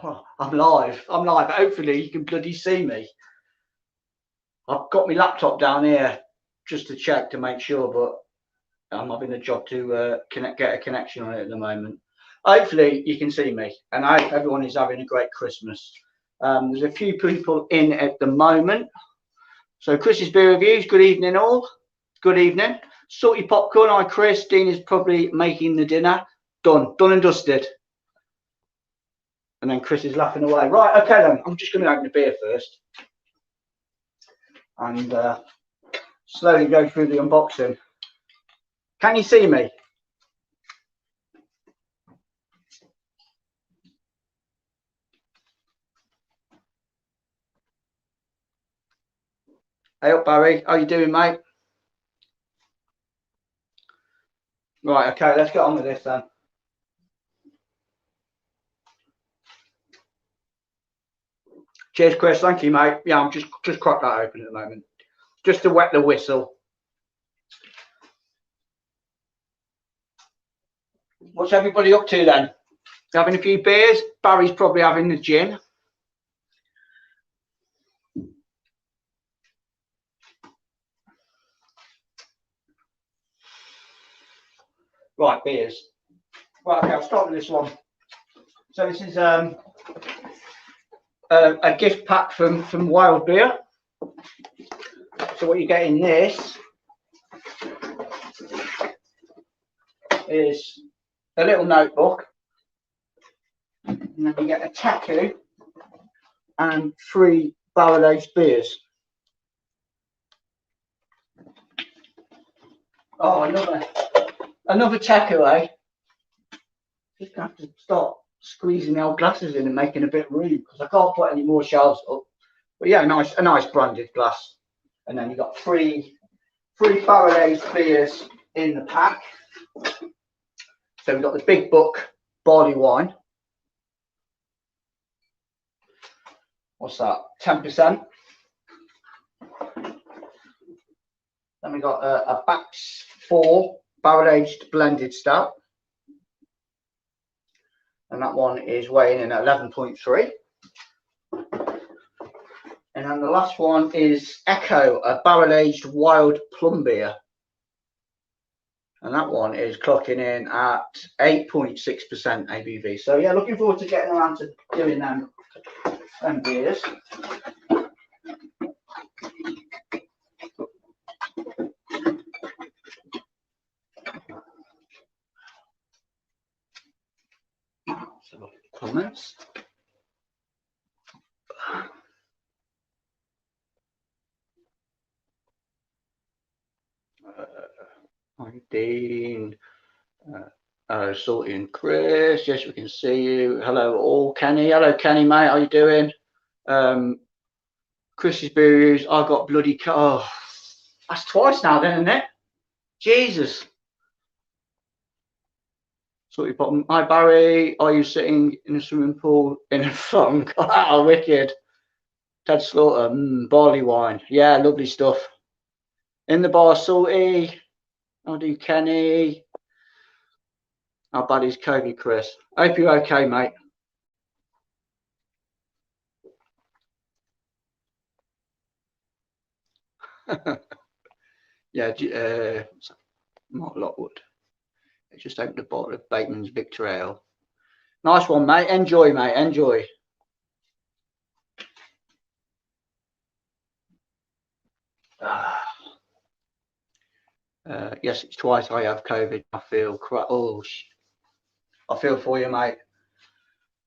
Oh, I'm live. Hopefully you can bloody see me. I've got my laptop down here just to check to make sure, but I'm having a job to get a connection on it at the moment. Hopefully you can see me, and I hope everyone is having a great Christmas. There's a few people in at the moment. So Chris's Beer Reviews, good evening all. Good evening. Salty Popcorn, hi Chris. Dean is probably making the dinner. Done and dusted. And then Chris is laughing away. Right, okay then. I'm just going to open a beer first. And slowly go through the unboxing. Can you see me? Hey up, Barry. How you doing, mate? Right, okay, let's get on with this then. Cheers, Chris. Thank you, mate. Yeah, I'm just cracked that open at the moment. Just to wet the whistle. What's everybody up to then? Having a few beers? Barry's probably having the gin. Right, beers. Right, okay, I'll start with this one. So this is a gift pack from Wild Beer. So what you get in this is a little notebook, and then you get a tattoo and 3 barrel-aged beers. Oh, another takeaway. Just gonna have to start squeezing the old glasses in and making a bit of room because I can't put any more shelves up. But yeah, a nice branded glass. And then you got 3 barrel-aged beers in the pack. So we've got the Big Buck barley wine. What's that? 10%. Then we got a Bax 4 barrel-aged blended stout, and that one is weighing in at 11.3. And then the last one is Echo, a barrel-aged wild plum beer, and that one is clocking in at 8.6% ABV. So yeah, looking forward to getting around to doing them beers. So comments. Hi Dean, Salty and Chris. Yes, we can see you. Hello all. Kenny. Hello Kenny, mate. How you doing? Chris's Beer Reviews. I got bloody oh, that's twice now, then, isn't it? Jesus. Salty Bottom. Hi Barry. Are you sitting in a swimming pool in a thong? Oh, wicked. Ted Slaughter. Barley wine. Yeah, lovely stuff. In the bar, Salty. I'll do Kenny. How bad is COVID, Chris? Hope you're okay, mate. Yeah, Mark Lockwood. I just opened a bottle of Bateman's Victor Ale. Nice one, mate. Enjoy, mate. Enjoy. Yes, it's twice I have COVID. I feel crap. Oh, I feel for you, mate.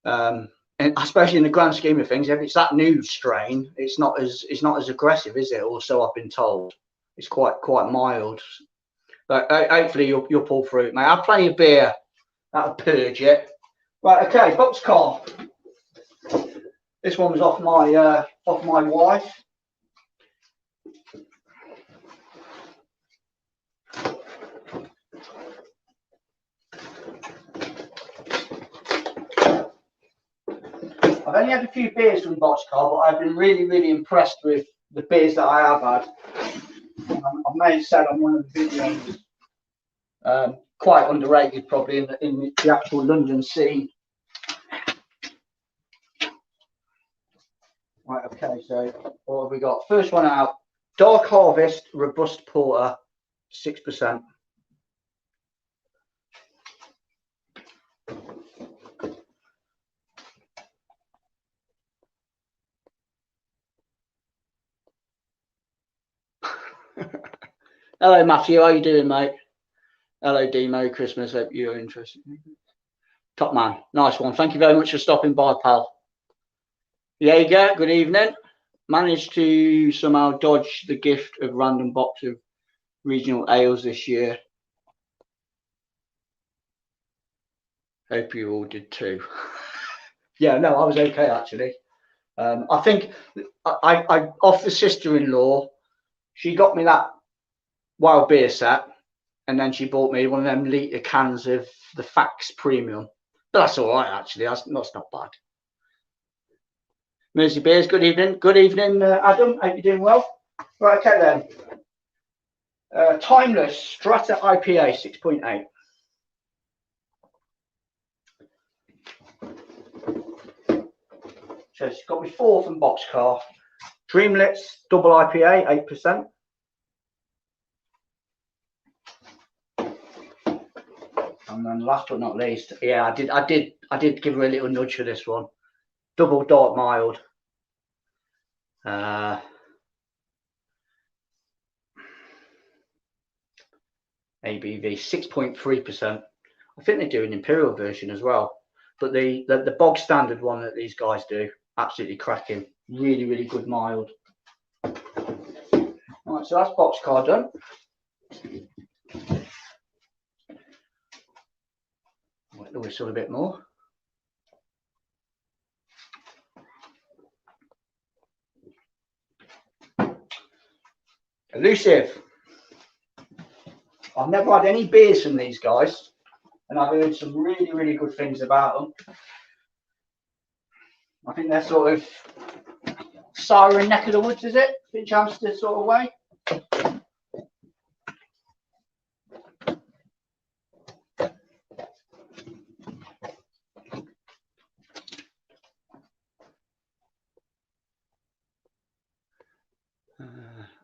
And especially in the grand scheme of things, if it's that new strain, it's not as aggressive, is it? Also, I've been told it's quite mild. But hopefully you'll pull through it, mate. I've plenty of beer. That'll purge it. Right, okay, Boxcar. This one was off my wife. I've only had a few beers from Boxcar, but I've been really impressed with the beers that I have had. I may have said on one of the videos, quite underrated probably in the actual London scene. Right, okay, so what have we got? First one out, Dark Harvest Robust Porter, 6%. Hello, Matthew. How you doing, mate? Hello, D. Merry Christmas. Hope you're interested. Top man. Nice one. Thank you very much for stopping by, pal. Jaeger, good evening. Managed to somehow dodge the gift of random box of regional ales this year. Hope you all did too. Yeah, no, I was okay actually. I think I off the sister-in-law, she got me that wild beer set, and then she bought me one of them litre cans of the Fax Premium. But that's all right actually. That's not bad. Mersey Beers, good evening. Good evening, Adam. Hope you're doing well. Right, okay then. Timeless Strata IPA 6.8. So it's got me 4 from Boxcar. Dreamlets double IPA 8%. And then last but not least, yeah, I did give her a little nudge for this one. Double dark mild. ABV 6.3%. I think they do an imperial version as well, but the bog standard one that these guys do, absolutely cracking. Really, really good mild. All right, so that's Boxcar done. Wet the whistle a bit more. Elusive. I've never had any beers from these guys, and I've heard some really, really good things about them. I think they're sort of Siren neck of the woods, is it? Finchampster sort of way.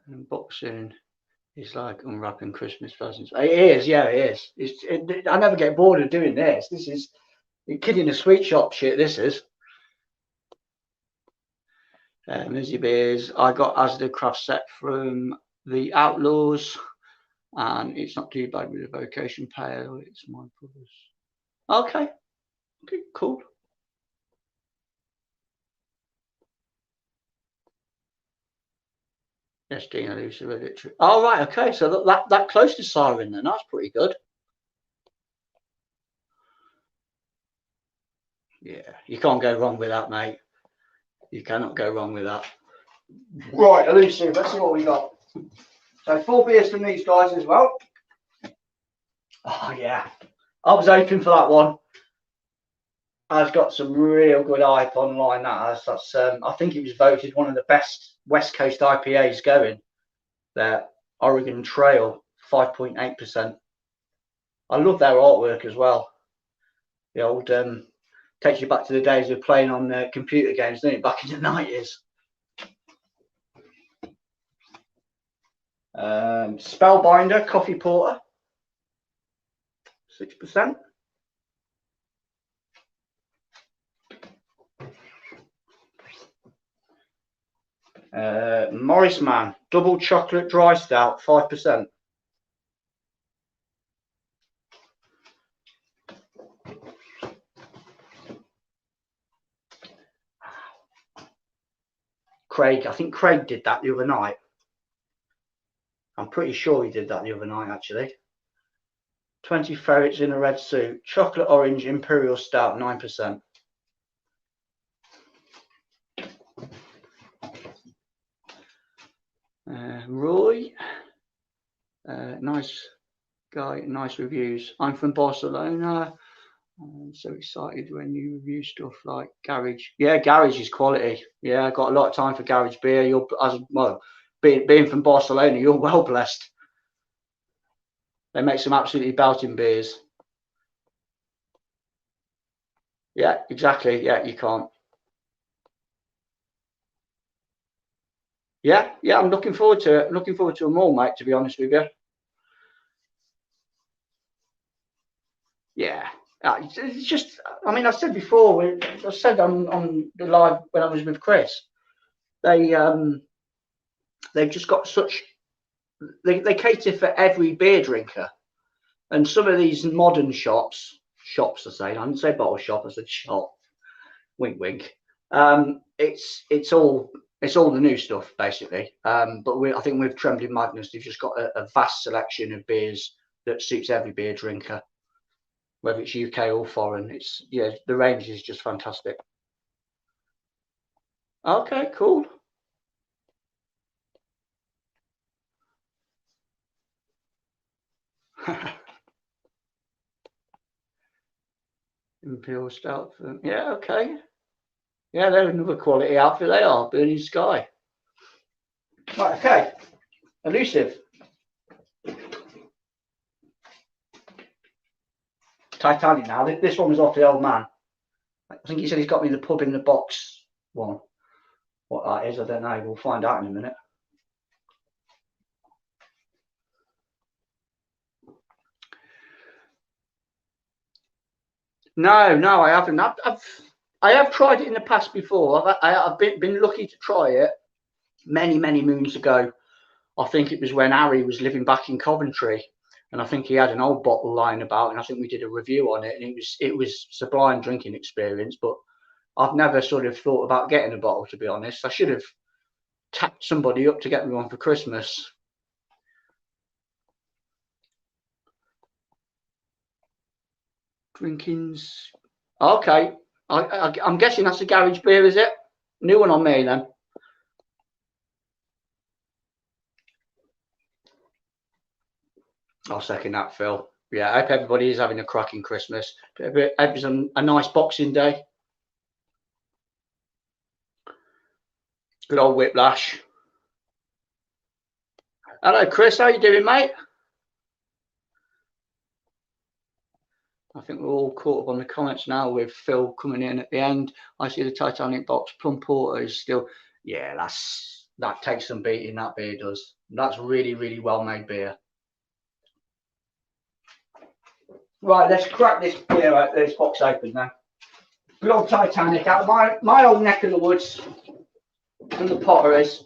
Unboxing is like unwrapping Christmas presents. It is, yeah, it is. I never get bored of doing this. This is kid in a sweet shop shit. This is. Mersey Beers. I got Asda craft set from the Outlaws, and it's not too bad with a vocation pale. It's my brother's. Okay, cool. Yes, Dean Elusive Hereditary. Oh, right, okay. So that close to Siren then. That's pretty good. Yeah, you can't go wrong with that, mate. You cannot go wrong with that. Right, Elusive, let's see what we got. So 4 beers from these guys as well. Oh, yeah. I was hoping for that one. I've got some real good hype online. That's I think it was voted one of the best West Coast IPAs going. Their Oregon Trail, 5.8%. I love their artwork as well. The old takes you back to the days of playing on computer games, doesn't it? Back in the 90s. Spellbinder Coffee Porter, 6%. Morris Man Double Chocolate Dry Stout, 5%. Craig, I think Craig did that the other night. I'm pretty sure he did that the other night, actually. 20 ferrets in a red suit. Chocolate Orange Imperial Stout, 9%. Roy, nice guy, nice reviews. I'm from Barcelona. I'm so excited when you review stuff like Garage. Yeah, Garage is quality. Yeah, I got a lot of time for Garage beer. You're as well being from Barcelona, you're well blessed. They make some absolutely belting beers. Yeah, exactly. Yeah, you can't. Yeah, I'm looking forward to it. I'm looking forward to them all, mate, to be honest with you. Yeah. It's just, I mean, I said before, I said on the live when I was with Chris, they've just got such, they cater for every beer drinker. And some of these modern shops, I say, I didn't say bottle shop, I said shop, wink, wink. It's all the new stuff basically. But I think with Trembling Magnus, they've just got a vast selection of beers that suits every beer drinker, whether it's UK or foreign. It's the range is just fantastic. Okay, cool. Imperial Stout. Yeah, okay. Yeah, they're another quality outfit. They are Burning Sky. Right, okay. Elusive. Titanic now. This one was off the old man. I think he said he's got me the pub in the box one. What that is, I don't know. We'll find out in a minute. No, I haven't. I have tried it in the past before. I've been lucky to try it many moons ago. I think it was when Harry was living back in Coventry, and I think he had an old bottle lying about, and I think we did a review on it, and it was sublime drinking experience. But I've never sort of thought about getting a bottle, to be honest. I should have tapped somebody up to get me one for Christmas. Drinkings. Okay. I'm guessing that's a garage beer, is it? New one on me then. I'll second that, Phil. Yeah, I hope everybody is having a cracking Christmas. It was a nice Boxing Day. Good old Whiplash. Hello, Chris. How you doing, mate? I think we're all caught up on the comments now with Phil coming in at the end. I see the Titanic box plum porter is still. Yeah, that takes some beating. That beer does. That's really well made beer. Right, let's crack this beer out. This box open now. Good old Titanic out of my old neck of the woods, and the potteries.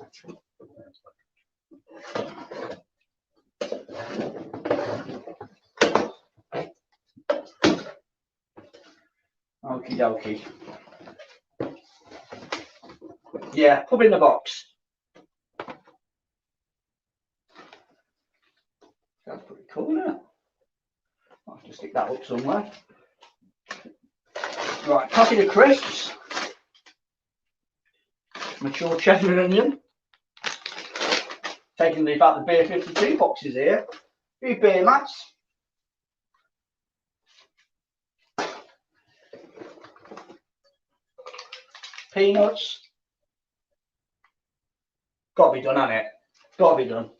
Okie dokie. Yeah, pub in the box. That's pretty cool, isn't it? I'll have to stick that up somewhere. Right, packet of crisps. Mature cheddar and onion. Taking about the beer 52 boxes here. A few beer mats. Peanuts. Got to be done, hasn't it? Got to be done.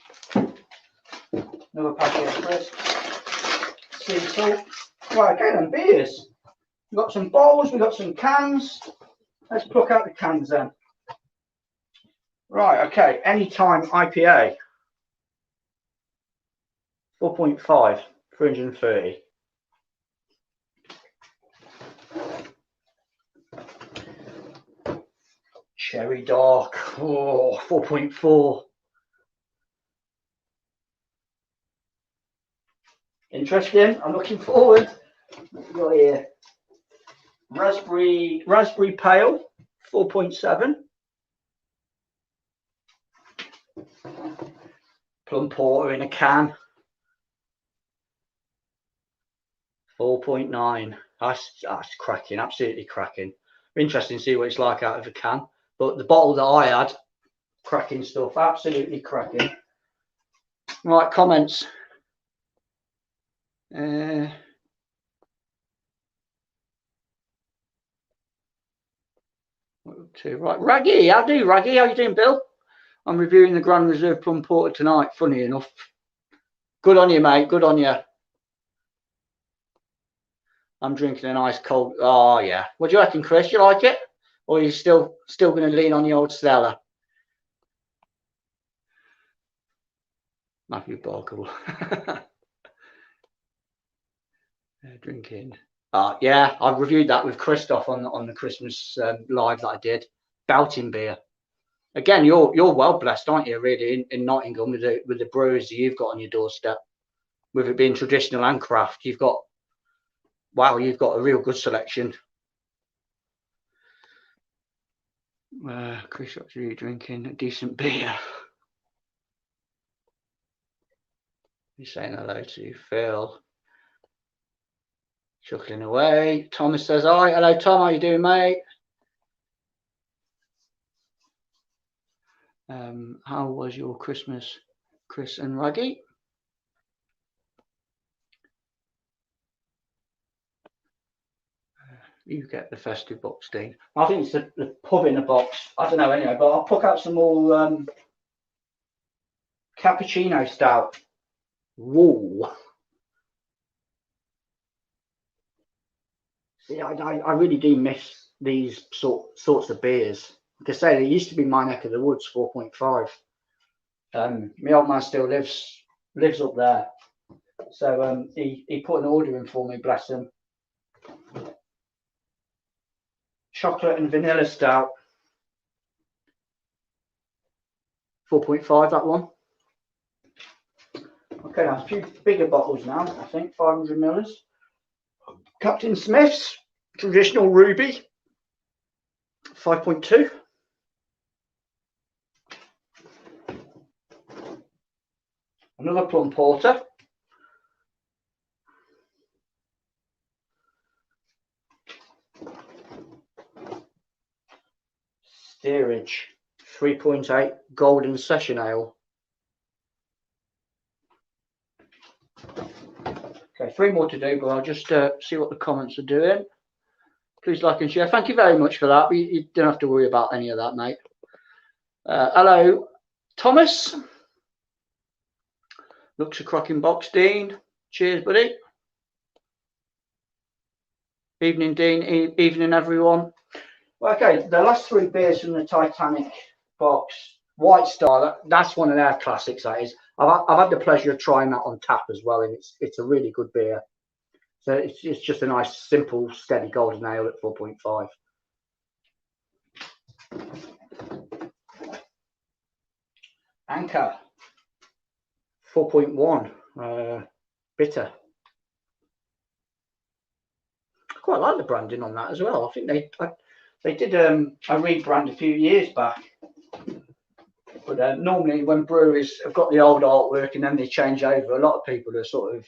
Another packet of crisps. Sea salt. Right, okay then, beers. We've got some bowls, we've got some cans. Let's pluck out the cans then. Right, okay, Anytime IPA. 4.5, 330. Cherry Dark, 4.4. Interesting, I'm looking forward. What have we got here? Raspberry Pale, 4.7. Plum Porter in a can, 4.9. That's cracking, absolutely cracking. Interesting to see what it's like out of a can. But the bottle that I had, cracking stuff, absolutely cracking. Right, comments. Right, Raggy, how do Raggy? How you doing, Bill? I'm reviewing the Grand Reserve Plum Porter tonight. Funny enough. Good on you, mate. Good on you. I'm drinking an ice cold. Oh yeah. What do you reckon, Chris? You like it, or are you still going to lean on the old Stella? Matthew Barkle. Drinking. Yeah, I reviewed that with Christoph on the Christmas live that I did. Belting beer. Again, you're well blessed, aren't you? Really, in Nottingham with the breweries that you've got on your doorstep, with it being traditional and craft, you've got a real good selection. Chris, what's you drinking? A decent beer. You're saying hello to Phil. Chuckling away. Thomas says, "Hi, hello Tom, how you doing, mate? How was your Christmas, Chris and Raggy?" You get the festive box, Dean. I think it's the pub in a box. I don't know anyway, but I'll pick out some more cappuccino stout. Whoa. See, I really do miss these sorts of beers. Like I say, they used to be my neck of the woods, 4.5. My old man still lives up there. So he put an order in for me, bless him. Chocolate and vanilla stout. 4.5, that one. Okay, that's a few bigger bottles now, I think, 500 milliliters. Captain Smith's traditional ruby, 5.2. Another plum porter. Steerage, 3.8 golden session ale. Okay, 3 more to do, but I'll just see what the comments are doing. Please like and share. Thank you very much for that. You don't have to worry about any of that, mate. Hello, Thomas. Looks a crocking box, Dean. Cheers, buddy. Evening, Dean. Evening, everyone. Okay, the last 3 beers from the Titanic box. White Star, that's one of their classics, that is. I've had the pleasure of trying that on tap as well, and it's a really good beer. So it's just a nice, simple, steady golden ale at 4.5. Anchor, 4.1, bitter. I quite like the branding on that as well. I think they did a rebrand a few years back. But normally when breweries have got the old artwork and then they change over, a lot of people are sort of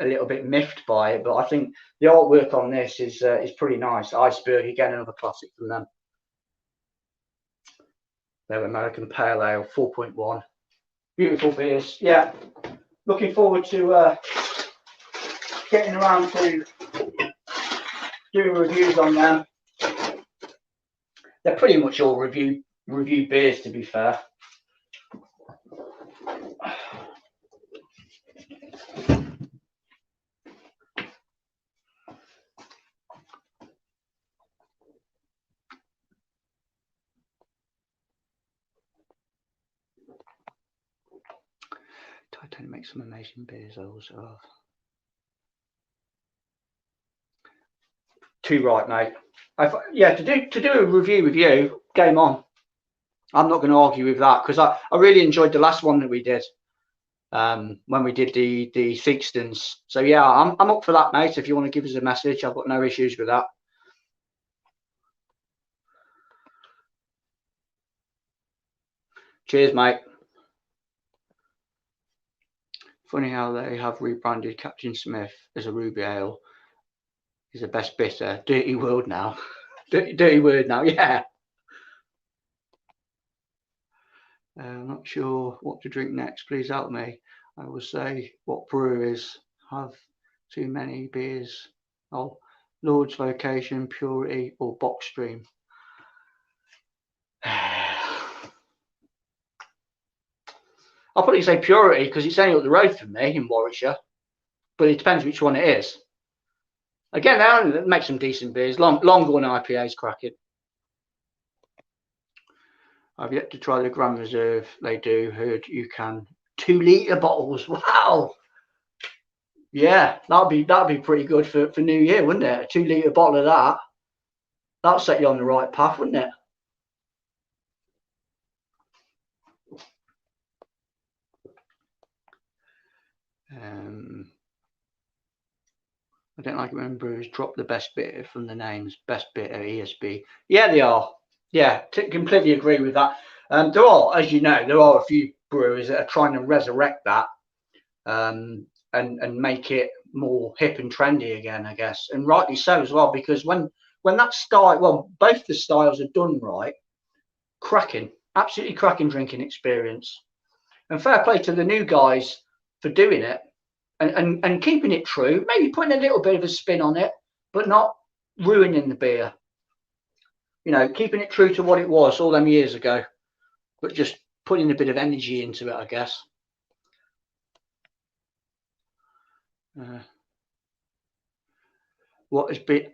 a little bit miffed by it. But I think the artwork on this is pretty nice. Iceberg, again, another classic from them. Their American Pale Ale, 4.1. Beautiful beers. Yeah, looking forward to getting around to doing reviews on them. They're pretty much all review beers, to be fair. Titanic makes some amazing beers also. Too right, mate. Yeah, to do a review with you, game on. I'm not going to argue with that, because I really enjoyed the last one that we did when we did the Theakstons. So yeah, I'm up for that, mate. If you want to give us a message, I've got no issues with that. Cheers, mate. Funny how they have rebranded Captain Smith as a ruby ale. Is the best bitter. Dirty word now. dirty word now. Yeah. I'm not sure what to drink next. Please help me. I will say, what breweries have too many beers? Oh, Lord's Vocation, Purity, or Box Stream. I'll probably say Purity because it's only up the road from me in Warwickshire, but it depends which one it is. Again, they make some decent beers. Longhorn IPA is cracking. I've yet to try the Grand Reserve. They do. Heard you can 2 litre bottles. Wow. Yeah, that'd be pretty good for New Year, wouldn't it? A 2 litre bottle of that. That'll set you on the right path, wouldn't it? I don't like it when brewers drop the best bitter from the names. Best bitter, ESB. Yeah, they are. Yeah, completely agree with that. There are, as you know, there are a few brewers that are trying to resurrect that and make it more hip and trendy again, I guess, and rightly so as well, because when that style, well, both the styles are done right, cracking, absolutely cracking drinking experience, and fair play to the new guys for doing it and keeping it true, maybe putting a little bit of a spin on it, but not ruining the beer. You know, keeping it true to what it was all them years ago, but just putting a bit of energy into it, I guess. What has been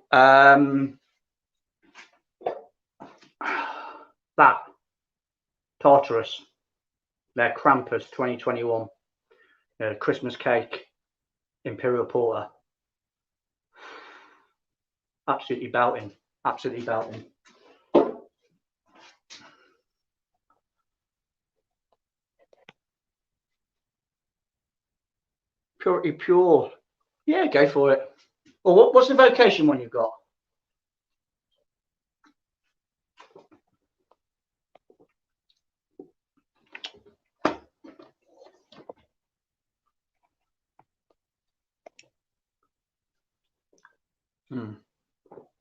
that Tartarus, their Krampus 2021, Christmas cake, Imperial Porter. Absolutely belting, absolutely belting. Purity Pure. Yeah, go for it. Well, what's the vocation one you've got?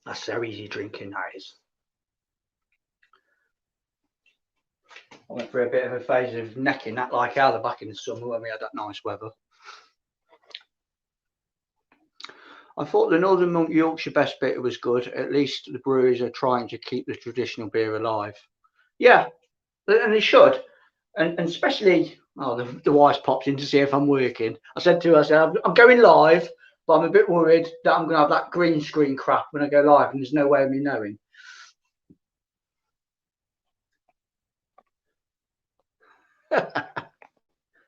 That's so easy drinking, that is. I went through a bit of a phase of necking that like hell back in the summer when we had that nice weather. I thought the Northern Monk Yorkshire Best Bitter was good. At least the breweries are trying to keep the traditional beer alive. Yeah, and they should. And especially, the wife popped in to see if I'm working. I said to her, I said, I'm going live, but I'm a bit worried that I'm going to have that green screen crap when I go live, and there's no way of me knowing.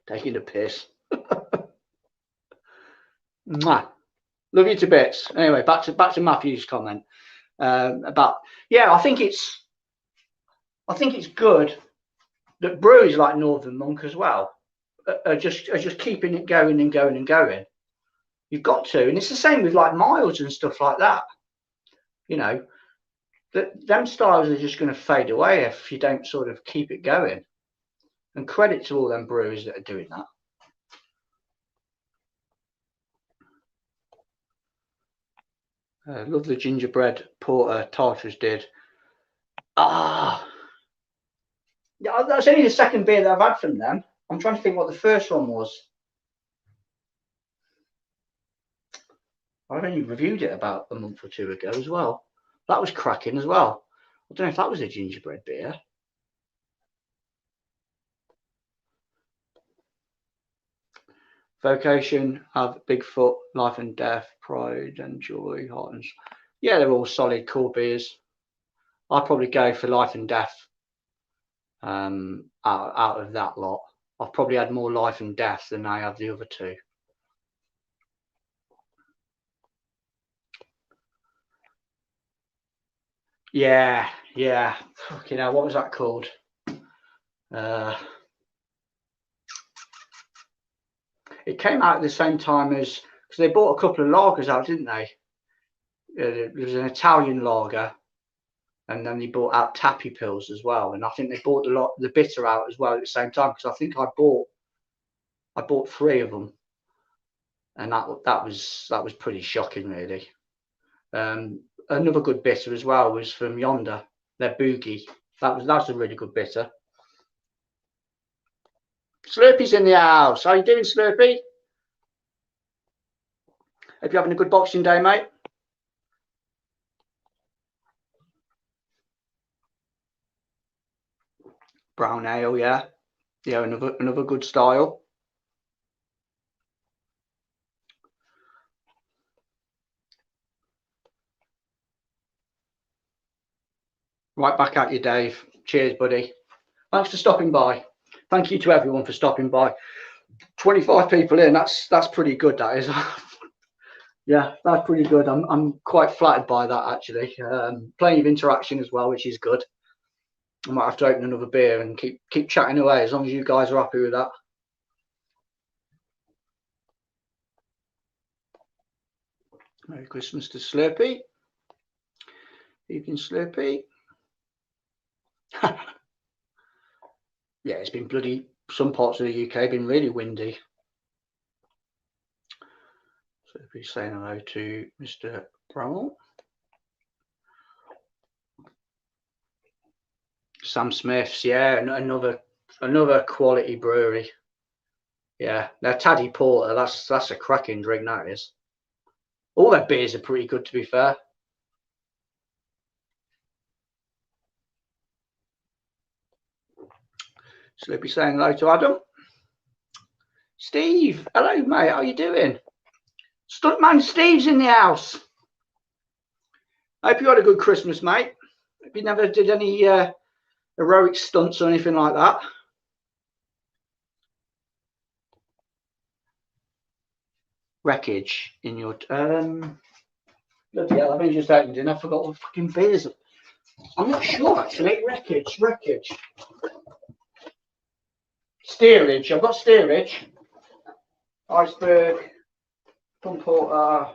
Taking the piss. Mwah. Love you to bits. Anyway, back to Matthew's comment about, yeah, I think it's good that breweries like Northern Monk as well are just keeping it going and going and going. You've got to, and it's the same with like Miles and stuff like that. You know, them styles are just going to fade away if you don't sort of keep it going. And credit to all them breweries that are doing that. Love the gingerbread porter Tartarus did. Yeah, that's only the second beer that I've had from them. I'm trying to think what the first one was. I've only reviewed it about a month or two ago as well. That was cracking as well. I don't know if that was a gingerbread beer. Vocation, have Bigfoot, Life and Death, Pride and Joy, Heart and... Yeah, they're all solid, cool beers. I'd probably go for Life and Death out of that lot. I've probably had more Life and Death than I have the other two. Yeah. Fucking hell, what was that called? It came out at the same time as, because they bought a couple of lagers out, didn't they? There was an Italian lager, and then they bought out Tappy Pills as well. And I think they bought the bitter out as well at the same time, because I think I bought 3 of them, and that was pretty shocking, really. Another good bitter as well was from Yonder, their Boogie. That's a really good bitter. Slurpy's in the house. How you doing, Slurpy? Hope you're having a good Boxing Day, mate. Brown ale, yeah, another good style. Right back at you, Dave. Cheers, buddy. Thanks for stopping by. thank you to everyone for stopping by. 25 people in, that's pretty good, that is. Yeah, that's pretty good. I'm quite flattered by that, actually. Plenty of interaction as well, which is good. I might have to open another beer and keep chatting away, as long as you guys are happy with that. Merry Christmas to Slurpee. Evening, Slurpee. Yeah, it's been bloody, some parts of the UK been really windy. So be saying hello to Mr. Bramwell. Sam Smith's, yeah, another quality brewery. Yeah, their Taddy Porter, that's a cracking drink, that is. All their beers are pretty good, to be fair. So they'll be saying hello to Adam. Steve, hello mate, how you doing? Stuntman Steve's in the house. Hope you had a good Christmas, mate. Hope you never did any heroic stunts or anything like that. Wreckage in your bloody hell, I've only just opened it and I forgot what fucking beers. I'm not sure actually. Wreckage. Steerage. I've got steerage. Iceberg, Plum Porter,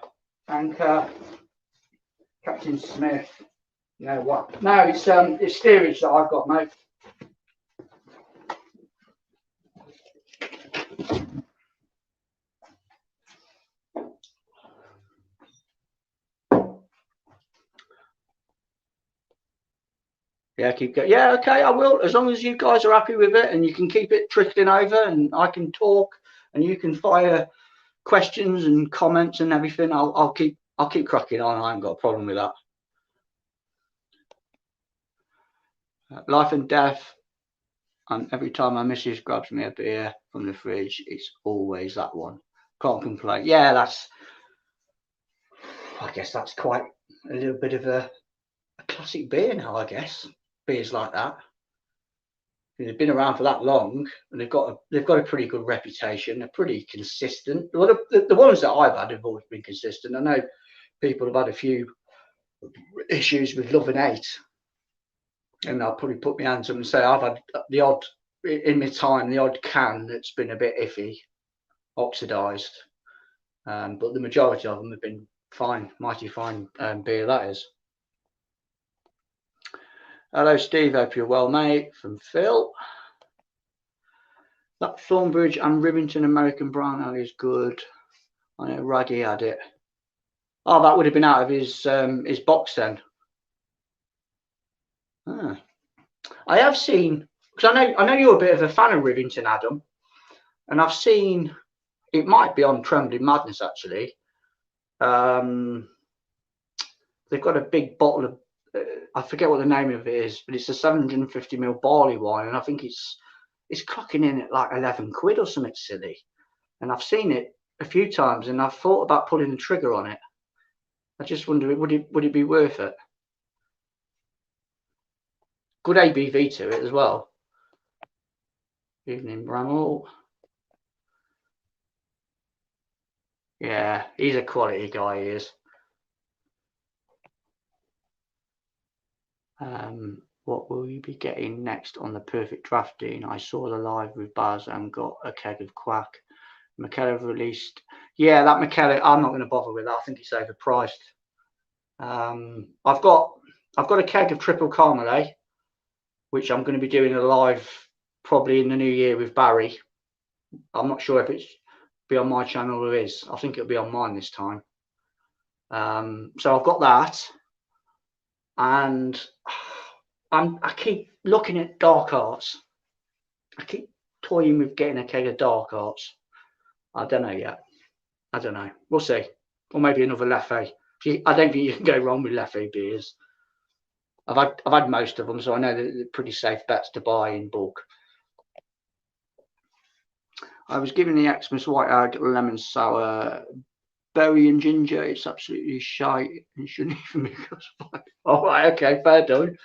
Anchor, Captain Smith. No, what? No, it's steerage that I've got, mate. Yeah, keep going. Yeah, okay, I will. As long as you guys are happy with it and you can keep it trickling over and I can talk and you can fire questions and comments and everything, I'll keep cracking on. I haven't got a problem with that. Life and death. And every time my missus grabs me a beer from the fridge, it's always that one. Can't complain. Yeah, I guess that's quite a little bit of a classic beer now, I guess. Beers like that. They've been around for that long and they've got a pretty good reputation. They're pretty consistent. Well, the ones that I've had have always been consistent. I know people have had a few issues with love and hate. And I'll probably put my hands up and say I've had the odd, in my time, the odd can that's been a bit iffy, oxidised. But the majority of them have been fine, mighty fine beer, that is. Hello, Steve. Hope you're well, mate. From Phil. That Thornbridge and Rivington American Brown Ale is good. I know Raggy had it. Oh, that would have been out of his box then. Ah. I have seen, because I know you're a bit of a fan of Rivington, Adam, and I've seen, it might be on Trembling Madness actually. They've got a big bottle of, I forget what the name of it is, but it's a 750ml barley wine, and I think it's clocking in at like 11 quid or something silly. And I've seen it a few times, and I've thought about pulling the trigger on it. I just wonder, would it be worth it? Good ABV to it as well. Evening, Bramwell. Yeah, he's a quality guy, he is. What will you be getting next on the Perfect Drafting? I saw the live with Baz and got a keg of Quack. McKellar released. Yeah, that McKellar, I'm not going to bother with that. I think it's overpriced. I've got a keg of Triple Carmelet, which I'm going to be doing a live probably in the new year with Barry. I'm not sure if it's be on my channel or is. I think it'll be on mine this time. So I've got that, and I keep looking at Dark Arts. I keep toying with getting a keg of Dark Arts. I don't know yet. I don't know. We'll see. Or maybe another Leffe. I don't think you can go wrong with Leffe beers. I've had most of them, so I know that they're pretty safe bets to buy in bulk. I was given the Xmas White Egg Lemon Sour Berry and Ginger. It's absolutely shite and shouldn't even be classified. All right, okay, fair done.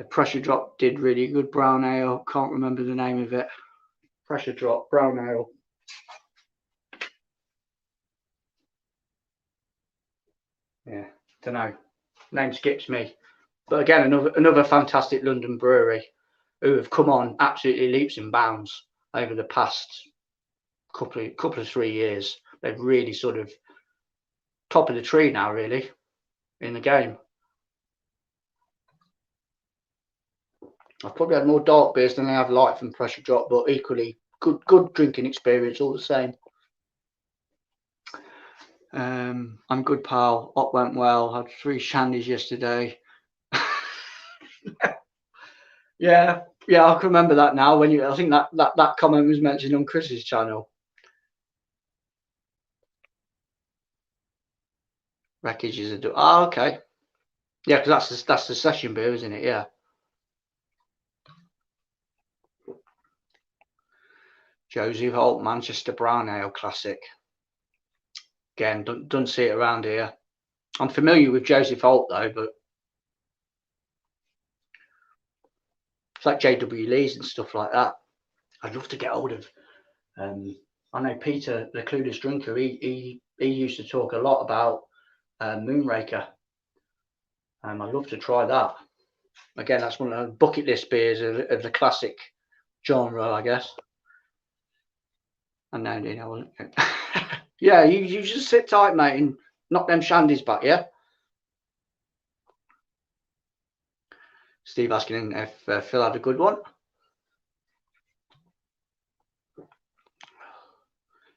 Pressure Drop did really good brown ale. Can't remember the name of it. Pressure Drop brown ale. Yeah, don't know. Name skips me. But again, another fantastic London brewery who have come on absolutely leaps and bounds over the past couple of 3 years. They've really sort of top of the tree now, really, in the game. I've probably had more dark beers than I have light from Pressure Drop, but equally good drinking experience all the same. I'm good, pal. Op went well. Had 3 shandies yesterday. yeah, I can remember that now. When I think that comment was mentioned on Chris's channel. Wreckage is a okay. Yeah, because that's the session beer, isn't it? Yeah. Joseph Holt Manchester Brown Ale Classic. Again, don't see it around here. I'm familiar with Joseph Holt though, but it's like JW Lee's and stuff like that. I'd love to get hold of. I know Peter, the Clueless Drinker. He used to talk a lot about Moonraker. I'd love to try that. Again, that's one of the bucket list beers of the classic genre, I guess. And now you know. Yeah, you just sit tight, mate, and knock them shandies back, yeah? Steve asking if Phil had a good one.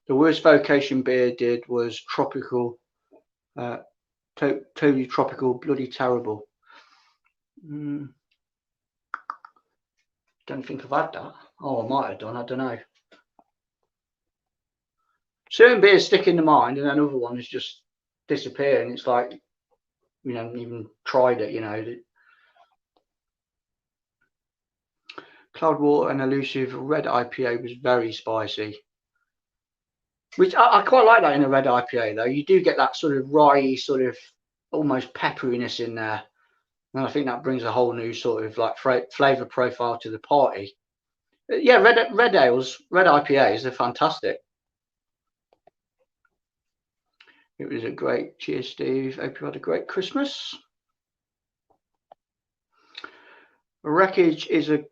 The worst vocation beer did was tropical, totally tropical, bloody terrible. Don't think I've had that. Oh, I might have done, I don't know. Certain beers stick in the mind and then other ones just disappear, and it's like, you know, even tried it, you know. Cloudwater and Elusive Red IPA was very spicy. Which I quite like that in a red IPA though. You do get that sort of rye, sort of almost pepperiness in there. And I think that brings a whole new sort of like flavour profile to the party. Yeah, red ales, red IPAs are fantastic. It was a great, cheers Steve, hope you had a great Christmas. Wreckage is a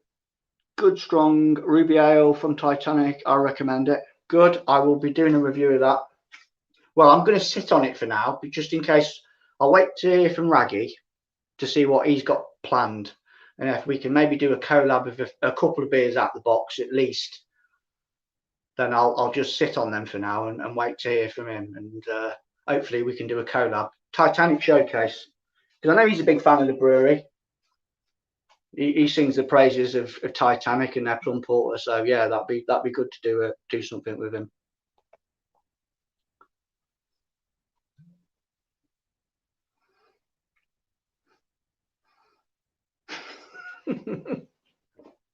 good strong ruby ale from Titanic. I recommend it. Good, I will be doing a review of that. Well, I'm going to sit on it for now, but just in case, I'll wait to hear from Raggy to see what he's got planned, and if we can maybe do a collab of a couple of beers out the box at least, then I'll just sit on them for now and wait to hear from him, and hopefully we can do a collab Titanic showcase, because I know he's a big fan of the brewery. He sings the praises of Titanic and their plum porter, so yeah, that'd be good to do something with him.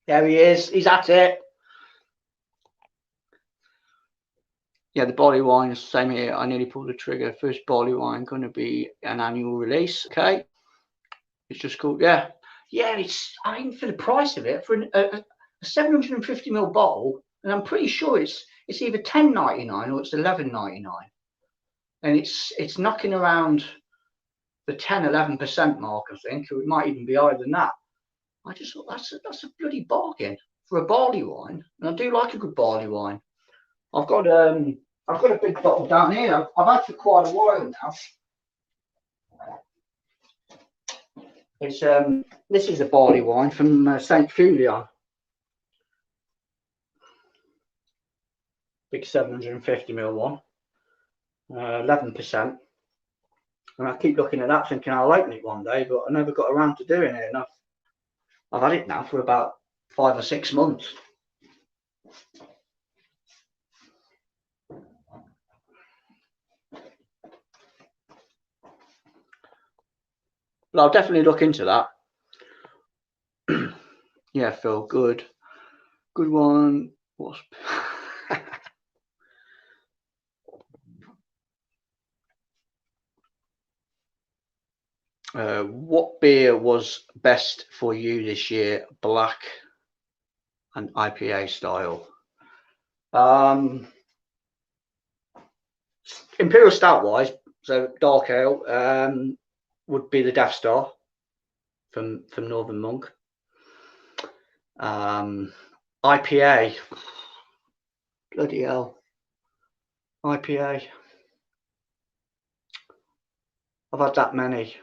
There he is. He's at it. Yeah, the barley wine is the same here. I nearly pulled the trigger. First barley wine going to be an annual release. Okay, it's just called it's, I mean, for the price of it, for a 750ml bottle, and I'm pretty sure it's either £10.99 or it's £11.99, and it's knocking around the 10-11% mark, I think, or it might even be higher than that. I just thought that's a bloody bargain for a barley wine, and I do like a good barley wine. I've got a big bottle down here. I've had for quite a while now. It's this is a barley wine from Saint Fulian. Big 750ml one, 11%. And I keep looking at that thinking I'll open it one day, but I never got around to doing it. And I've had it now for about 5 or 6 months. But I'll definitely look into that. Yeah, Phil, good one. What's What beer was best for you this year? Black and IPA style. Imperial Stout wise, so dark ale, would be the Death Star from Northern Monk. IPA, bloody hell, IPA. I've had that many.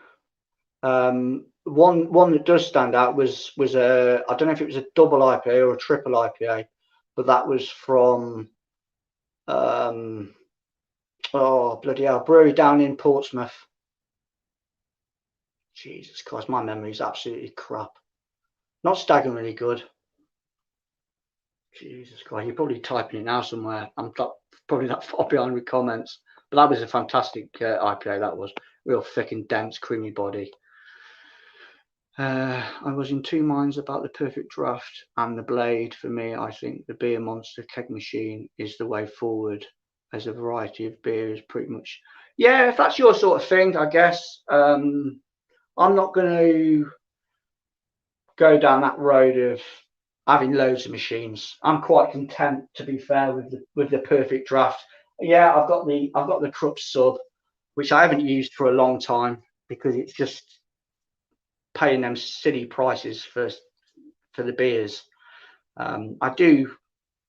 One that does stand out was a, I don't know if it was a double IPA or a triple IPA, but that was from oh bloody hell, brewery down in Portsmouth. Jesus Christ, my memory is absolutely crap. Not staggeringly good. Jesus Christ, you're probably typing it now somewhere. I'm probably that far behind with comments. But that was a fantastic IPA. That was real thick and dense, creamy body. I was in two minds about the perfect draft and the blade. For me, I think the Beer Monster keg machine is the way forward, as a variety of beer is pretty much. Yeah, if that's your sort of thing, I guess. I'm not going to go down that road of having loads of machines. I'm quite content, to be fair, with the perfect draft. Yeah, I've got the Krupp sub, which I haven't used for a long time because it's just paying them silly prices for the beers. I do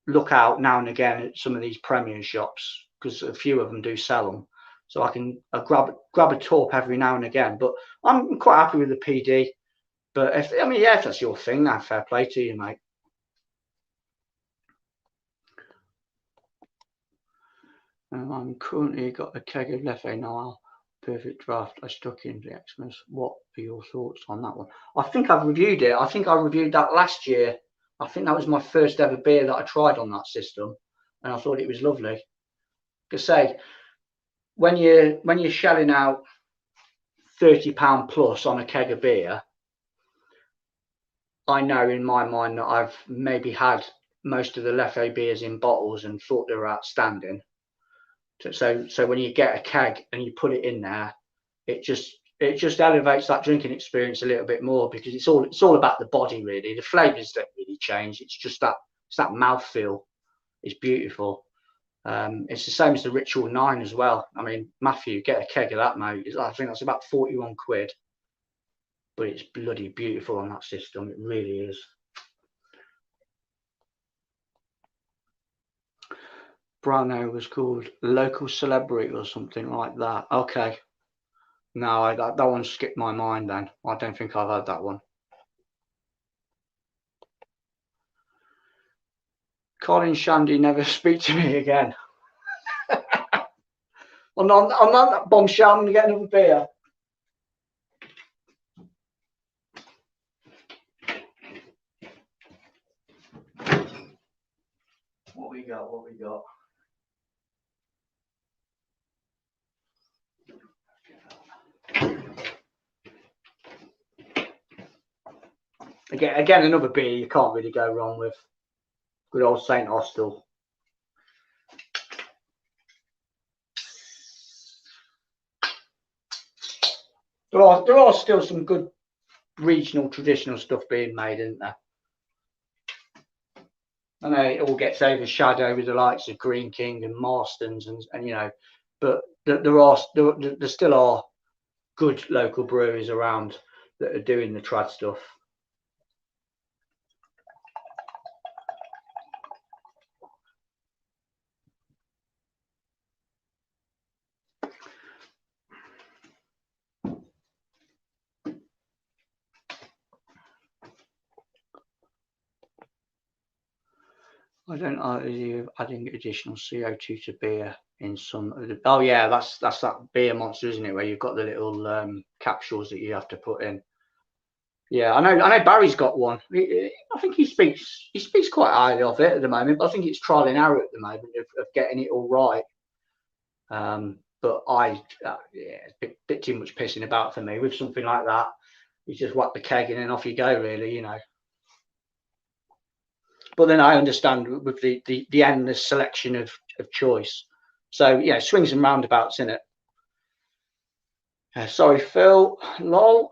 look out now and again at some of these premium shops because a few of them do sell them, so I can grab a top every now and again. But I'm quite happy with the PD. But if that's your thing, then fair play to you, mate. I'm currently got a keg of Leffe Noir perfect draft I stuck in the Xmas. What are your thoughts on that one? I think I've reviewed it. I think I reviewed that last year. I think that was my first ever beer that I tried on that system, and I thought it was lovely. To say, when you're shelling out £30 plus on a keg of beer, I know in my mind that I've maybe had most of the Leffe beers in bottles and thought they were outstanding. So when you get a keg and you put it in there, it just elevates that drinking experience a little bit more, because it's all about the body really. The flavors don't really change. It's just that mouthfeel. It's beautiful. It's the same as the Ritual 9 as well. I mean, Matthew, get a keg of that, mate. I think that's about 41 quid, but it's bloody beautiful on that system. It really is. Brown ale was called Local Celebrity or something like that. Okay. No, that one skipped my mind then. I don't think I've had that one. Colin Shandy, never speak to me again. I'm not that bombshell. I'm going to get another beer. What we got? Again, another beer you can't really go wrong with. Good old St. Austell. There are still some good regional traditional stuff being made, isn't there? I know it all gets overshadowed with the likes of Green King and Marston's and but there still are good local breweries around that are doing the trad stuff. I don't know, adding additional CO2 to beer in some of the. Oh yeah, that's that Beer Monster, isn't it? Where you've got the little capsules that you have to put in. Yeah, I know. Barry's got one. I think he speaks quite highly of it at the moment. But I think it's trial and error at the moment of getting it all right. But it's a bit too much pissing about for me with something like that. You just whack the keg in and off you go, really, But then I understand with the endless selection of choice. So swings and roundabouts in it. Sorry, Phil. Lol.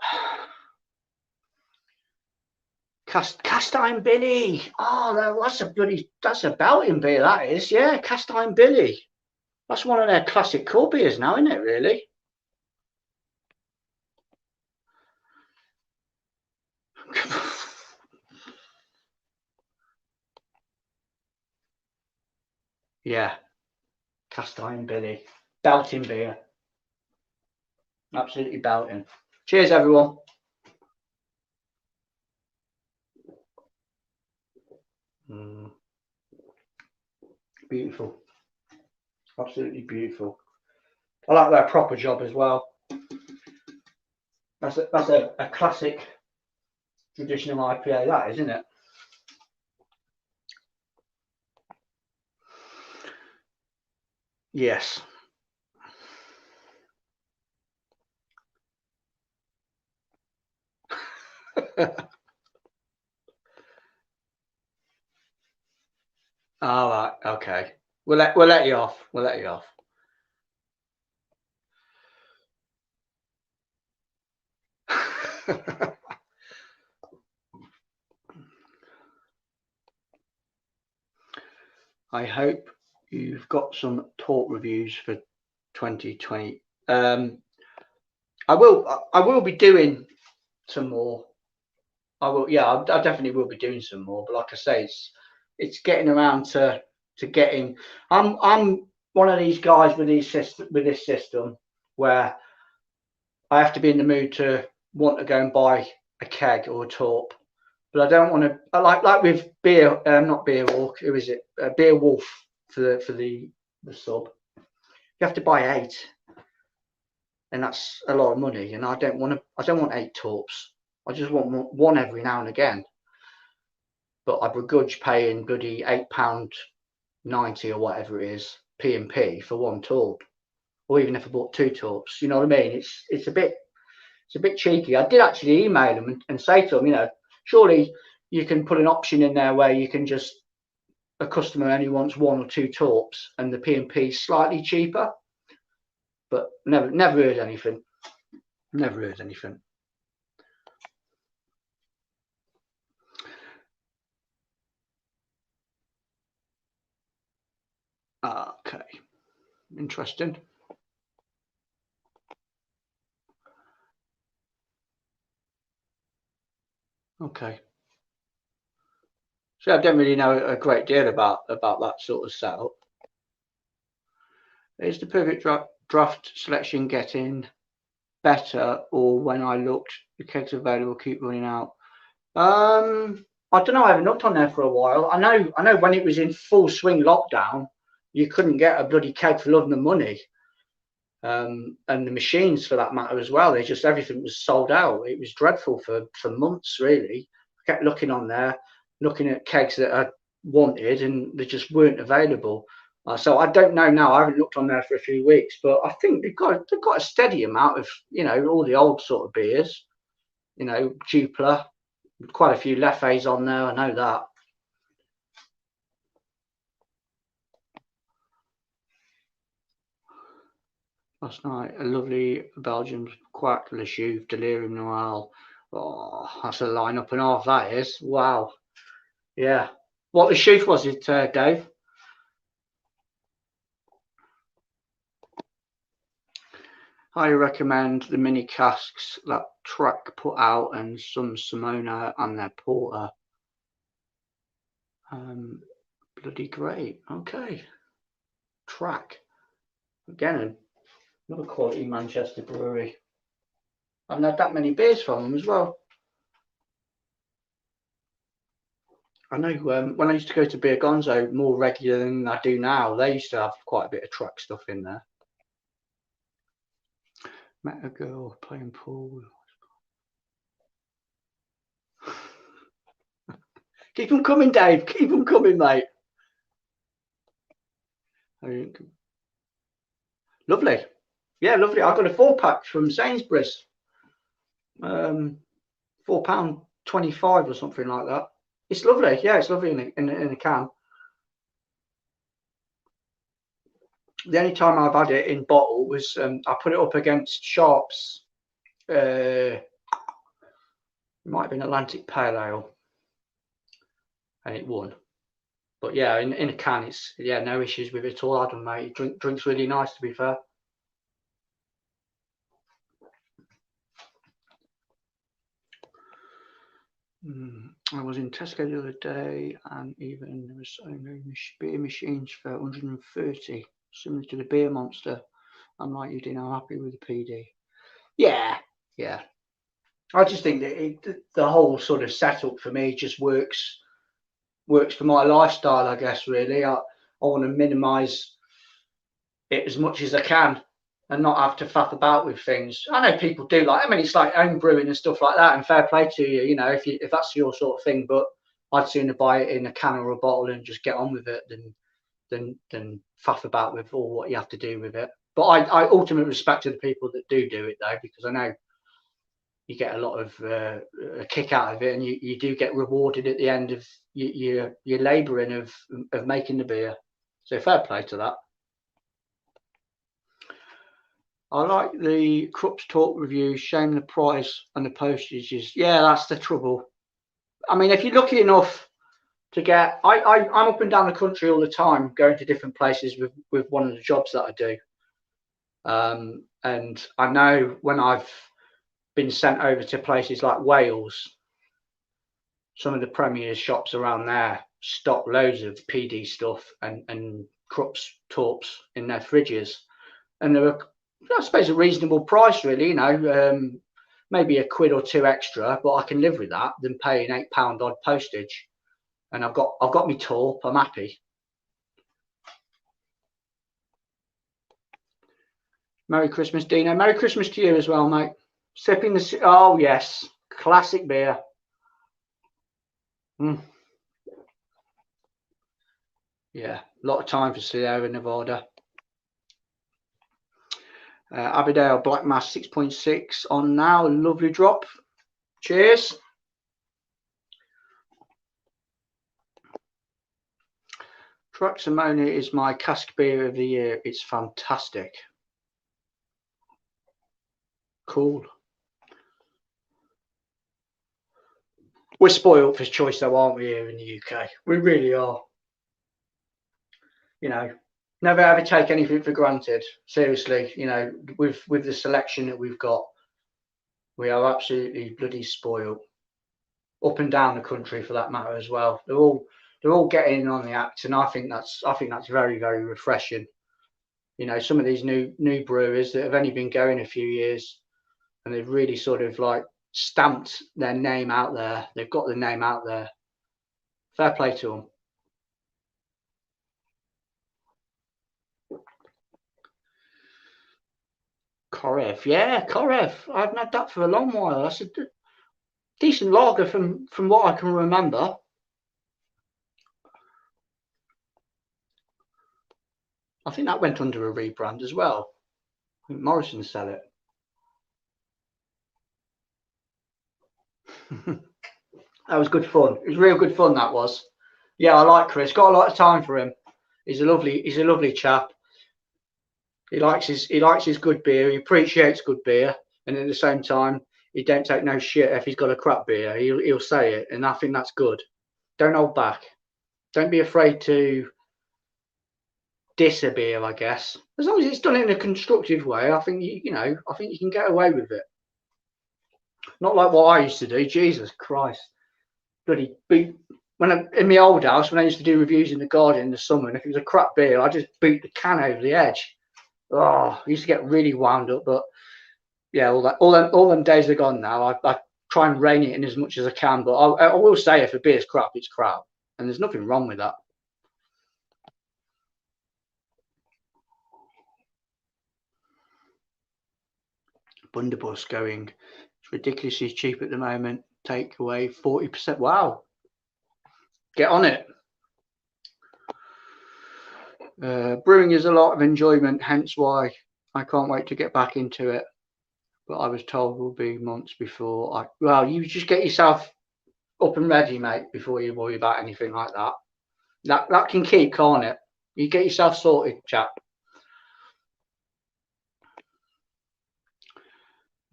Cast Iron Billy. Oh, that's a belting beer, that is. Yeah, Cast Iron Billy. That's one of their classic core beers now, isn't it, really? Yeah, Cast Iron Billy. Belting beer. Absolutely belting. Cheers, everyone. Beautiful. Absolutely beautiful. I like their proper job as well. That's a classic traditional IPA, that, isn't it? Yes. All right. Okay. We'll let you off. We'll let you off. I hope you've got some talk reviews for 2020. I will be doing some more. I will. Yeah, I definitely will be doing some more. But like I say, it's getting around to getting. I'm one of these guys with this system where I have to be in the mood to want to go and buy a keg or a torp, but I don't want to like with beer, not Beer Walk. Who is it? Beer Wolf for the sub. You have to buy 8, and that's a lot of money. And I don't want 8 torps. I just want one every now and again. But I begrudge paying bloody £8.90 or whatever it is P&P for one torp, or even if I bought 2 torps. You know what I mean? It's a bit cheeky. I did actually email them and say to them, surely you can put an option in there where you can just, a customer only wants 1 or 2 torps and the P&P slightly cheaper. But never heard anything. Never heard anything. Okay, interesting. Okay. So I don't really know a great deal about that sort of setup. Is the perfect draft selection getting better, or when I looked, the kegs available keep running out? I don't know. I haven't looked on there for a while. I know when it was in full swing lockdown, you couldn't get a bloody keg for love nor money. And the machines for that matter as well. Everything was sold out. It was dreadful for months, really. I kept looking on there, looking at kegs that I wanted, and they just weren't available. So I don't know now. I haven't looked on there for a few weeks, but I think they've got a steady amount of all the old sort of beers. Dupler, quite a few Leffes on there. I know that. Last night, a lovely Belgian quack, Le Chouve, Delirium Noir. Oh, that's a lineup and half, that is. Wow. Yeah. What Le Chouve was it, Dave? I recommend the mini casks that Track put out and some Simona and their porter. Bloody great. Okay. Track. Again, another quality Manchester brewery. I've had that many beers from them as well. I know when I used to go to Beer Gonzo more regular than I do now, they used to have quite a bit of Track stuff in there. Met a girl playing pool. Keep them coming, Dave. Keep them coming, mate. Lovely. Yeah, lovely. I got a 4-pack from Sainsbury's. £4.25 or something like that. It's lovely. Yeah, it's lovely in a can. The only time I've had it in bottle was I put it up against Sharp's. It might have been Atlantic Pale Ale, and it won. But yeah, in a can, it's no issues with it at all, Adam, mate. Drinks really nice, to be fair. I was in Tesco the other day, and even there was beer machines for 130, similar to the Beer Monster. I'm like you, Dean. I'm happy with the PD. Yeah. I just think that the whole sort of setup for me just works for my lifestyle, I guess. Really, I want to minimise it as much as I can and not have to faff about with things. I know people do like. I mean, it's like home brewing and stuff like that, and fair play to you. You know, if that's your sort of thing. But I'd sooner buy it in a can or a bottle and just get on with it than faff about with all what you have to do with it. But I ultimately respect to the people that do it though, because I know you get a lot of a kick out of it, and you do get rewarded at the end of your labouring of making the beer. So fair play to that. I like the Krups Talk review. Shame the price and the postage is. Yeah, that's the trouble. I mean, if you're lucky enough to get, I'm up and down the country all the time, going to different places with one of the jobs that I do. And I know when I've been sent over to places like Wales, some of the premier shops around there stock loads of PD stuff and Krups Torps in their fridges, and they're, I suppose, a reasonable price, really. You know, maybe a quid or two extra, but I can live with that than paying £8 odd postage. And I've got my Torp. I'm happy. Merry Christmas, Dino. Merry Christmas to you as well, mate. Sipping the. Oh yes, classic beer. Yeah, a lot of time for Sierra Nevada. Aberdale Black Mass 6.6 on now. Lovely drop. Cheers. Traxamona is my cask beer of the year. It's fantastic. Cool. We're spoiled for choice though, aren't we, here in the UK? We really are. You know, never ever take anything for granted. Seriously, you know, with the selection that we've got, we are absolutely bloody spoiled. Up and down the country, for that matter, as well. They're all getting in on the act, and I think that's very, very refreshing. You know, some of these new breweries that have only been going a few years, and they've really sort of like stamped their name out there. They've got the name out there. Fair play to them. Korev, yeah, Korev. I haven't had that for a long while. That's a decent lager from what I can remember. I think that went under a rebrand as well. I think Morrison sell it. That was good fun. It was real good fun, that was. Yeah, I like Chris. Got a lot of time for him. He's a lovely chap. He likes his good beer. He appreciates good beer, and at the same time, he don't take no shit if he's got a crap beer. He'll say it, and I think that's good. Don't hold back. Don't be afraid to diss a beer, I guess. As long as it's done in a constructive way, I think you can get away with it. Not like what I used to do. Jesus Christ, bloody beat. In my old house, when I used to do reviews in the garden in the summer, and if it was a crap beer, I just beat the can over the edge. Oh, I used to get really wound up, but yeah, all them days are gone now. I try and rein it in as much as I can, but I will say if a beer's crap, it's crap, and there's nothing wrong with that. Bunderbus going, it's ridiculously cheap at the moment. Take away 40%. Wow, get on it. Brewing is a lot of enjoyment, hence why I can't wait to get back into it. But I was told will be months before well, you just get yourself up and ready, mate, before you worry about anything like that. That can keep, can't it? You get yourself sorted, chap.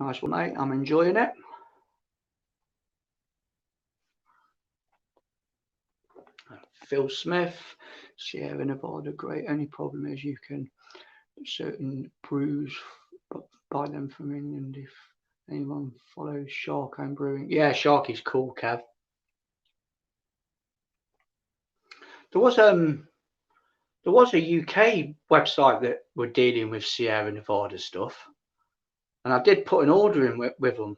Nice one, mate. I'm enjoying it. Phil Smith, Sierra Nevada, great. Only problem is you can certain brews buy them from England if anyone follows Shark and Brewing. Yeah, Shark is cool, Kev. There was a UK website that were dealing with Sierra Nevada stuff, and I did put an order in with them.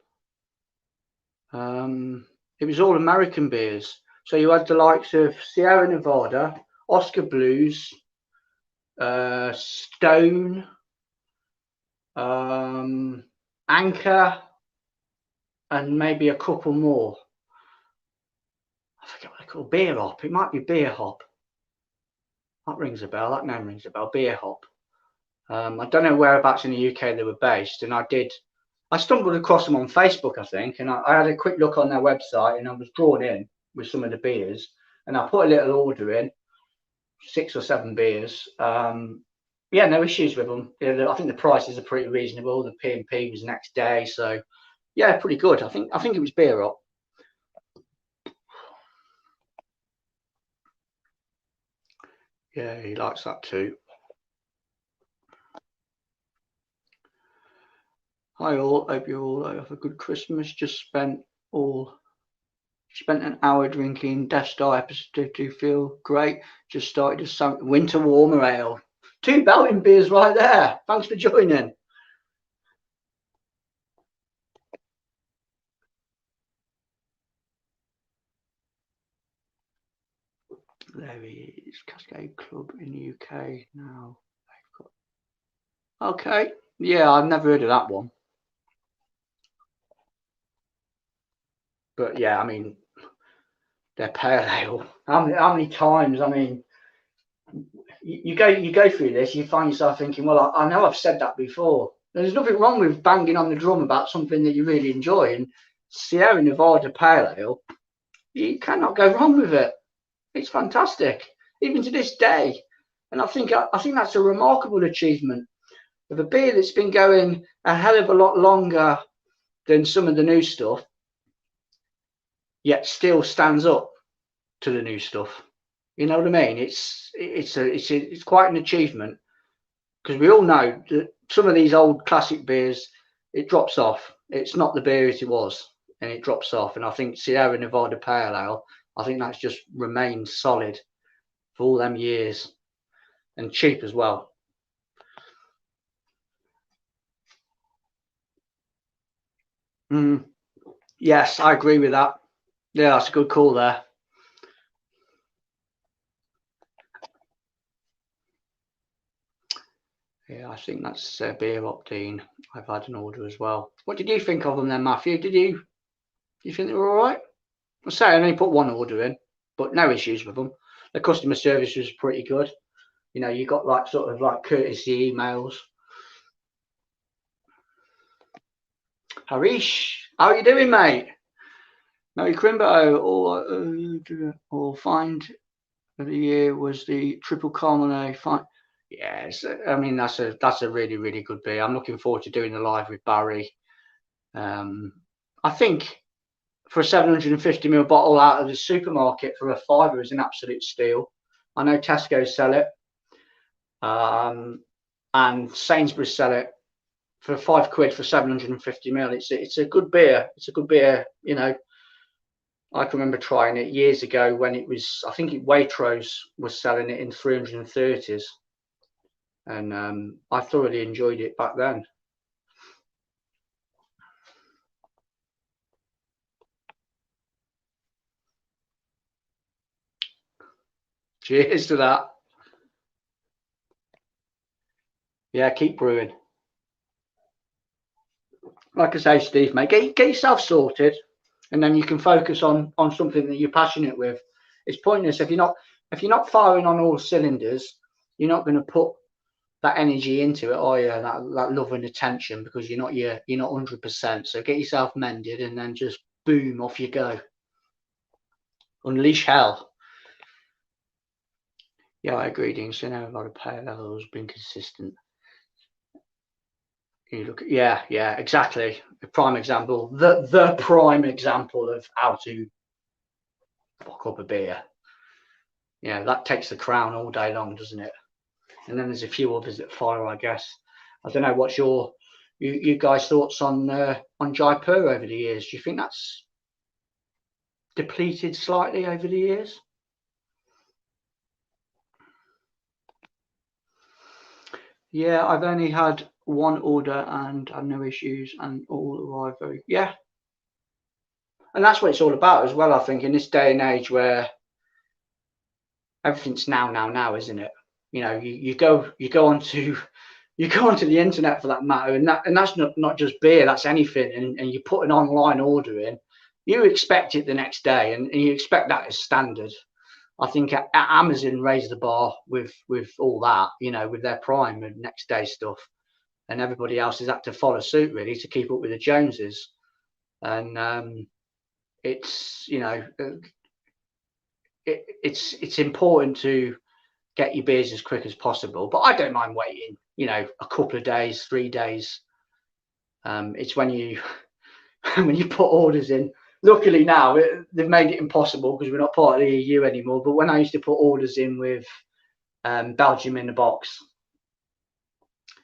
It was all American beers. So you had the likes of Sierra Nevada, Oscar Blues, Stone, Anchor, and maybe a couple more. I forget what they're called. Beer Hop. It might be Beer Hop. That rings a bell. That name rings a bell. Beer Hop. I don't know whereabouts in the UK they were based, and I stumbled across them on Facebook, I think, and I had a quick look on their website, and I was drawn in with some of the beers, and I put a little order in, 6 or 7 beers. Yeah, no issues with them. I think the prices are pretty reasonable. The P&P was next day, so yeah, pretty good. I think it was Beer Hop. Yeah, he likes that too. Hi all, hope you all have a good Christmas. Just spent an hour drinking Death Star episode to feel great. Just started a winter warmer ale. 2 belting beers right there. Thanks for joining. There he is, Cascade Club in the UK now. Okay, yeah, I've never heard of that one. But yeah, I mean, they're pale ale. How many times? I mean, you go through this, you find yourself thinking, well, I know I've said that before. There's nothing wrong with banging on the drum about something that you really enjoy. And Sierra Nevada Pale Ale, you cannot go wrong with it. It's fantastic, even to this day. And I think that's a remarkable achievement of a beer that's been going a hell of a lot longer than some of the new stuff, yet still stands up to the new stuff. You know what I mean? It's quite an achievement, because we all know that some of these old classic beers, it drops off. It's not the beer as it was, and it drops off. And I think Sierra Nevada Pale Ale, I think that's just remained solid for all them years, and cheap as well. Yes, I agree with that. Yeah, that's a good call there. Yeah, I think that's Beer Octane. I've had an order as well. What did you think of them then, Matthew? Do you think they were all right? I say I only put one order in, but no issues with them. The customer service was pretty good. You know, you got like sort of like courtesy emails. Harish, how are you doing, mate? Merry Crimbo, or find of the year was the triple Carmenet. Yes, I mean that's a really, really good beer. I'm looking forward to doing the live with Barry. I think for a 750ml bottle out of the supermarket for a £5 is an absolute steal. I know Tesco sell it, and Sainsbury's sell it for £5 for 750ml. It's a good beer. It's a good beer. You know, I can remember trying it years ago when it was, I think Waitrose was selling it in 330s, and I thoroughly enjoyed it back then. Cheers to that. Yeah, keep brewing. Like I say, Steve, mate, get yourself sorted, and then you can focus on something that you're passionate with. It's pointless if you're not firing on all cylinders. You're not going to put that energy into it, or that love and attention, because you're not 100%. So get yourself mended, and then just boom, off you go. Unleash hell. Yeah, I agree, Dean. So now a lot of pale ale has been consistent. You look at, yeah, exactly. A prime example, the prime example of how to fuck up a beer. Yeah, that takes the crown all day long, doesn't it? And then there's a few others that follow, I guess. I don't know. What's you guys' thoughts on Jaipur over the years? Do you think that's depleted slightly over the years? Yeah, I've only had one order and had no issues, and all arrived very. Yeah, and that's what it's all about as well. I think in this day and age where everything's now, isn't it? You know, you go onto you go onto the internet for that matter, and that's not just beer, that's anything. And you put an online order in, you expect it the next day, and you expect that as standard. I think Amazon raised the bar with all that, you know, with their Prime and next day stuff, and everybody else has had to follow suit really to keep up with the Joneses. And it's you know it's important to get your beers as quick as possible, but I don't mind waiting, you know, a couple of days, 3 days. It's when you when you put orders in. Luckily now they've made it impossible because we're not part of the EU anymore. But when I used to put orders in with Belgium in the box,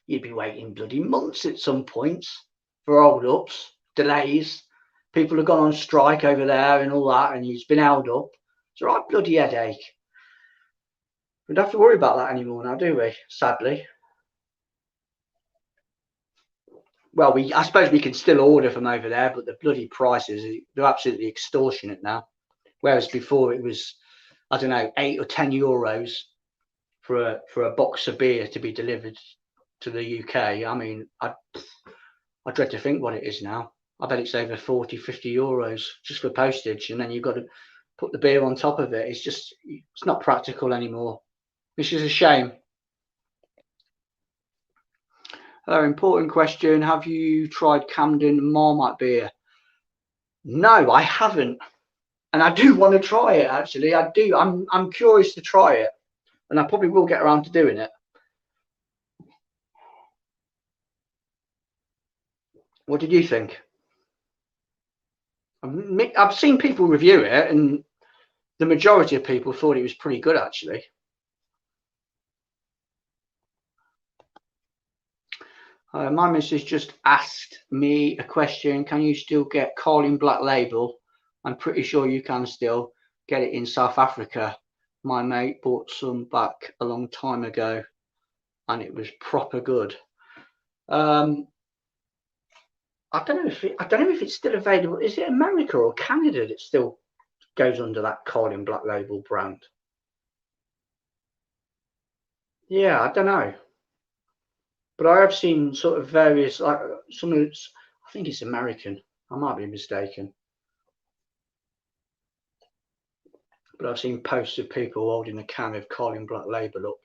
you'd be waiting bloody months at some points for hold ups, delays. People have gone on strike over there and all that, and you've been held up. It's a right bloody headache. We don't have to worry about that anymore now, do we? Sadly. Well, I suppose we can still order from over there, but the bloody prices, they're absolutely extortionate now. Whereas before it was, I don't know, €8 or €10 for a box of beer to be delivered to the UK. I mean, I dread to think what it is now. I bet it's over 40, €50 just for postage, and then you've got to put the beer on top of it. It's not practical anymore, which is a shame. Important question. Have you tried Camden Marmite beer? No, I haven't. And I do want to try it, actually. I do. I'm curious to try it. And I probably will get around to doing it. What did you think? I've seen people review it, and the majority of people thought it was pretty good, actually. My missus just asked me a question. Can you still get Carling Black Label? I'm pretty sure you can still get it in South Africa. My mate bought some back a long time ago, and it was proper good. I don't know if it's still available. Is it America or Canada that still goes under that Carling Black Label brand? Yeah, I don't know. But I have seen sort of various, like some of it's, I think it's American. I might be mistaken. But I've seen posts of people holding a can of Carling Black Label up,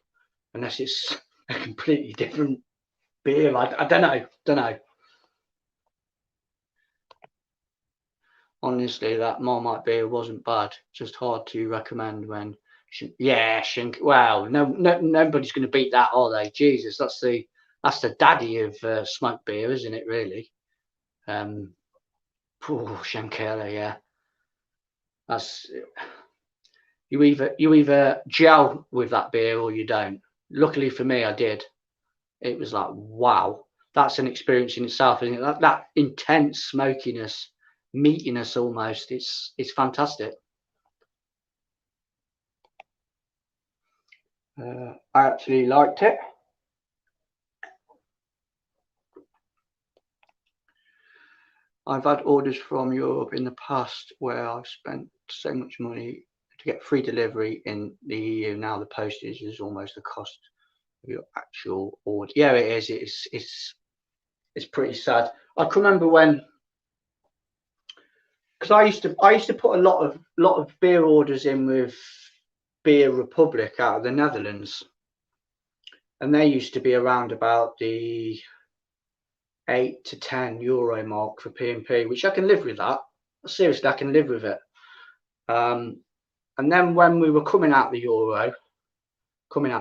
unless it's a completely different beer. I don't know. Honestly, that Marmite beer wasn't bad. Just hard to recommend when. Yeah, wow, nobody's going to beat that, are they? Jesus, that's the daddy of smoked beer, isn't it? Really. Shankela, yeah. That's you either gel with that beer or you don't. Luckily for me, I did. It was like, wow, that's an experience in itself, isn't it? That intense smokiness, meatiness almost. It's fantastic. I actually liked it. I've had orders from Europe in the past where I've spent so much money to get free delivery in the EU. Now the postage is almost the cost of your actual order. Yeah, it is. It's pretty sad. I can remember when, because I used to put a lot of beer orders in with Beer Republic out of the Netherlands, and they used to be around about the €8 to €10 mark for P&P, which I can live with that. Seriously, I can live with it. And then when we were coming out the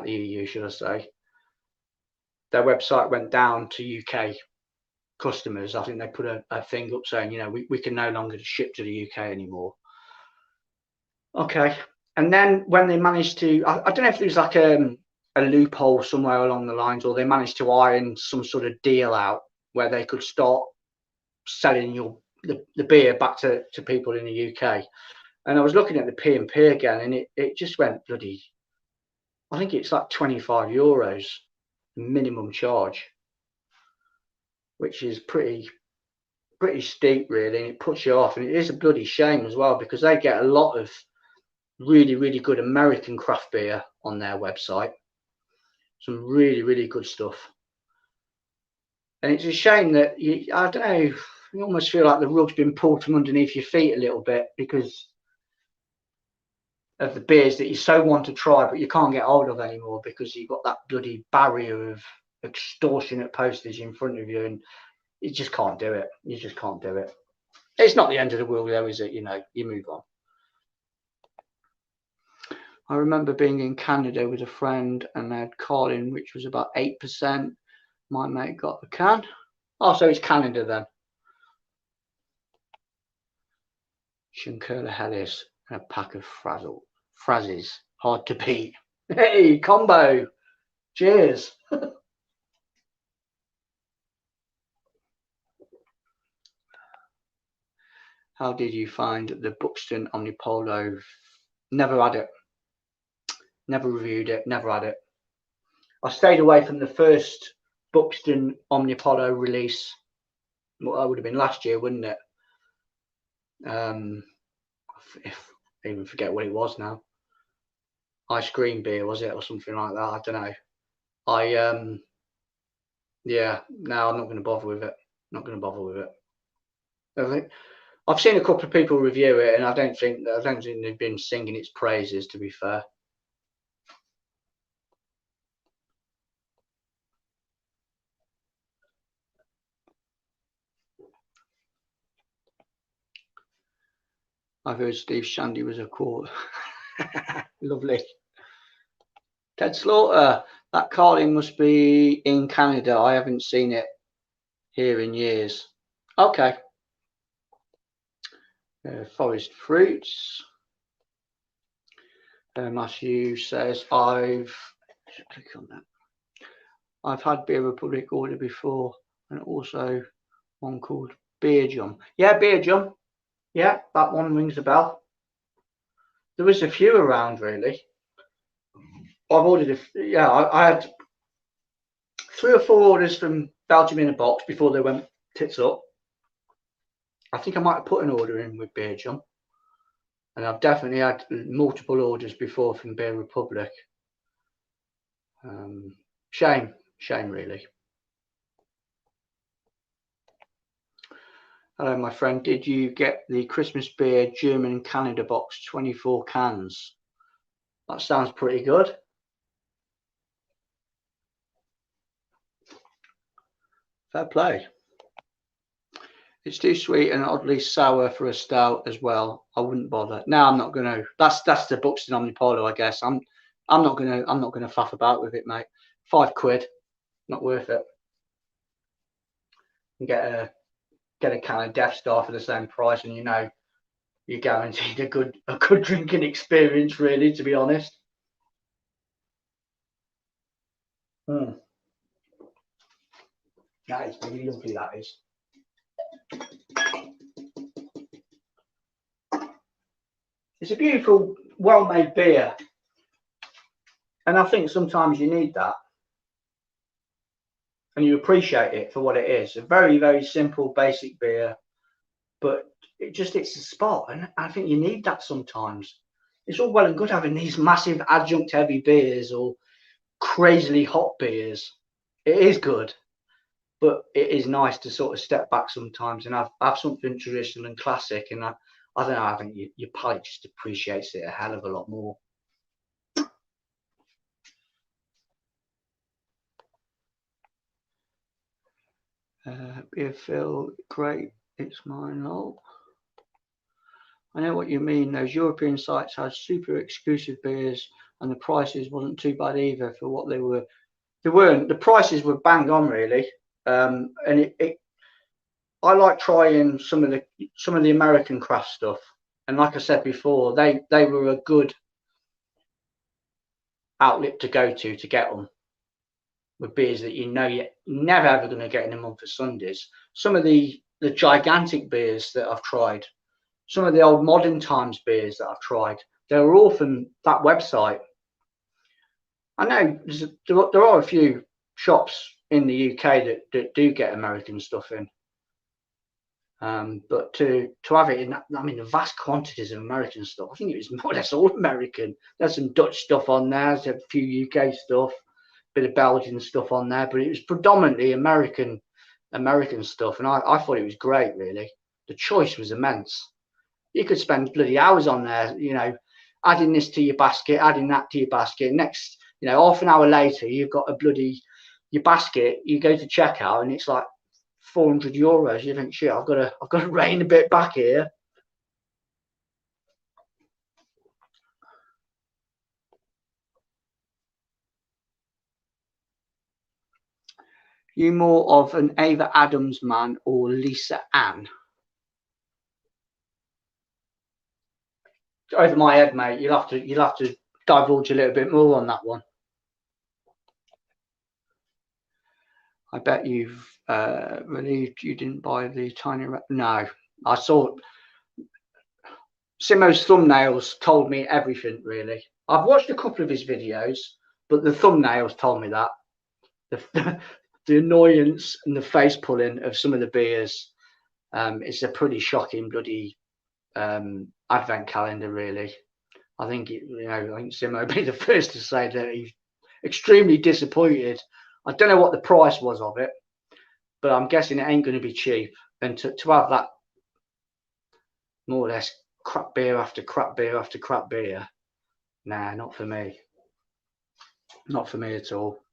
EU, should I say, their website went down to UK, customers. I think they put a thing up saying, you know, we can no longer ship to the UK anymore. Okay. And then when they managed to, I don't know if there was like a loophole somewhere along the lines, or they managed to iron some sort of deal out where they could start selling the beer back to people in the UK. And I was looking at the P&P again, and it just went bloody, I think it's like €25 minimum charge, which is pretty steep really, and it puts you off. And it is a bloody shame as well, because they get a lot of really good American craft beer on their website, some really good stuff. And it's a shame that I don't know, you almost feel like the rug's been pulled from underneath your feet a little bit because of the beers that you so want to try but you can't get hold of anymore, because you've got that bloody barrier of extortionate postage in front of you, and you just can't do it. You just can't do it. It's not the end of the world though, is it? You know, you move on. I remember being in Canada with a friend, and they had Carling, which was about 8%. My mate got the can. Oh, so it's Canada then. Shankerla Hellis and a pack of Frazzes. Hard to beat. Hey, combo. Cheers. How did you find the Buxton Omnipolo? Never had it. Never reviewed it. Never had it. I stayed away from the first Buxton Omnipolo release. Well, that would have been last year, wouldn't it? I even forget what it was now. Ice cream beer, was it, or something like that? I don't know. Yeah, no, I'm not going to bother with it. Not going to bother with it. I think I've seen a couple of people review it, and I don't think they've been singing its praises, to be fair. I've heard Steve Shandy was a quart. Lovely. Ted Slaughter, that Carling must be in Canada. I haven't seen it here in years. Okay. Forest Fruits. Matthew says, click on that. I've had Beer Republic order before, and also one called Beer Jum. Yeah, Beer Jum. Yeah, that one rings a bell. There was a few around, really. I've ordered I had 3 or 4 orders from Belgium in a box before they went tits up. I think I might have put an order in with Beer Jum, and I've definitely had multiple orders before from Beer Republic. Shame really. Hello, my friend. Did you get the Christmas beer German Canada box, 24 cans? That sounds pretty good. Fair play. It's too sweet and oddly sour for a stout as well. I wouldn't bother. No, I'm not gonna. That's the Buxton Omnipolo, I guess. I'm not gonna faff about with it, mate. £5, not worth it. You get a can of Death Star for the same price, and you know you're guaranteed a good drinking experience, really, to be honest. That is really lovely, that is. It's a beautiful, well-made beer, and I think sometimes you need that, and you appreciate it for what it is. A very simple, basic beer, but it just hits the spot, and I think you need that sometimes. It's all well and good having these massive adjunct heavy beers or crazily hot beers. It is good, but it is nice to sort of step back sometimes and have something traditional and classic. And I don't know, I think your palate just appreciates it a hell of a lot more. Beer Phil, great, it's mine, lol. I know what you mean. Those European sites had super exclusive beers, and the prices wasn't too bad either for what they were. They weren't. The prices were bang on, really. And I like trying some of the American craft stuff, and like I said before, they were a good outlet to go to get them with beers that you know you're never ever going to get in a month of Sundays. Some of the gigantic beers that I've tried, some of the old modern times beers that I've tried, they were all from that website. I know there are a few shops in the UK that do get American stuff in. But to have it in, I mean, the vast quantities of American stuff, I think it was more or less all American. There's some Dutch stuff on there, there's a few UK stuff, bit of Belgian stuff on there, but it was predominantly American stuff, and I thought it was great, really. The choice was immense. You could spend bloody hours on there, you know, adding this to your basket, adding that to your basket. Next, you know, half an hour later, you've got your basket, you go to checkout, and it's like €400. You think, shit, I've got to rein a bit back here. You more of an Ava Adams man or Lisa Ann? Over my head, mate. You'll have to divulge a little bit more on that one. I bet you've relieved you didn't buy the tiny. No, I saw Simo's thumbnails told me everything, really. I've watched a couple of his videos, but the thumbnails told me that. The annoyance and the face pulling of some of the beers. It's a pretty shocking bloody advent calendar, really. I think I think Simo would be the first to say that he's extremely disappointed. I don't know what the price was of it, but I'm guessing it ain't going to be cheap. And to have that more or less crap beer after crap beer after crap beer, nah, not for me. Not for me at all.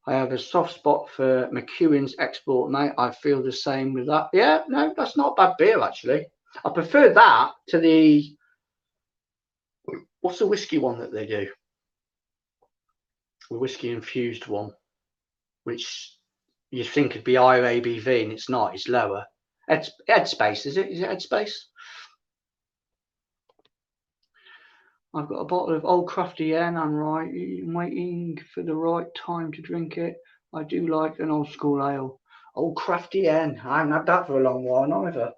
I have a soft spot for McEwen's Export, mate. I feel the same with that. Yeah, no, that's not bad beer, actually. I prefer that to the... What's the whiskey one that they do? The whiskey infused one, which you think would be higher ABV, and it's not. It's lower. Headspace, is it? Is it Headspace? I've got a bottle of Old Crafty Yen. I'm waiting for the right time to drink it. I do like an old school ale. Old Crafty Yen. I haven't had that for a long while either.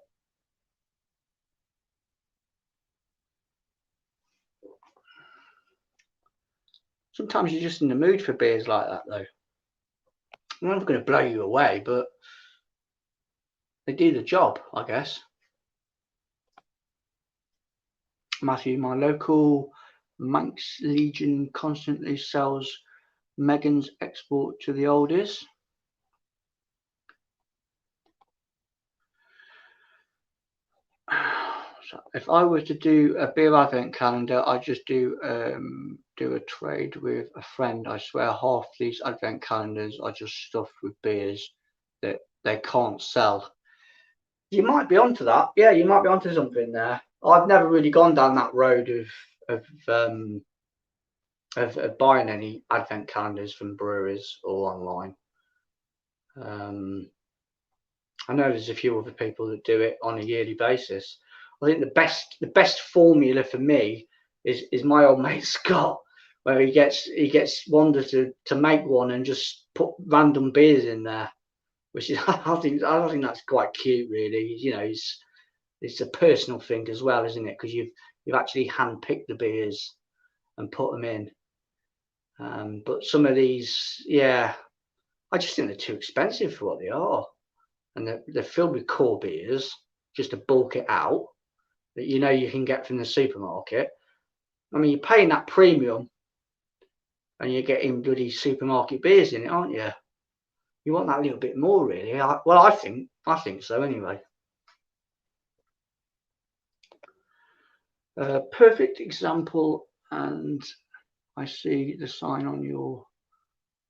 Sometimes you're just in the mood for beers like that, though. I'm not going to blow you away, but they do the job, I guess. Matthew, my local Manx Legion constantly sells Megan's Export to the oldies. So if I were to do a beer advent calendar, I just do a trade with a friend. I swear half these advent calendars are just stuffed with beers that they can't sell. You might be onto that. Yeah, you might be onto something there. I've never really gone down that road of buying any advent calendars from breweries or online. I know there's a few other people that do it on a yearly basis. I think the best formula for me is my old mate Scott, where he gets Wanda to make one and just put random beers in there, which is I think that's quite cute, really. You know, it's a personal thing as well, isn't it? Because you've actually handpicked the beers and put them in. But some of these, yeah, I just think they're too expensive for what they are, and they're filled with core beers just to bulk it out that you know you can get from the supermarket. I mean, you're paying that premium, and you're getting bloody supermarket beers in it, aren't you? You want that little bit more, really. I think so anyway. Perfect example, and I see the sign on your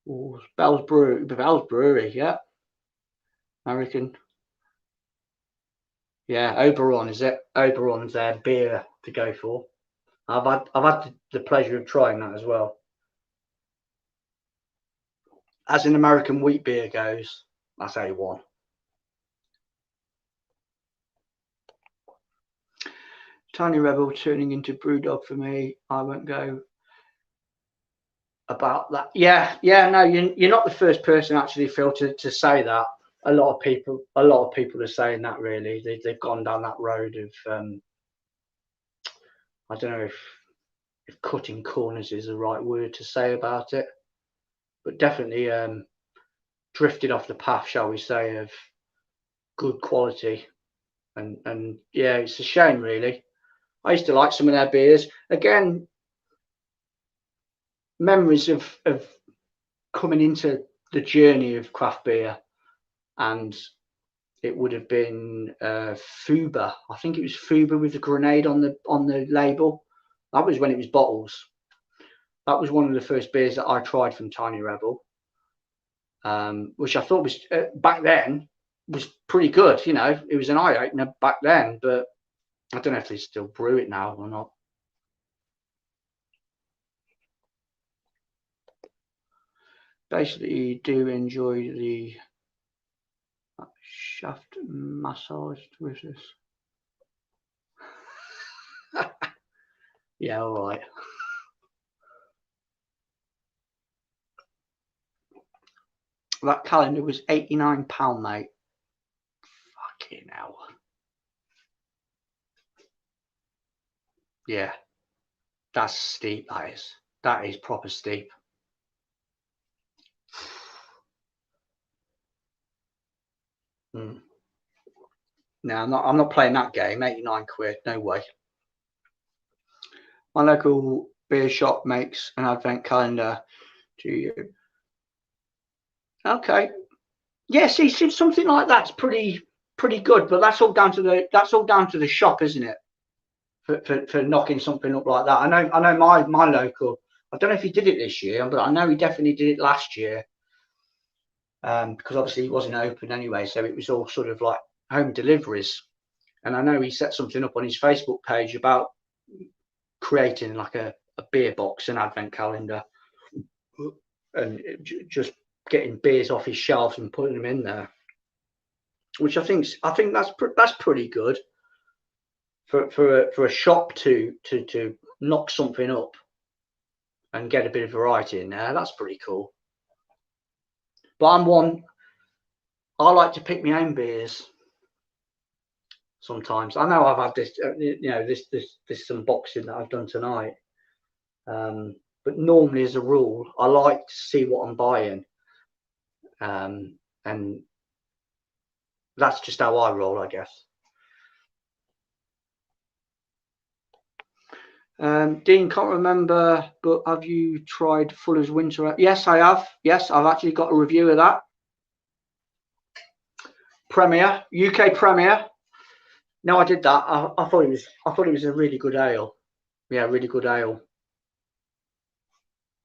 walls. Bell's Brewery, yeah. American. Yeah, Oberon, is it? Oberon's their beer to go for. I've had the pleasure of trying that as well. As an American wheat beer goes, That's A1. Tiny Rebel turning into Brewdog for me. I won't go about that. Yeah, no, you're not the first person actually, Phil, to say that. A lot of people are saying that. Really, they've gone down that road of I don't know if cutting corners is the right word to say about it, but definitely drifted off the path, shall we say, of good quality. And yeah, it's a shame, really. I used to like some of their beers. Again, memories of coming into the journey of craft beer, and it would have been Fuba. I think it was Fuba with the grenade on the label. That was when it was bottles. That was one of the first beers that I tried from Tiny Rebel, which I thought was back then was pretty good. You know, it was an eye opener back then, but I don't know if they still brew it now or not. Basically, do enjoy the shaft massage with this. Yeah, all right. That calendar was £89, mate. Fucking hell. Yeah, that's steep. That is proper steep. No, I'm not playing that game. £89, no way. My local beer shop makes an advent calendar to you. Okay. Yeah, see, something like that's pretty good, but that's all down to the shop, isn't it? For knocking something up like that. I know my local, I don't know if he did it this year, but I know he definitely did it last year. Because obviously he wasn't open anyway, so it was all sort of like home deliveries. And I know he set something up on his Facebook page about creating like a beer box, an advent calendar, and just getting beers off his shelves and putting them in there, which I think that's pretty good for a shop to knock something up and get a bit of variety in there. That's pretty cool. But I like to pick my own beers. Sometimes I know I've had this, this unboxing that I've done tonight. But normally, as a rule, I like to see what I'm buying, and that's just how I roll, I guess. Dean, can't remember, but have you tried Fuller's Winter Ale? Yes, I have. Yes, I've actually got a review of that. Premier, UK Premier. No, I did that. I thought it was a really good ale. Yeah, really good ale.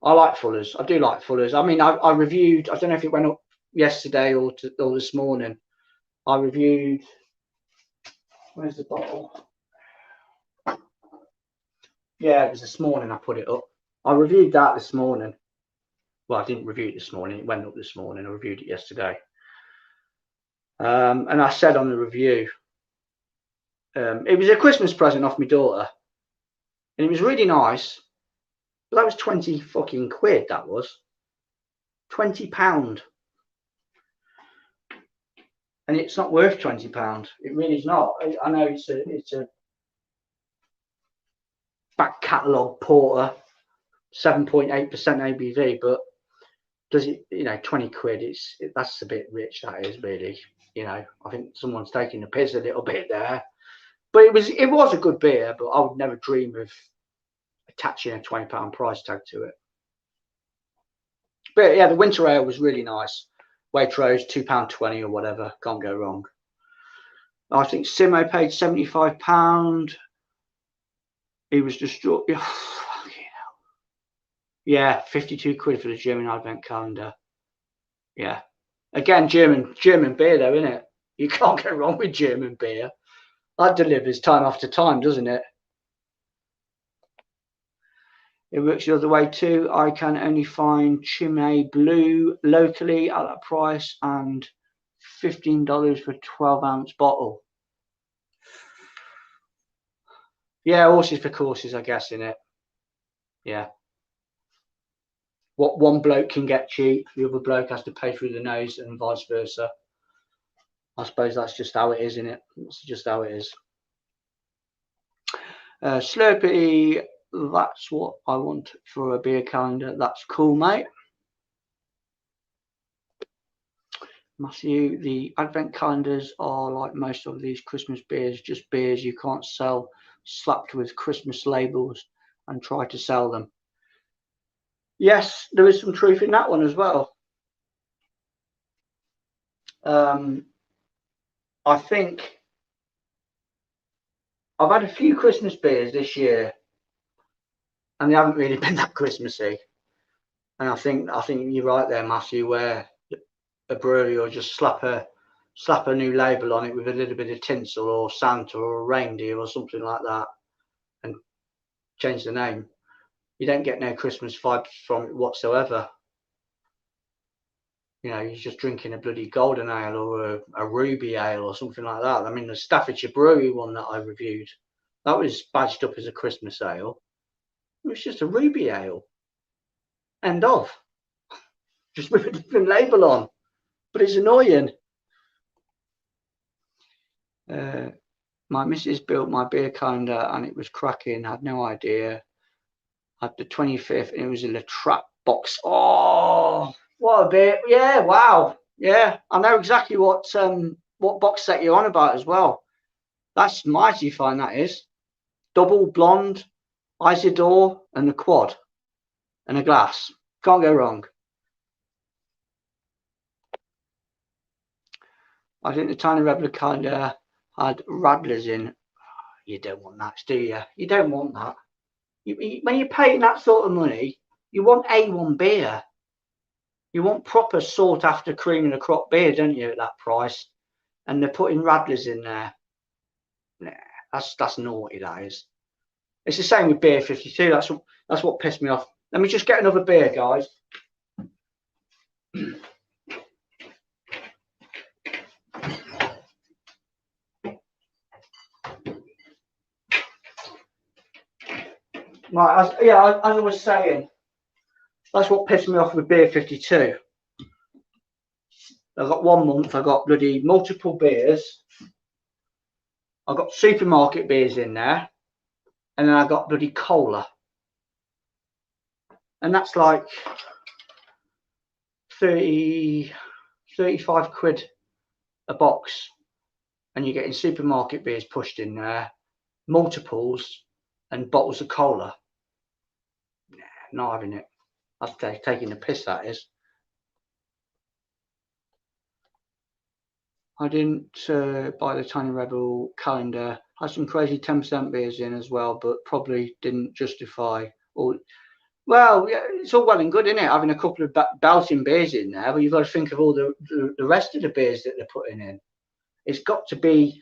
I like Fuller's. I do like Fuller's. I mean, I reviewed. I don't know if it went up yesterday or this morning. I reviewed. Where's the bottle? Yeah, it was this morning. I put it up. I reviewed that this morning. Well, I didn't review it this morning. It went up this morning. I reviewed it yesterday. And I said on the review, it was a Christmas present off my daughter, and it was really nice. But that was 20 fucking quid. That was £20, and it's not worth £20. It really is not. I know it's a back catalogue porter, 7.8% ABV, but does it? 20 quid. That's a bit rich. That is really. I think someone's taking the piss a little bit there. But it was a good beer, but I would never dream of attaching a £20 price tag to it. But yeah, the winter ale was really nice. Waitrose, £2.20 or whatever. Can't go wrong. I think Simo paid £75. He was distraught. Yeah, 52 quid for the German Advent calendar. Yeah. Again, German beer though, isn't it? You can't go wrong with German beer. That delivers time after time, doesn't it? It works the other way too. I can only find Chimay Blue locally at that price, and $15 for a 12-ounce bottle. Yeah, horses for courses, I guess, in it. Yeah. What one bloke can get cheap, the other bloke has to pay through the nose, and vice versa. I suppose that's just how it is, isn't it? That's just how it is. Slurpee, that's what I want for a beer calendar. That's cool, mate. Matthew, the advent calendars are like most of these Christmas beers, just beers you can't sell, slapped with Christmas labels and try to sell them. Yes, there is some truth in that one as well. I think I've had a few Christmas beers this year, and they haven't really been that Christmassy. And I think you're right there, Matthew, where a brewery will just slap a new label on it with a little bit of tinsel or Santa or a reindeer or something like that, and change the name. You don't get no Christmas vibes from it whatsoever. You know, you're just drinking a bloody golden ale or a ruby ale or something like that. I mean, the Staffordshire Brewery one that I reviewed, that was badged up as a Christmas ale. It was just a ruby ale. End of. Just with a different label on. But it's annoying. My missus built my beer calendar and it was cracking. I had no idea. I had the 25th and it was in a trap box. Oh, what a bit. Yeah, wow. Yeah, I know exactly what box set you're on about as well. That's mighty fine, that is. Double blonde, Isidore, and a quad, and a glass. Can't go wrong. I think the Tiny Rebel calendar had Radlers in. You don't want that, do you? You don't want that. When you're paying that sort of money, you want A1 beer. You want proper sought after cream of the crop beer, don't you, at that price? And they're putting Radlers in there. Nah, that's naughty, that is. It's the same with beer 52. That's what pissed me off. Let me just get another beer, guys. Right, as I was saying, that's what pissed me off with beer 52. I got 1 month, I got bloody multiple beers. I got supermarket beers in there, and then I got bloody cola. And that's like 35 quid a box. And you're getting supermarket beers pushed in there, multiples, and bottles of cola. Nah, not having it. That's taking the piss, that is. I didn't buy the Tiny Rebel calendar. Had some crazy 10% beers in as well, but probably didn't justify. Well, yeah, it's all well and good, isn't it? Having a couple of belting beers in there, but you've got to think of all the rest of the beers that they're putting in. It's got to be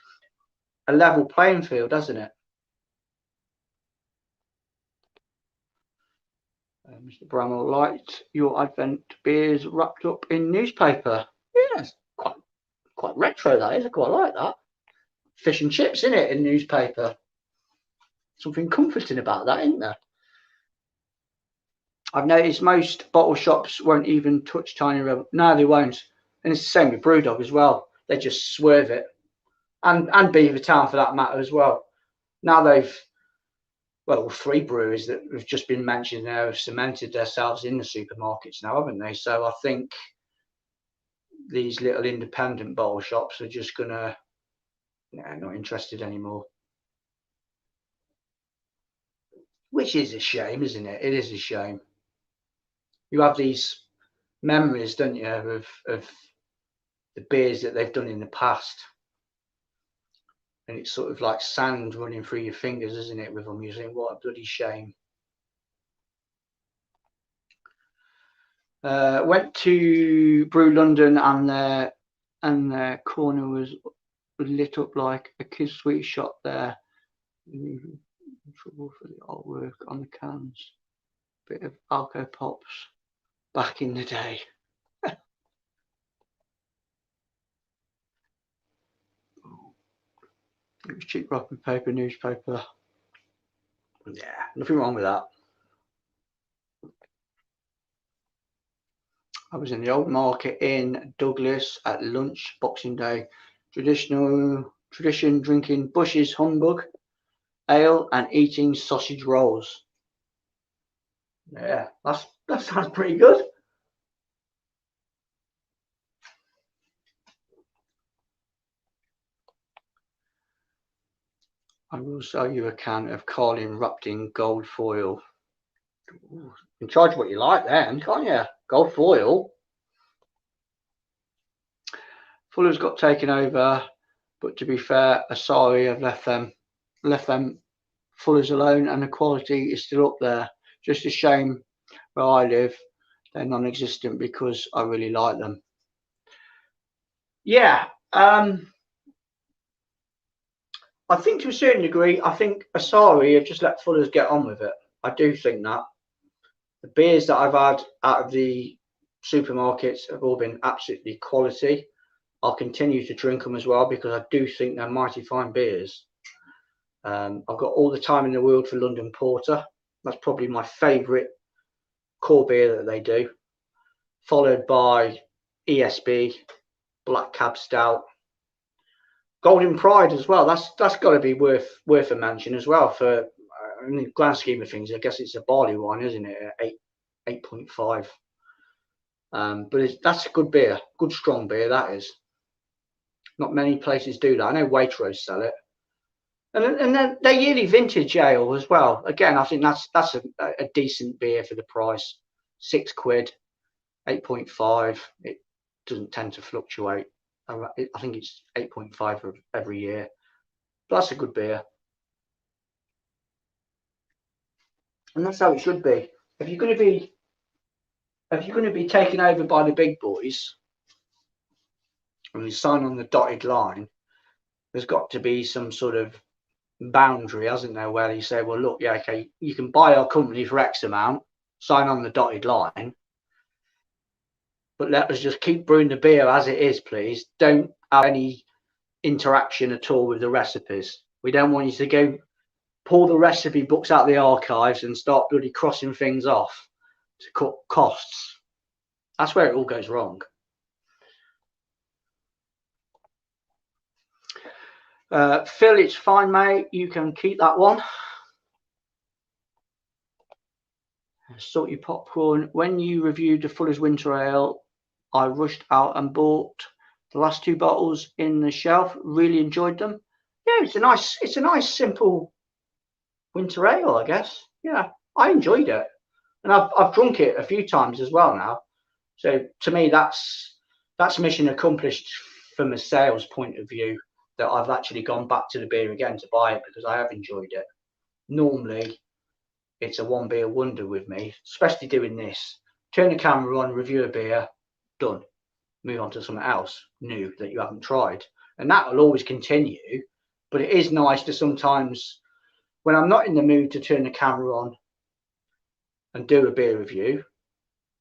a level playing field, hasn't it? Mr. Bramwell liked your Advent beers wrapped up in newspaper. Yes, quite retro, that is. I quite like that. Fish and chips, in it, in newspaper. Something comforting about that, isn't there? I've noticed most bottle shops won't even touch Tiny Rebel. No, they won't. And it's the same with Brewdog as well. They just swerve it. And Beavertown for that matter as well. Now they've, well, 3 breweries that have just been mentioned now have cemented themselves in the supermarkets now, haven't they? So I think these little independent bottle shops are just gonna, not interested anymore. Which is a shame, isn't it? It is a shame. You have these memories, don't you, of the beers that they've done in the past. And it's sort of like sand running through your fingers, isn't it, with them? You think, what a bloody shame. Went to Brew London, and their corner was lit up like a kids' sweet shop there. Trouble for the artwork on the cans. Bit of Alco Pops back in the day. cheap wrapping paper, newspaper. Yeah, nothing wrong with that. I was in the old market in Douglas at lunch, Boxing Day. Tradition drinking Bush's Humbug ale and eating sausage rolls. Yeah, that sounds pretty good. I will sell you a can of Carlin wrapped in gold foil. Ooh, you can charge what you like then, can't you? Gold foil. Fuller's got taken over, but to be fair, Asari have left them Fuller's alone, and the quality is still up there. Just a shame where I live, they're non-existent because I really like them. Yeah, I think to a certain degree, I think Asari have just let Fuller's get on with it. I do think that. The beers that I've had out of the supermarkets have all been absolutely quality. I'll continue to drink them as well because I do think they're mighty fine beers. I've got all the time in the world for London Porter. That's probably my favourite core beer that they do. Followed by ESB, Black Cab Stout, Golden Pride as well. That's got to be worth a mention as well. For in the grand scheme of things, I guess it's a barley wine, isn't it? 8.5. But that's a good beer, good strong beer. That is. Not many places do that. I know Waitrose sell it, and then their yearly vintage ale as well. Again, I think that's a decent beer for the price. £6, 8.5. It doesn't tend to fluctuate. I think it's 8.5 every year. But that's a good beer, and that's how it should be. If you're going to be taken over by the big boys and you sign on the dotted line, there's got to be some sort of boundary, hasn't there, where you say, well, look, yeah, okay, you can buy our company for X amount, sign on the dotted line, but let us just keep brewing the beer as it is, please. Don't have any interaction at all with the recipes. We don't want you to go pull the recipe books out of the archives and start bloody crossing things off to cut costs. That's where it all goes wrong. Phil, it's fine, mate. You can keep that one. Salty popcorn. When you reviewed the Fuller's Winter Ale, I rushed out and bought the last 2 bottles in the shelf. Really enjoyed them. Yeah, it's a nice simple winter ale, I guess. Yeah, I enjoyed it, and I've drunk it a few times as well now. So to me, that's mission accomplished from a sales point of view. That I've actually gone back to the beer again to buy it because I have enjoyed it. Normally, it's a one beer wonder with me, especially doing this. Turn the camera on, review a beer, done. Move on to something else new that you haven't tried. And that will always continue. But it is nice to sometimes, when I'm not in the mood to turn the camera on and do a beer review,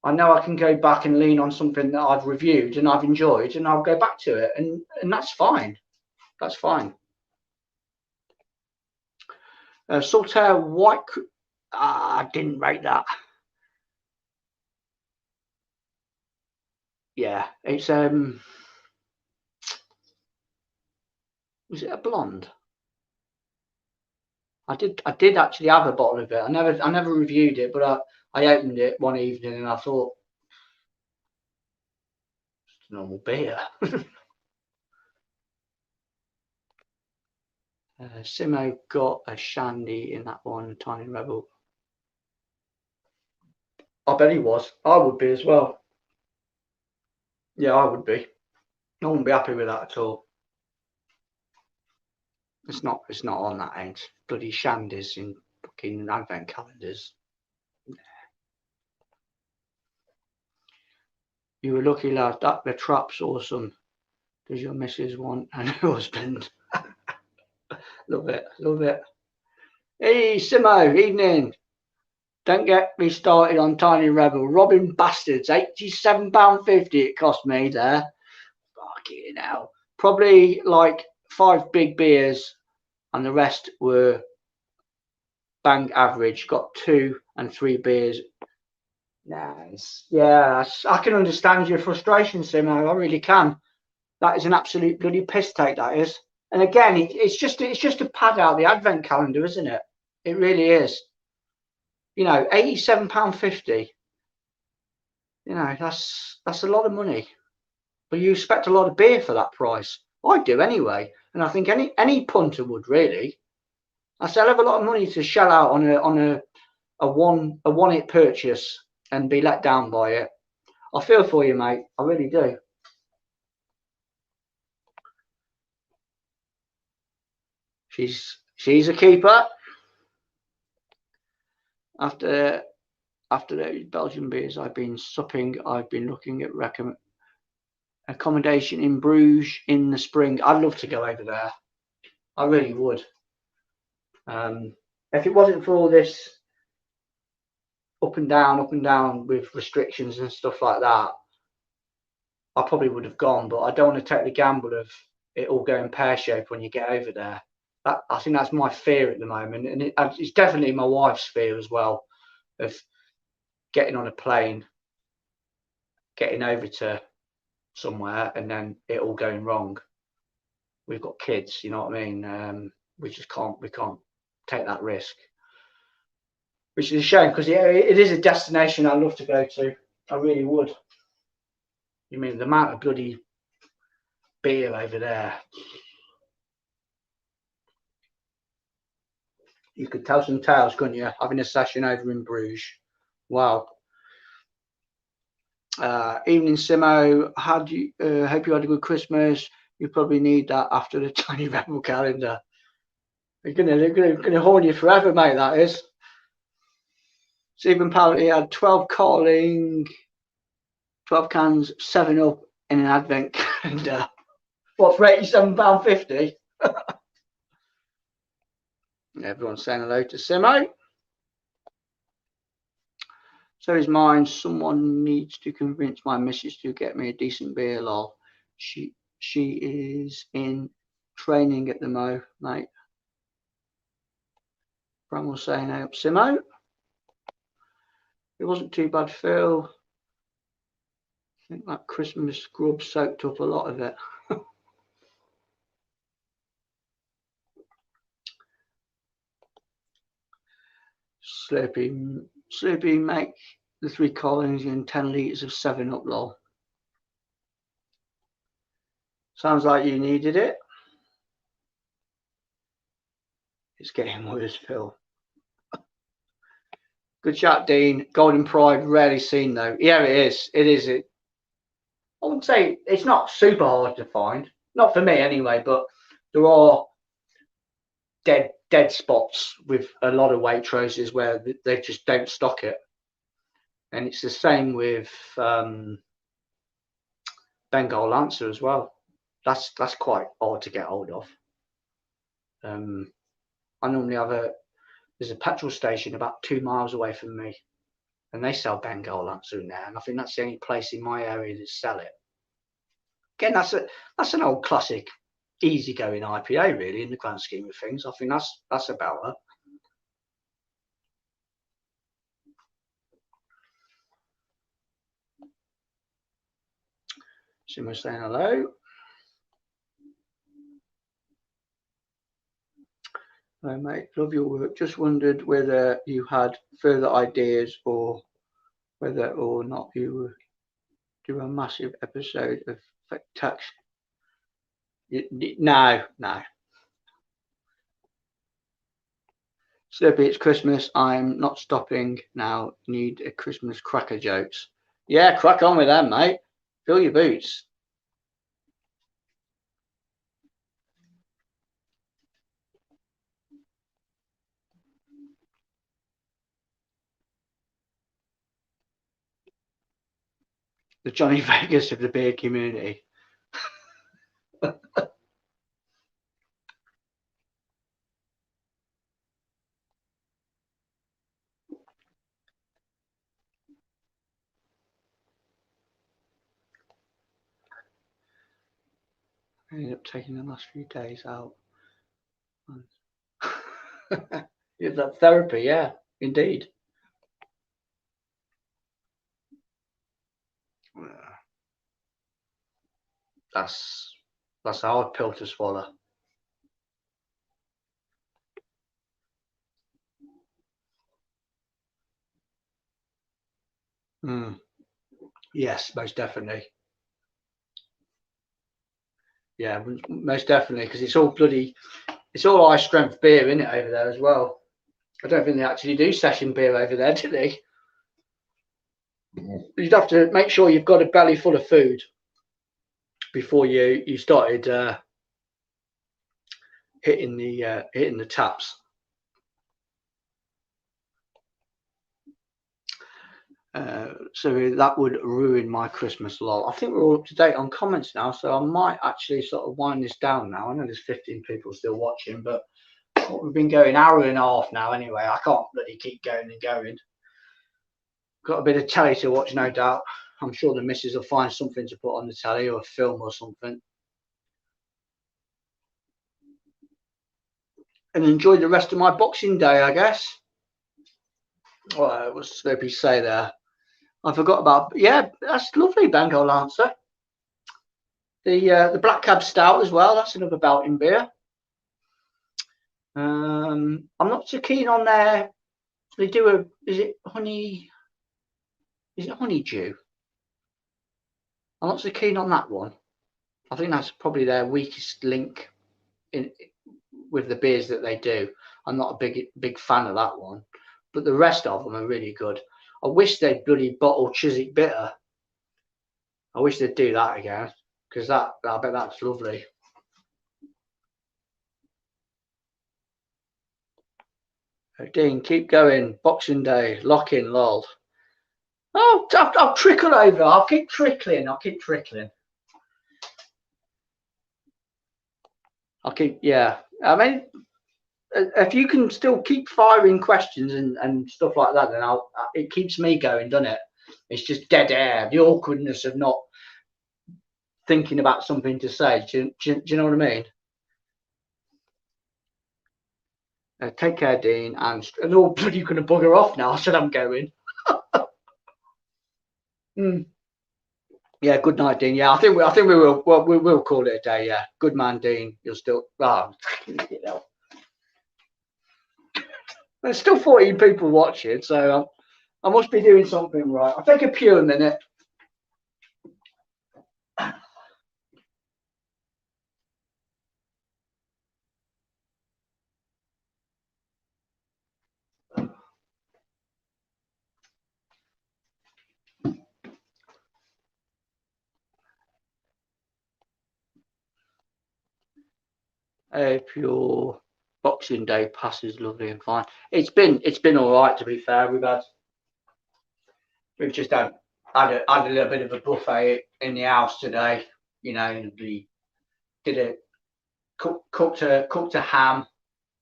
I know I can go back and lean on something that I've reviewed and I've enjoyed, and I'll go back to it. And that's fine. That's fine. Saltaire White. I didn't rate that. Yeah, it's was it a blonde? I did actually have a bottle of it. I never reviewed it, but I opened it one evening and I thought, it's a normal beer. Simo got a shandy in that one, Tiny Rebel. I bet he was. I would be as well. Yeah, I would be. I wouldn't be happy with that at all. It's not on that end. Bloody shandies in fucking advent calendars. You were lucky, lad. That the trap's awesome. Does your missus want a new husband? Love it, love it. Hey, Simo, evening. Don't get me started on Tiny Rebel. Robbing bastards, £87.50 it cost me there. Fucking hell. Probably like 5 big beers and the rest were bang average. Got 2 and 3 beers. Nice. Yeah, I can understand your frustration, Simo. I really can. That is an absolute bloody piss take, that is. And again, it's just to pad out the advent calendar, isn't it? It really is. You know, £87.50. You know, that's a lot of money. But you expect a lot of beer for that price. I do anyway, and I think any punter would really. I still have a lot of money to shell out on a one-hit purchase and be let down by it. I feel for you, mate. I really do. She's a keeper. After those Belgian beers, I've been supping. I've been looking at accommodation in Bruges in the spring. I'd love to go over there. I really would. If it wasn't for all this up and down with restrictions and stuff like that, I probably would have gone. But I don't want to take the gamble of it all going pear-shaped when you get over there. I think that's my fear at the moment, and it's definitely my wife's fear as well, of getting on a plane, getting over to somewhere, and then it all going wrong. We've got kids, you know what I mean? We can't take that risk, which is a shame, because it is a destination I'd love to go to. I really would. You mean the amount of bloody beer over there? You could tell some tales, couldn't you? Having a session over in Bruges. Wow. Evening, Simo. Hope you had a good Christmas. You probably need that after the Tiny Rebel calendar. They're gonna hold you forever, mate. That is. Stephen Powley had 12 calling, 12 cans, 7-Up in an advent calendar. What, for £87.50? Everyone's saying hello to Simo. So is mine. Someone needs to convince my missus to get me a decent beer, lol. She is in training at the mate. Bram was saying out Simo. It wasn't too bad, Phil. I think that Christmas scrub soaked up a lot of it. Slurpee, make the 3 Collins in 10 litres of 7-Up, lol. Sounds like you needed it. It's getting worse, Phil. Good chat, Dean. Golden Pride, rarely seen though. Yeah, it is. It is. I wouldn't say it's not super hard to find. Not for me anyway, but there are dead spots with a lot of Waitroses where they just don't stock it. And it's the same with Bengal Lancer as well. That's quite hard to get hold of. I normally have there's a petrol station about 2 miles away from me, and they sell Bengal Lancer in there, and I think that's the only place in my area that sell it. Again, that's an old classic, easygoing IPA, really, in the grand scheme of things. I think that's about her. Someone saying hello. Hello, mate. Love your work. Just wondered whether you had further ideas or whether or not you would do a massive episode of tax. No. Slurpee, it's Christmas. I'm not stopping now. Need a Christmas cracker jokes. Yeah, crack on with them, mate. Fill your boots. The Johnny Vegas of the beer community. I ended up taking the last few days out. It's that therapy, yeah, indeed. That's a hard pill to swallow. Mm. Yes, most definitely. Yeah, most definitely, because it's all high strength beer in it over there as well. I don't think they actually do session beer over there, do they? You'd have to make sure you've got a belly full of food before you started hitting the taps. So that would ruin my Christmas lol. I think we're all up to date on comments now, so I might actually sort of wind this down now. I know there's 15 people still watching, but we've been going hour and a half now anyway. I can't bloody keep going and going. Got a bit of telly to watch, no doubt. I'm sure the missus will find something to put on the telly or a film or something. And enjoy the rest of my Boxing Day, I guess. What was Snoopy say there? I forgot about. Yeah, that's lovely, Bengal answer. The Black Cab Stout as well. That's another belting beer. I'm not so keen on their. They do a. Is it honey? Is it honeydew? I'm not so keen on that one. I think that's probably their weakest link in with the beers that they do. I'm not a big fan of that one, but the rest of them are really good. I wish they'd bloody bottle Chiswick Bitter. I wish they'd do that again because I bet that's lovely. Dean, keep going. Boxing Day, lock in, lol. Oh, I'll trickle over. I'll keep trickling. Yeah. I mean, if you can still keep firing questions and stuff like that, then it keeps me going, doesn't it? It's just dead air. The awkwardness of not thinking about something to say. Do you know what I mean? Take care, Dean. And all bloody going to bugger off now. I said I'm going. Mm. Yeah, good night, Dean. Yeah, I think we will. Well, we will call it a day. Yeah, good man, Dean. You're still. Oh, you know. There's still 14 people watching, so I must be doing something right. I'll take a pure minute. If your Boxing Day passes lovely and fine. It's been all right, to be fair. We've just had a little bit of a buffet in the house today. You know, we did a cooked a ham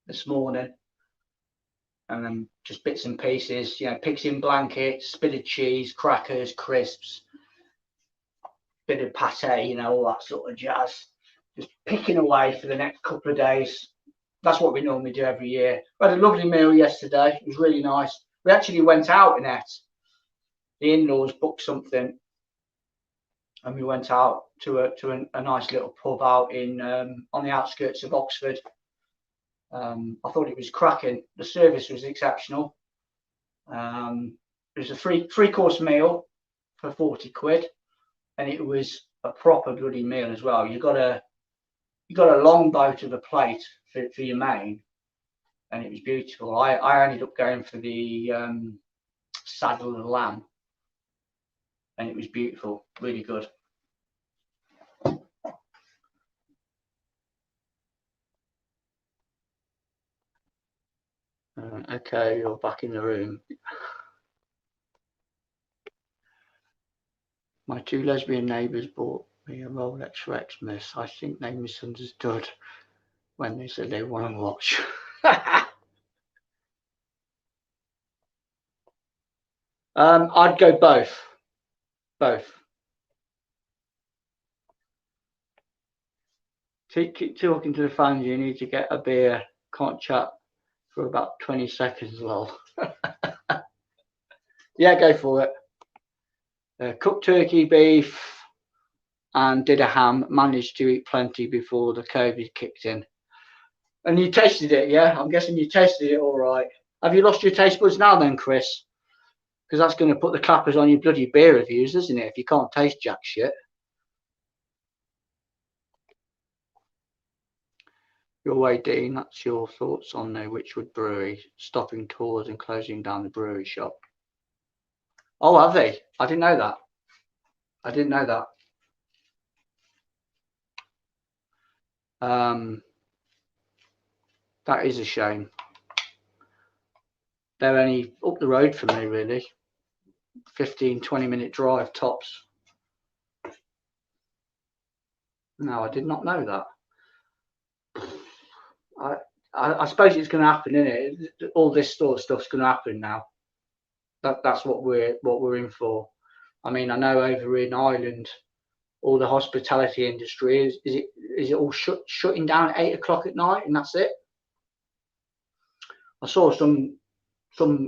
this morning, and then just bits and pieces. You know, pigs in blankets, bit of cheese, crackers, crisps, bit of pate. You know, all that sort of jazz. Just picking away for the next couple of days. That's what we normally do every year. We had a lovely meal yesterday. It was really nice. We actually went out in it. The in-laws booked something, and we went out to a nice little pub out in on the outskirts of Oxford. I thought it was cracking. The service was exceptional. It was a three course meal for 40 quid, and it was a proper bloody meal as well. You got a long boat of a plate for your main, and it was beautiful. I ended up going for the saddle and lamb, and it was beautiful, really good. Okay, you're back in the room. My two lesbian neighbours bought me a Rolex Rex, miss. I think they misunderstood when they said they want to watch. I'd go both. Both. Keep talking to the fans. You need to get a beer. Can't chat for about 20 seconds, lol. Yeah, go for it. Cooked turkey, beef, and did a ham. Managed to eat plenty before the COVID kicked in. And you tasted it, yeah? I'm guessing you tasted it all right. Have you lost your taste buds now then, Chris? Because that's going to put the clappers on your bloody beer reviews, isn't it? If you can't taste jack shit. Your way, Dean. That's your thoughts on the Witchwood Brewery stopping tours and closing down the brewery shop. Oh, have they? I didn't know that. I didn't know that. That is a shame. They're only up the road from me, really. 15-20 minute drive tops. No, I did not know that. I suppose it's going to happen, isn't it? All this sort of stuff's going to happen now. That's what we're in for. I mean, I know over in Ireland, all the hospitality industry is it all shutting down at 8 o'clock at night, and that's it. I saw some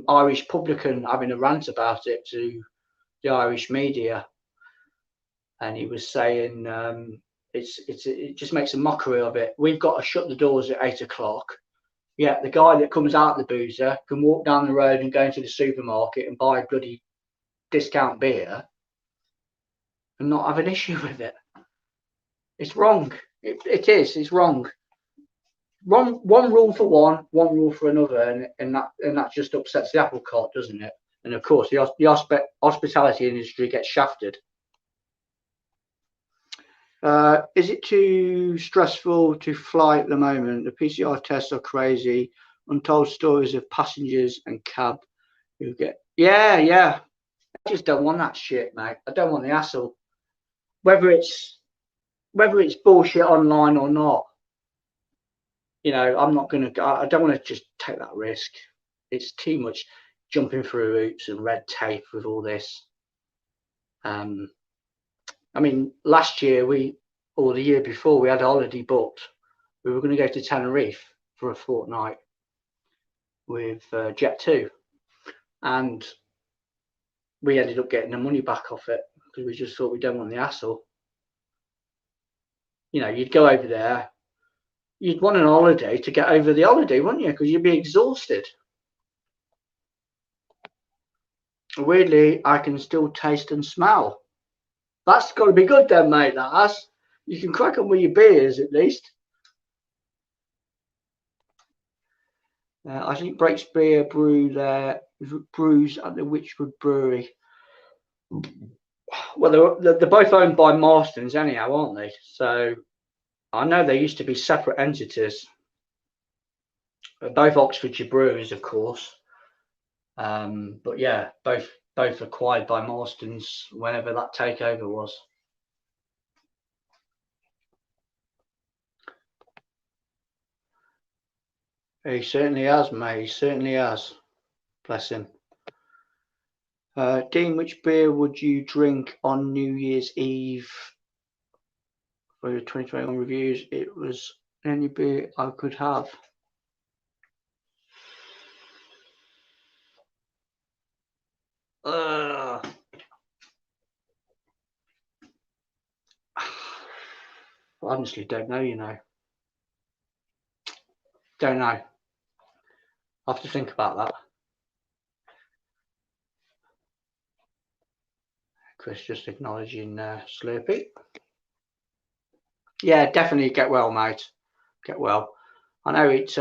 Irish publican having a rant about it to the Irish media, and he was saying it just makes a mockery of it. We've got to shut the doors at 8 o'clock. Yeah, the guy that comes out the boozer can walk down the road and go into the supermarket and buy bloody discount beer and not have an issue with it. It's wrong. It is. It's wrong. One rule for one rule for another, and that just upsets the apple cart, doesn't it? And of course, the hospitality industry gets shafted. Is it too stressful to fly at the moment? The PCR tests are crazy. Untold stories of passengers and cab who get. Yeah. I just don't want that shit, mate. I don't want the hassle. Whether it's bullshit online or not, you know, I'm not going to. I don't want to just take that risk. It's too much jumping through hoops and red tape with all this. I mean, last year or the year before, we had a holiday booked. We were going to go to Tenerife for a fortnight with Jet2, and we ended up getting the money back off it because we just thought we don't want the hassle. You know, you'd go over there, you'd want an holiday to get over the holiday, wouldn't you? Because you'd be exhausted. Weirdly, I can still taste and smell. That's got to be good then, mate. That has. You can crack on with your beers at least. I think Breaks Beer brews at the Witchwood Brewery. Well, they're both owned by Marston's anyhow, aren't they? So I know they used to be separate entities. Both Oxfordshire breweries, of course. But yeah, both acquired by Marston's whenever that takeover was. He certainly has, mate. He certainly has. Bless him. Dean, which beer would you drink on New Year's Eve for your 2021 reviews? It was any beer I could have. I honestly don't know, you know. Don't know. I'll have to think about that. Chris just acknowledging Slurpee. Yeah, definitely get well, mate. Get well. I know it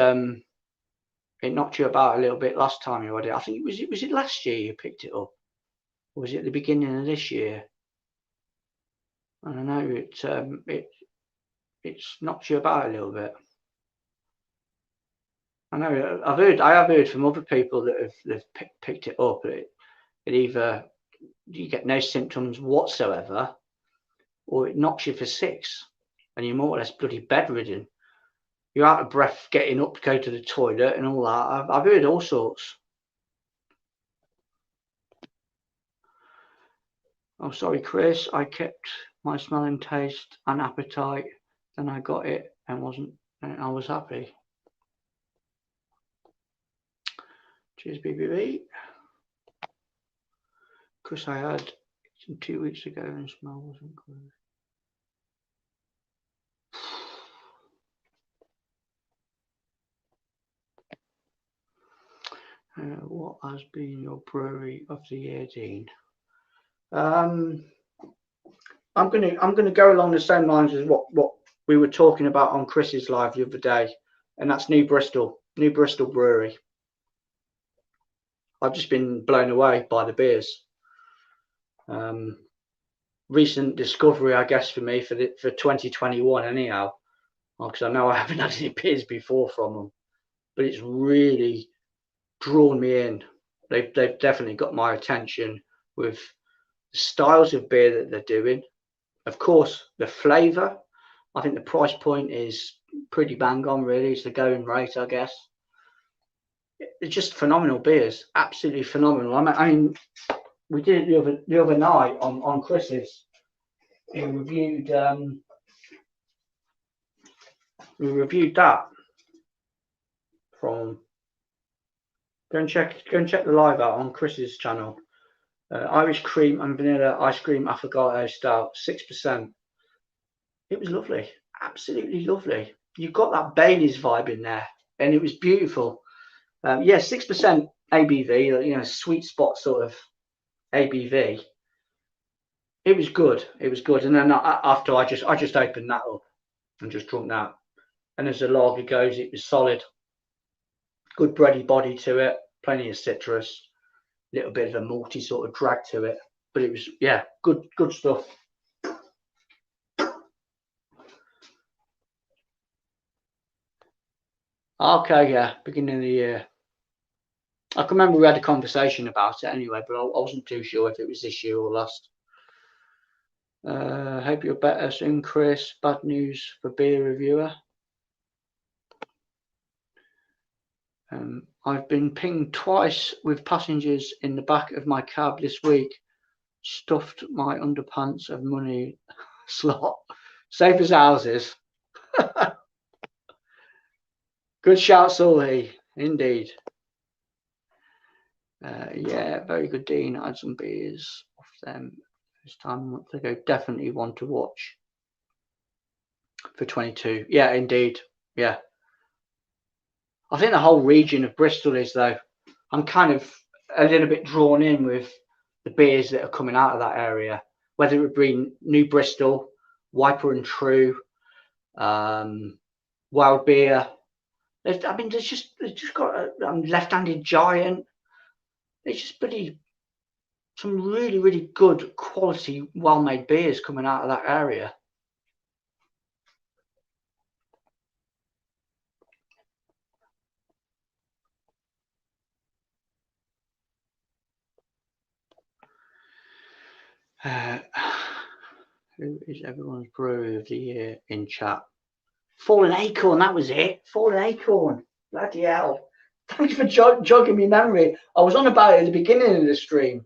knocked you about a little bit last time you had it. I think was it last year you picked it up? Or was it at the beginning of this year? I don't know, it's knocked you about a little bit. I know I have heard from other people that have picked it up. It either you get no symptoms whatsoever, or it knocks you for 6, and you're more or less bloody bedridden. You're out of breath getting up to go to the toilet and all that. I've heard all sorts. Oh, sorry, Chris. I kept my smell and taste and appetite. Then I got it and I was happy. Cheers, BBB. Chris, I had some 2 weeks ago and smell wasn't good. What has been your brewery of the year, Dean? I'm gonna go along the same lines as what we were talking about on Chris's live the other day, and that's New Bristol Brewery. I've just been blown away by the beers. Recent discovery, I guess, for me for 2021 anyhow, because I know I haven't had any beers before from them, but it's really drawn me in. They've definitely got my attention with the styles of beer that they're doing. Of course, the flavour. I think the price point is pretty bang on, really. It's the going rate, I guess. It's just phenomenal beers, absolutely phenomenal. I mean, we did it the other night on Chris's. We reviewed that from. Go and check the live out on Chris's channel. Irish cream and vanilla ice cream affogato stout, 6%. It was lovely, absolutely lovely. You got that Bailey's vibe in there, and it was beautiful. Yeah, 6% ABV, you know, sweet spot sort of ABV. It was good. It was good. And then after I just opened that up and just drunk that. And as the lager goes, it was solid. Good bready body to it, plenty of citrus, little bit of a malty sort of drag to it. But it was, yeah, good stuff. Okay, yeah, beginning of the year. I can remember we had a conversation about it anyway, but I wasn't too sure if it was this year or last. Hope you're better soon, Chris. Bad news for beer reviewer. I've been pinged twice with passengers in the back of my cab this week. Stuffed my underpants of money slot. Safe as houses. Good shout, Sully. Indeed. Yeah, very good, Dean. I had some beers off them this time a month ago. Definitely one to watch for 22. Yeah, indeed. Yeah. I think the whole region of Bristol is, though. I'm kind of a little bit drawn in with the beers that are coming out of that area, whether it be New Bristol, Wiper and True, Wild Beer. They've just got a Left-Handed Giant. It's just pretty, some really, really good quality, well-made beers coming out of that area. Who is everyone's brewery of the year in chat? Fallen Acorn, that was it. Fallen Acorn. Bloody hell. Thanks for jogging me memory. I was on about it at the beginning of the stream.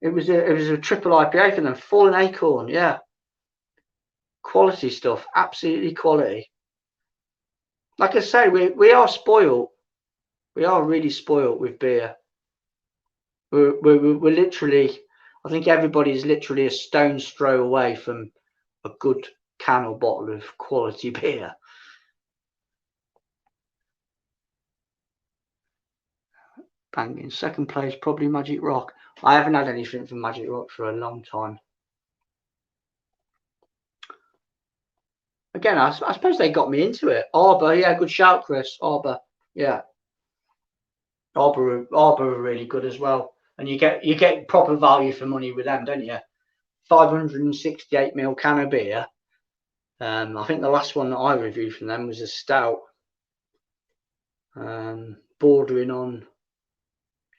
It was a triple IPA for them. Fallen Acorn, yeah. Quality stuff, absolutely quality. Like I say, we are spoiled. We are really spoiled with beer. We're literally, I think everybody's literally a stone's throw away from a good can or bottle of quality beer. Banging. Second place, probably Magic Rock. I haven't had anything from Magic Rock for a long time. Again, I suppose they got me into it. Arbor, yeah, good shout, Chris. Arbor, yeah. Arbor are really good as well, and you get proper value for money with them, don't you? 568ml can of beer. I think the last one that I reviewed from them was a stout, bordering on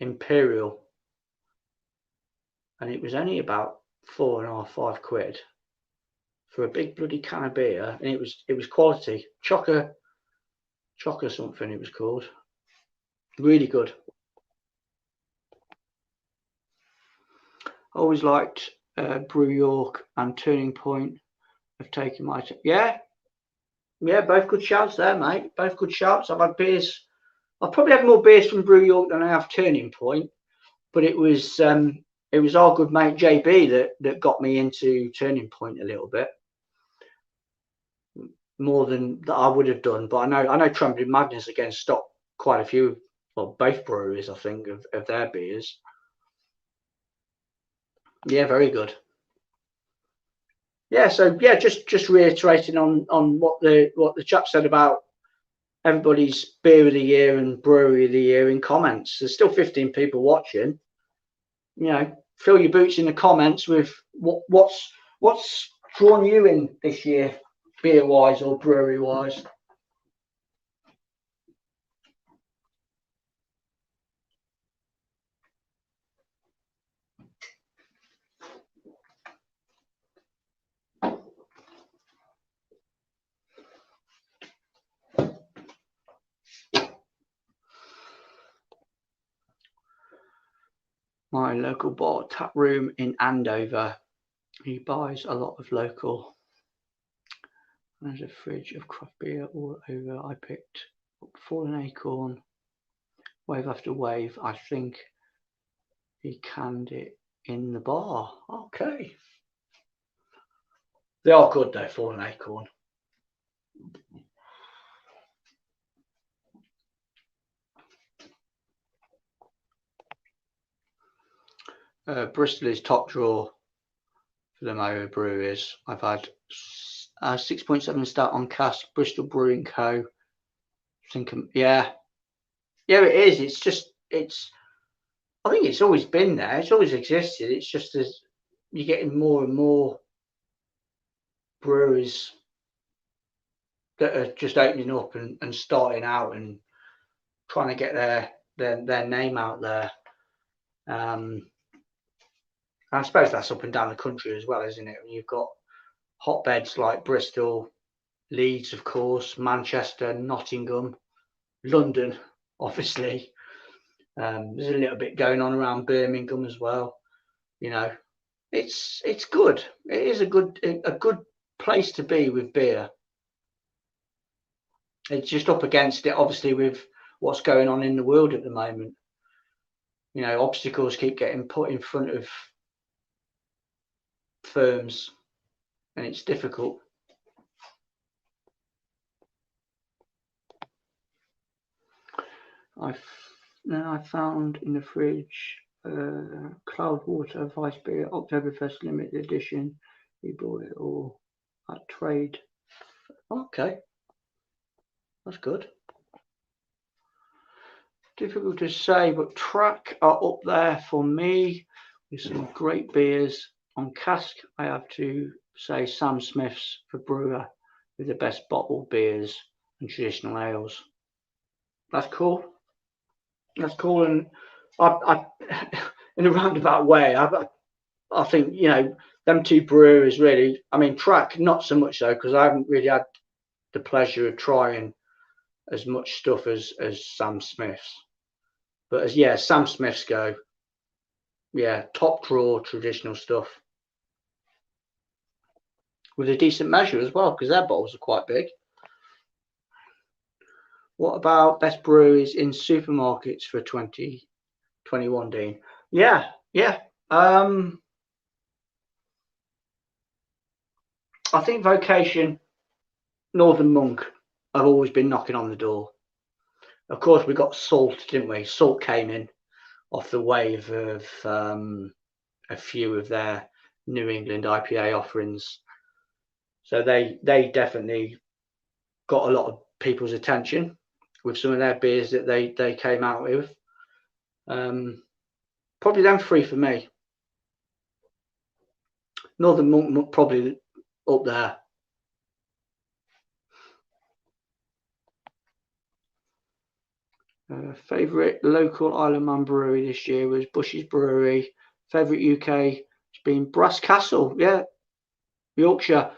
Imperial, and it was only about £4.5, £5 for a big bloody can of beer, and it was quality. Chocker something it was called. Really good. Always liked Brew York and Turning Point. Have taken my yeah, both good shouts there, mate. Both good shouts. I've had beers I've probably had more beers from Brew York than I have Turning Point, but it was our good mate JB that got me into Turning Point a little bit more than that I would have done. But I know Trembling Madness again stopped quite a few, well, both breweries, I think, of their beers. Yeah, very good. Yeah, so yeah, just reiterating on what the chap said about everybody's beer of the year and brewery of the year in comments. There's still 15 people watching. You know, fill your boots in the comments with what's drawn you in this year, beer wise or brewery wise. My local bar tap room in Andover. He buys a lot of local. There's a fridge of craft beer all over. I picked up Fallen Acorn, wave after wave. I think he canned it in the bar. Okay. They are good though, Fallen Acorn. Bristol is top draw for the Mayo breweries. I've had 6.7 star on cask, Bristol Brewing Co. Yeah, it is. I think it's always been there. It's always existed. It's just as you're getting more and more breweries that are just opening up and starting out and trying to get their name out there. I suppose that's up and down the country as well, isn't it? You've got hotbeds like Bristol, Leeds, of course, Manchester, Nottingham, London, obviously. There's a little bit going on around Birmingham as well. You know, it's good. It is a good place to be with beer. It's just up against it, obviously, with what's going on in the world at the moment. You know, obstacles keep getting put in front of firms, and it's difficult. I found in the fridge Cloudwater Vice Beer Oktoberfest limited edition. He bought it all at trade. Okay, that's good. Difficult to say, but Track are up there for me with some great beers. On cask, I have to say Sam Smith's for brewer with the best bottled beers and traditional ales. That's cool. That's cool, and I in a roundabout way, I think, you know, them two breweries really. I mean, Track not so much so, because I haven't really had the pleasure of trying as much stuff as Sam Smith's. But as Sam Smith's go, yeah, top drawer traditional stuff with a decent measure as well, because their bottles are quite big. What about best breweries in supermarkets for 2021, Dean? Yeah. I think Vocation, Northern Monk have always been knocking on the door. Of course, we got Salt, didn't we? Salt came in off the wave of a few of their New England IPA offerings. So they definitely got a lot of people's attention with some of their beers that they came out with. Probably them three for me. Northern Monk probably up there. Favourite local Isle of Man brewery this year was Bush's Brewery. Favourite UK has been Brass Castle. Yeah, Yorkshire.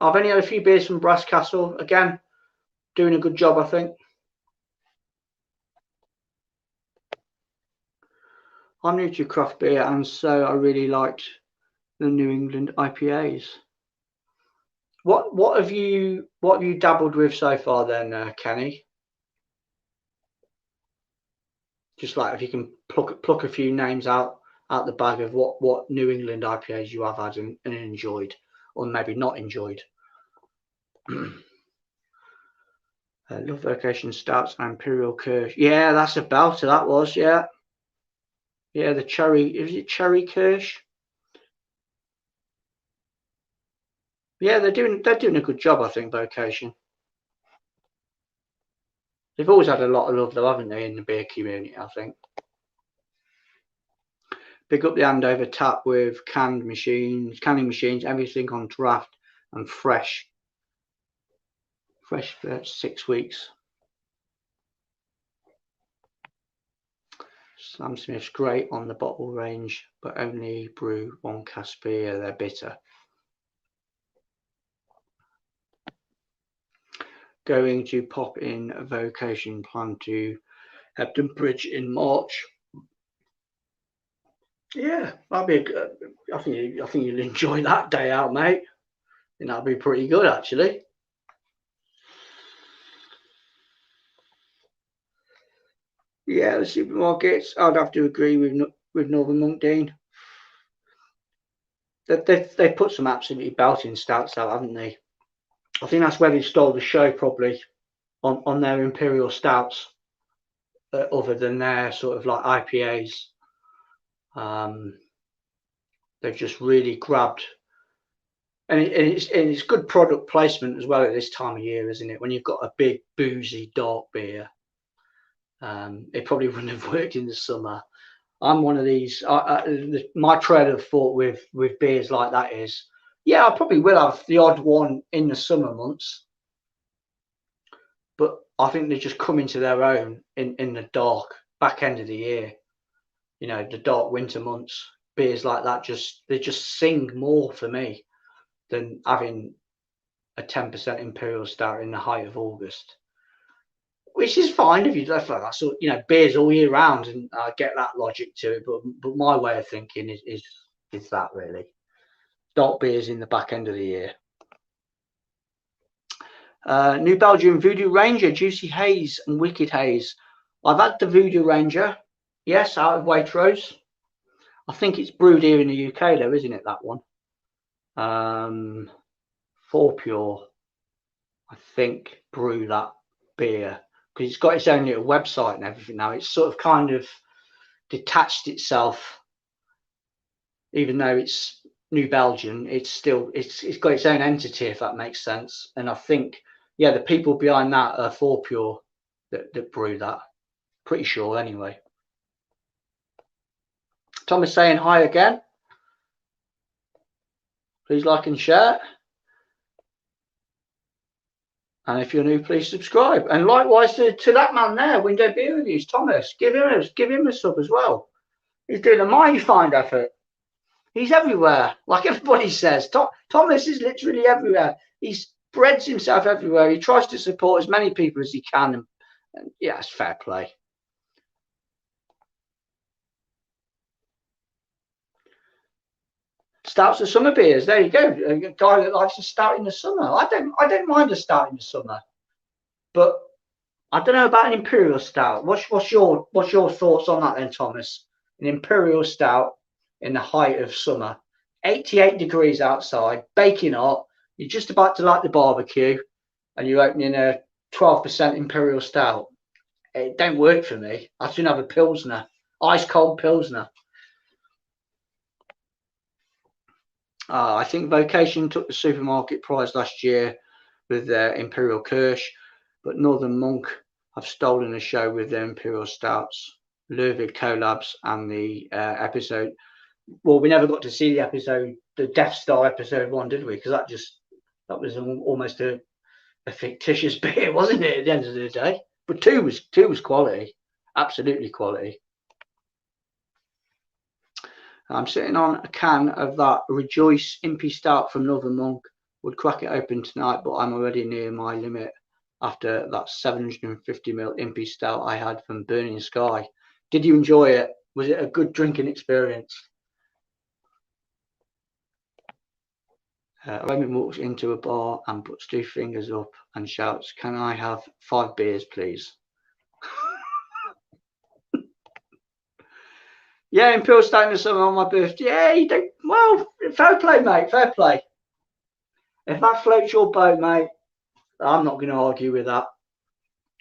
I've only had a few beers from Brass Castle. Again, doing a good job, I think. I'm new to craft beer, and so I really liked the New England IPAs. What have you dabbled with so far then, Kenny? Just like if you can pluck a few names out the bag of what New England IPAs you have had and enjoyed, or maybe not enjoyed. Love Vocation Stouts and Imperial Kirsch. Yeah, that's a belter. That was, yeah. Yeah, the cherry. Is it cherry Kirsch? Yeah, they're doing a good job, I think. Vocation. They've always had a lot of love, though, haven't they, in the beer community? I think. Pick up the Andover tap with canning machines, everything on draft and fresh for 6 weeks. Sam Smith's great on the bottle range, but only brew 1 cask beer. They're bitter. Going to pop in a Vocation, plan to Hebden Bridge in March. Yeah, that'd be good. I think you'll enjoy that day out, mate. I think that'd be pretty good, actually. Yeah, the supermarkets. I'd have to agree with Northern Monk, Dean. They've put some absolutely belting stouts out, haven't they? I think that's where they stole the show, probably, on their Imperial Stouts, other than their sort of like IPAs. They've just really grabbed, and it's good product placement as well at this time of year, isn't it? When you've got a big boozy dark beer, it probably wouldn't have worked in the summer. I'm one of these. My trail of thought with beers like that is, yeah, I probably will have the odd one in the summer months, but I think they just come into their own in the dark back end of the year. You know, the dark winter months. Beers like that they just sing more for me than having a 10% Imperial Stout in the height of August. Which is fine if you left like that. So, you know, beers all year round, and I get that logic to it. But my way of thinking is that really. Dark beers in the back end of the year. New Belgium Voodoo Ranger, Juicy Haze and Wicked Haze. I've had the Voodoo Ranger, yes, out of Waitrose. I think it's brewed here in the UK though, isn't it, that one? 4 Pure, I think, brew that beer, because it's got its own little website and everything now. It's sort of kind of detached itself, even though it's New Belgium, it's got its own entity, if that makes sense. And I think, yeah, the people behind that are 4 Pure that brew that. Pretty sure, anyway. Thomas saying hi again. Please like and share. And if you're new, please subscribe. And likewise to that man there, Window Beer Reviews, Thomas. Give him a sub as well. He's doing a mighty fine effort. He's everywhere, like everybody says. Thomas is literally everywhere. He spreads himself everywhere. He tries to support as many people as he can. And yeah, it's fair play. Stouts of summer beers. There you go. A guy that likes to stout in the summer. I don't mind a stout in the summer, but I don't know about an imperial stout. What's your thoughts on that then, Thomas? An imperial stout in the height of summer, 88 degrees outside, baking hot. You're just about to light the barbecue, and you're opening a 12% imperial stout. It don't work for me. I'd sooner have a pilsner, ice cold pilsner. I think Vocation took the supermarket prize last year with their Imperial Kirsch, but Northern Monk have stolen the show with their Imperial Stouts, Lurvid collabs, and the episode. Well, we never got to see the episode, the Death Star episode 1, did we? Because that was almost a fictitious beer, wasn't it? At the end of the day, but two was quality, absolutely quality. I'm sitting on a can of that Rejoice Impy Stout from Northern Monk. Would crack it open tonight, but I'm already near my limit after that 750ml Impy Stout I had from Burning Sky. Did you enjoy it? Was it a good drinking experience? Roman walks into a bar and puts 2 fingers up and shouts, "Can I have 5 beers, please?" Yeah, Imperial Stout in the summer on my birthday. Yeah, you don't. Well, fair play, mate. Fair play. If that floats your boat, mate, I'm not going to argue with that.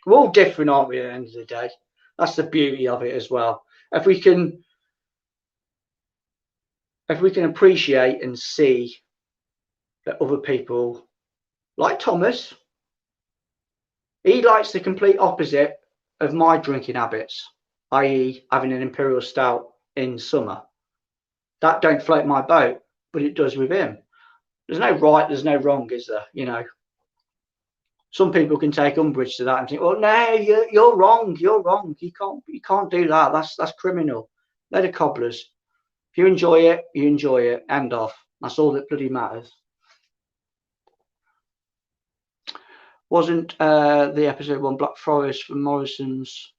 We're all different, aren't we? At the end of the day, that's the beauty of it as well. If we can, appreciate and see that other people, like Thomas, he likes the complete opposite of my drinking habits, i.e., having an Imperial Stout in summer. That don't float my boat, but it does with him. There's no right, there's no wrong, is there? You know, some people can take umbrage to that and think, "Well, no, you're wrong. You're wrong. You can't do that. That's criminal." Let the cobblers. If you enjoy it, you enjoy it. End off. That's all that bloody matters. Wasn't the episode 1 Black Forest from Morrison's?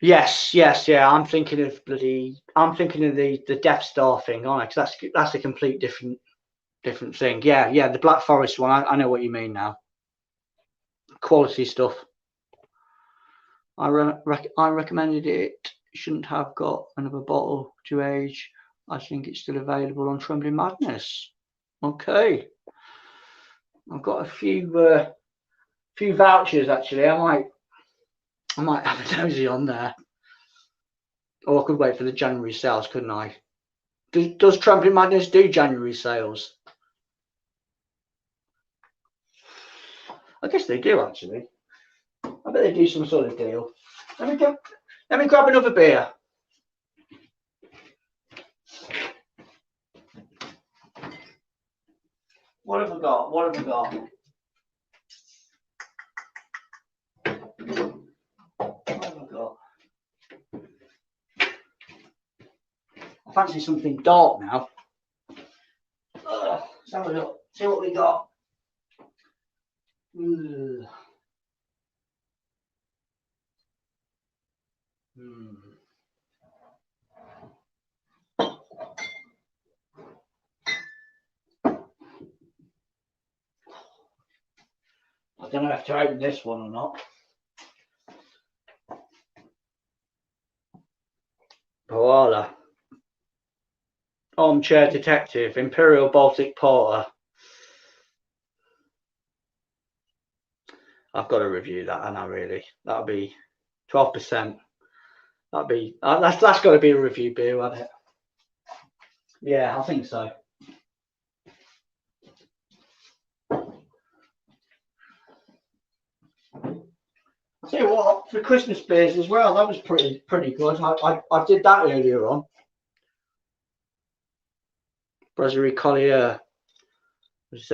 Yes, yeah. I'm thinking of the Death Star thing, aren't I? Because that's a complete different thing. Yeah. The Black Forest one. I know what you mean now. Quality stuff. I recommended it. Shouldn't have got another bottle to age. I think it's still available on Trembling Madness. Okay. I've got a few vouchers actually. I might have a nosy on there. Or I could wait for the January sales, couldn't I? Does Trembling Madness do January sales? I guess they do actually. I bet they do some sort of deal. Let me grab another beer. What have I got? What have I got? I fancy something dark now. Let's have a look. See what we got. I don't know if to open this one or not. Voila. Armchair Detective, Imperial Baltic Porter. I've got to review that, and I really. That'll be 12%. That'll be that's got to be a review beer, hasn't it? Yeah, I think so. I'll tell you what, for Christmas beers as well, that was pretty good. I did that earlier on. Brewery Collier was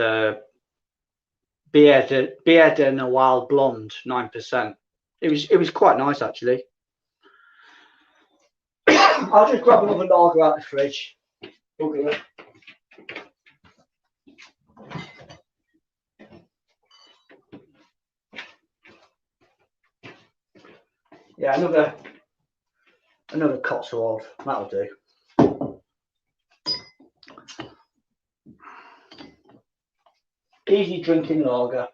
beard and a wild blonde, 9%. It was quite nice actually. I'll just grab another lager out the fridge. Okay. Yeah, another Cotswold. That'll do. Easy drinking lager.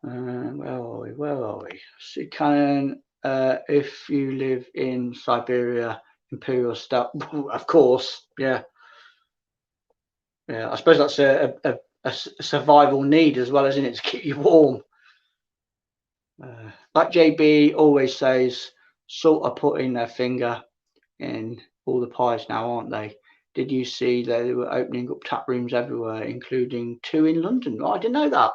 Where are we? So Cannon, if you live in Siberia, Imperial Stout, of course, yeah. I suppose that's a survival need as well, isn't it, to keep you warm. Like JB always says, salt are putting their finger in all the pies now, aren't they? Did you see they were opening up tap rooms everywhere, including 2 in London? Oh, I didn't know that.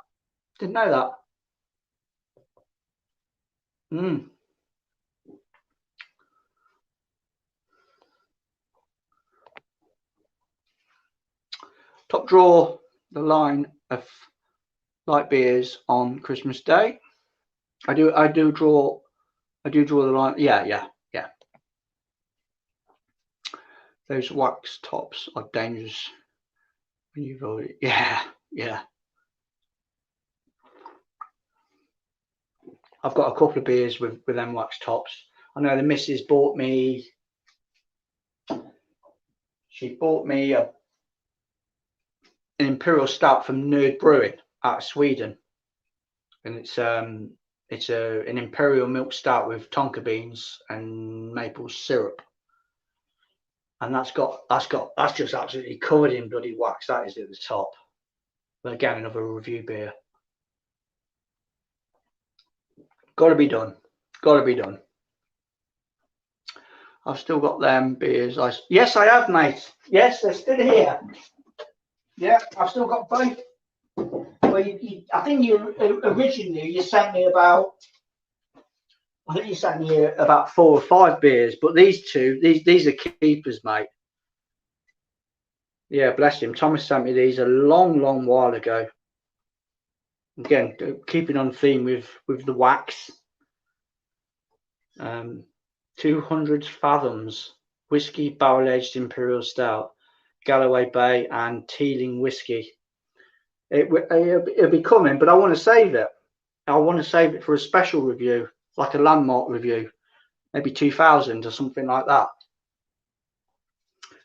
Top draw the line of light beers on Christmas Day. I do draw the line. Yeah. Those wax tops are dangerous when you've already. Yeah. I've got a couple of beers with them wax tops. I know the missus bought me. She bought me an Imperial Stout from Nerd Brewing out of Sweden, and it's It's an imperial milk stout with tonka beans and maple syrup, and that's just absolutely covered in bloody wax. That is at the top. But again, another review beer. Got to be done. Got to be done. I've still got them beers. Yes, I have, mate. Yes, they're still here. Yeah, I've still got both. Well, I think you originally you sent me about. I think you sent me about 4 or 5 beers, but these two, these are keepers, mate. Yeah, bless him. Thomas sent me these a long while ago. Again, keeping on theme with the wax. 200 fathoms whiskey barrel aged imperial stout, Galloway Bay and Teeling whiskey. It'll be coming, but I want to save it. I want to save it for a special review, like a landmark review, maybe 2000 or something like that.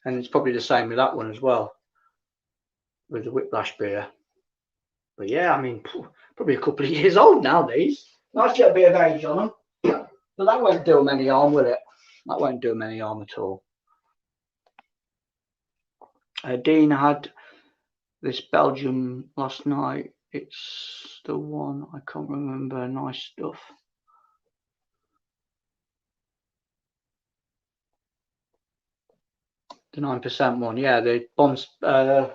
And it's probably the same with that one as well, with the Whiplash beer. But yeah, I mean, probably a couple of years old now, these. Nice to get a bit of age on them. But that won't do them any harm, will it? That won't do them any harm at all. Dean had this Belgium last night. It's the one, I can't remember. Nice stuff. The 9% one, yeah. The bombs. What have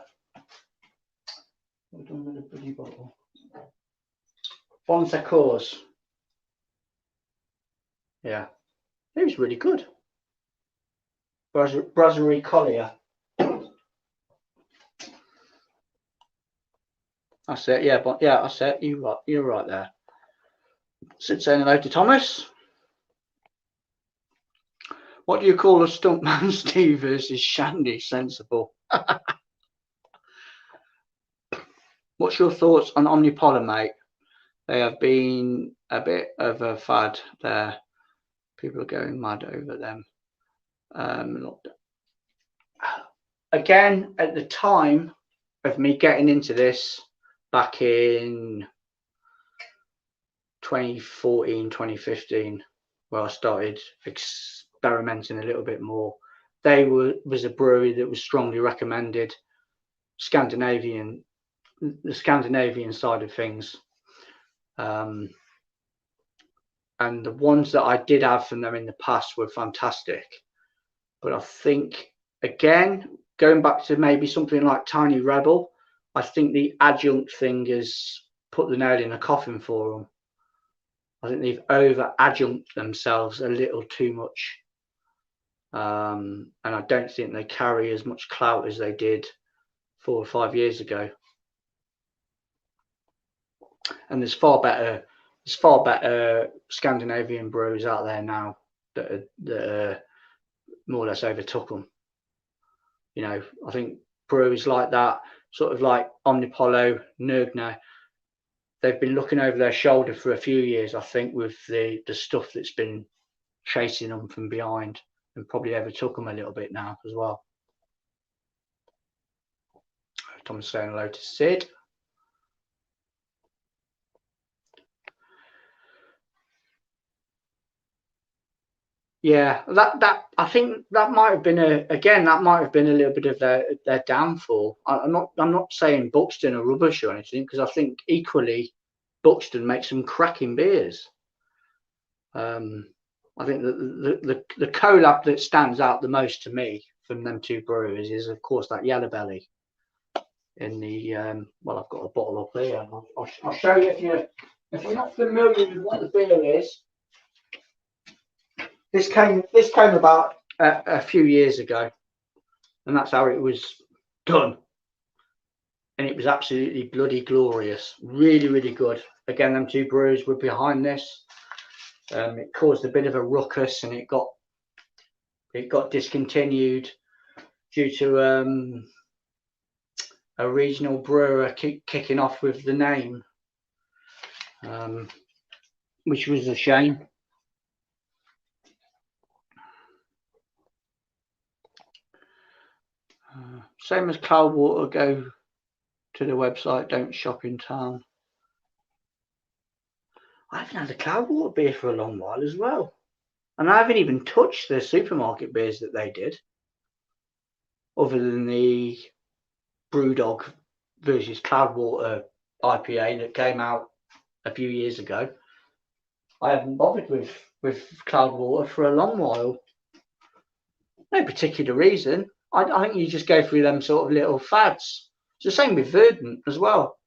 done with the bloody bottle? Bonsecours. Yeah, it was really good. Brasserie Collier. That's it. Yeah, but yeah, that's it. You're right there. Sid saying hello to Thomas. What do you call a stuntman, Steve versus Shandy? Sensible. What's your thoughts on Omnipollo, mate? They have been a bit of a fad there. People are going mad over them. Again, at the time of me getting into this back in 2014, 2015, where I started experimenting a little bit more, was a brewery that was strongly recommended. The Scandinavian side of things. And the ones that I did have from them in the past were fantastic. But I think, again, going back to maybe something like Tiny Rebel, I think the adjunct thing has put the nail in the coffin for them. I think they've over adjunct themselves a little too much. And I don't think they carry as much clout as they did 4 or 5 years ago. And there's far better Scandinavian breweries out there now that more or less overtook them. You know, I think breweries like that, sort of like Omnipollo, Nurgner, they've been looking over their shoulder for a few years, I think, with the stuff that's been chasing them from behind, and probably overtook them a little bit now as well. Tom's saying hello to Sid. Yeah, that I think that might have been a little bit of their downfall. I'm not saying Buxton are rubbish or anything, because I think equally Buxton makes some cracking beers. I think that the collab that stands out the most to me from them two breweries is, of course, that Yellow Belly. In the well, I've got a bottle up here. I'll show you if you're not familiar with what the beer is. This came about a few years ago, and that's how it was done. And it was absolutely bloody glorious. Really, really good. Again, them two breweries were behind this. It caused a bit of a ruckus, and it got discontinued due to a regional brewer kicking off with the name, which was a shame. Same as Cloudwater, go to the website, don't shop in town. I haven't had a Cloudwater beer for a long while as well. And I haven't even touched the supermarket beers that they did, other than the Brewdog versus Cloudwater IPA that came out a few years ago. I haven't bothered with Cloudwater for a long while. No particular reason. I think you just go through them sort of little fads. It's the same with Verdant as well.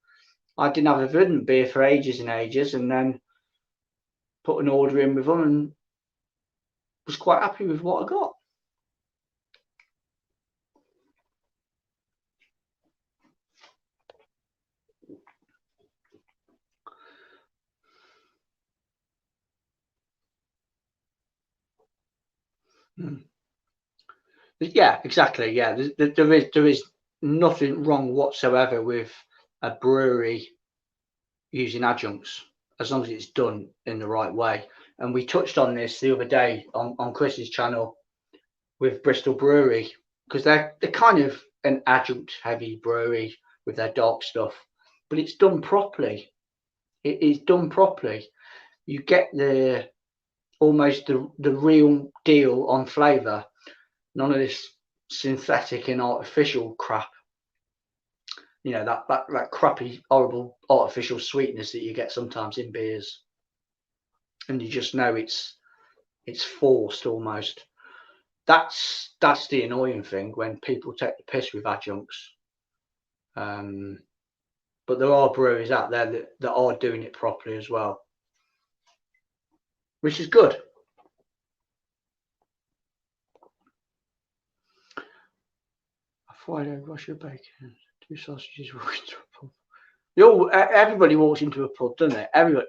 I didn't have a Verdant beer for ages and ages, and then put an order in with them and was quite happy with what I got. Yeah, exactly. Yeah, there is nothing wrong whatsoever with a brewery using adjuncts as long as it's done in the right way. And we touched on this the other day on Chris's channel with Bristol Brewery, because they're kind of an adjunct heavy brewery with their dark stuff, but it's done properly. It is done properly. You get the almost the real deal on flavour. None of this synthetic and artificial crap. You know, that crappy, horrible artificial sweetness that you get sometimes in beers, and you just know it's forced almost. That's the annoying thing when people take the piss with adjuncts. But there are breweries out there that are doing it properly as well, which is good. A fried egg, Russia bacon, 2 sausages, walk into a pub. Everybody walks into a pub, doesn't it? Everybody.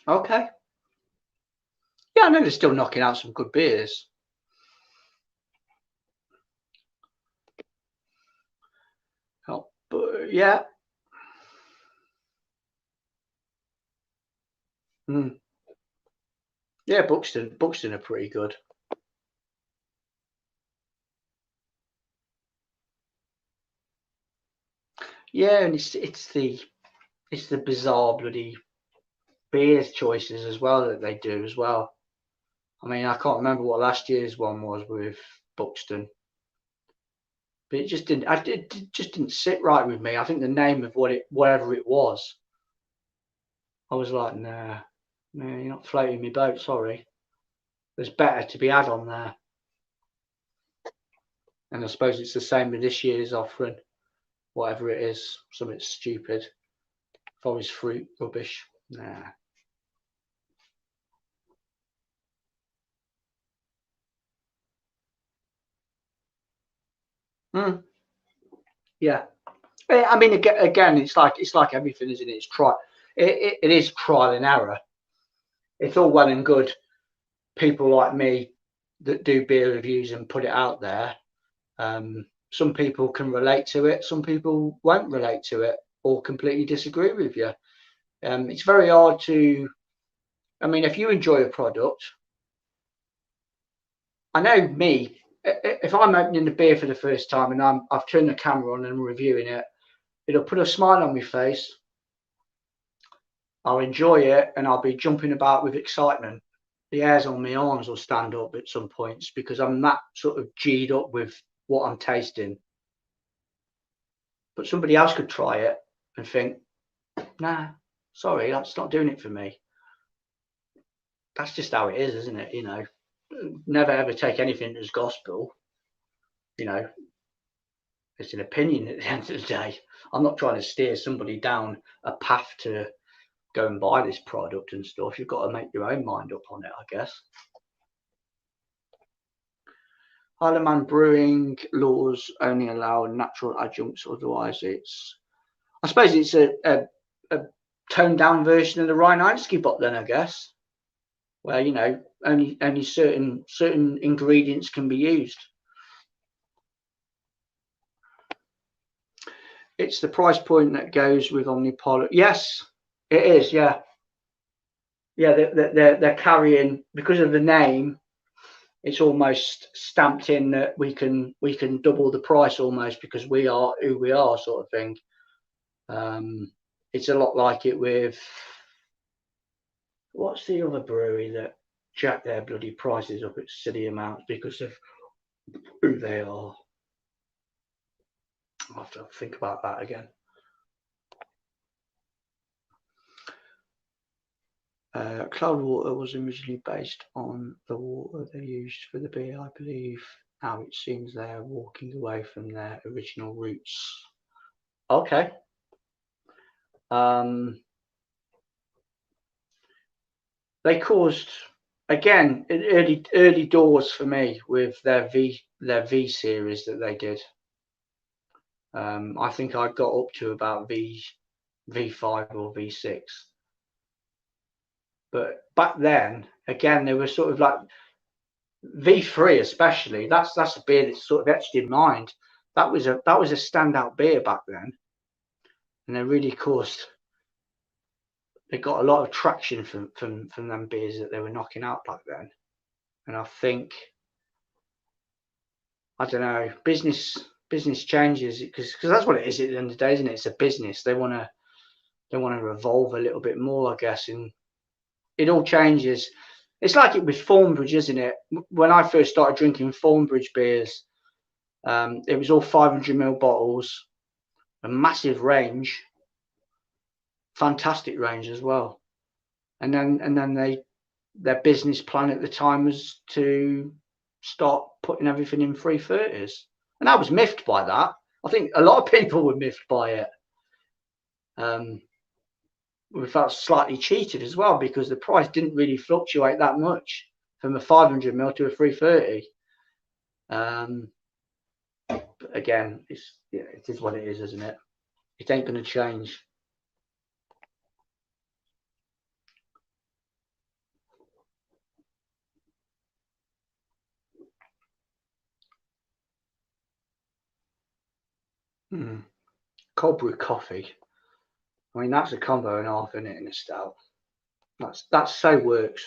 Okay. Yeah, I know they're still knocking out some good beers. Oh, but yeah. Yeah, Buxton are pretty good. Yeah, and it's the bizarre bloody beers choices as well that they do as well. I mean, I can't remember what last year's one was with Buxton, but it just didn't. It just didn't sit right with me. I think the name of whatever it was, I was like, nah, you're not floating me boat. Sorry, there's better to be had on there. And I suppose it's the same with this year's offering, whatever it is, something stupid. Forest fruit rubbish. Nah. Yeah. I mean, again, it's like everything, isn't it? It's it is trial and error. It's all well and good. People like me that do beer reviews and put it out there. Some people can relate to it. Some people won't relate to it or completely disagree with you. It's very hard to. I mean, if you enjoy a product, I know me. If I'm opening the beer for the first time and I've turned the camera on and I'm reviewing it, it'll put a smile on my face. I'll enjoy it and I'll be jumping about with excitement. The hairs on my arms will stand up at some points because I'm that sort of G'd up with what I'm tasting. But somebody else could try it and think, nah, sorry, that's not doing it for me. That's just how it is, isn't it? You know, never ever take anything as gospel. You know, it's an opinion at the end of the day. I'm not trying to steer somebody down a path to go and buy this product and stuff. You've got to make your own mind up on it, I guess. Parliament brewing laws only allow natural adjuncts, otherwise I suppose it's a toned down version of the Rheinheitsky bot then, I guess, where you know only certain ingredients can be used. It's the price point that goes with Omnipol. Yes, it is. Yeah, yeah, they're carrying, because of the name, it's almost stamped in that we can double the price almost because we are who we are, sort of thing. It's a lot like it with, what's the other brewery that jack their bloody prices up at silly amounts because of who they are? I'll have to think about that again. Cloudwater was originally based on the water they used for the beer, I believe. Now it seems they're walking away from their original roots. Okay. They caused, again, early doors for me with their V series that they did. I think I got up to about V5 or V6. But back then, again, they were sort of like V3, especially. That's a beer that's sort of etched in mind. That was a standout beer back then, and they really caused. They got a lot of traction from them beers that they were knocking out back then, and I think, I don't know, business changes because that's what it is at the end of the day, isn't it? It's a business. They want to evolve a little bit more, I guess, and it all changes. It's like it with Thornbridge, isn't it? When I first started drinking Thornbridge beers, it was all 500ml bottles, a massive range, fantastic range as well. And then their business plan at the time was to start putting everything in 330s, and I was miffed by that. I think a lot of people were miffed by it. We felt slightly cheated as well because the price didn't really fluctuate that much from a 500ml to a 330. But again, it is what it is, isn't it? It ain't going to change. Cold brew coffee. I mean, that's a combo and a half, isn't it, in a stout? That's so works.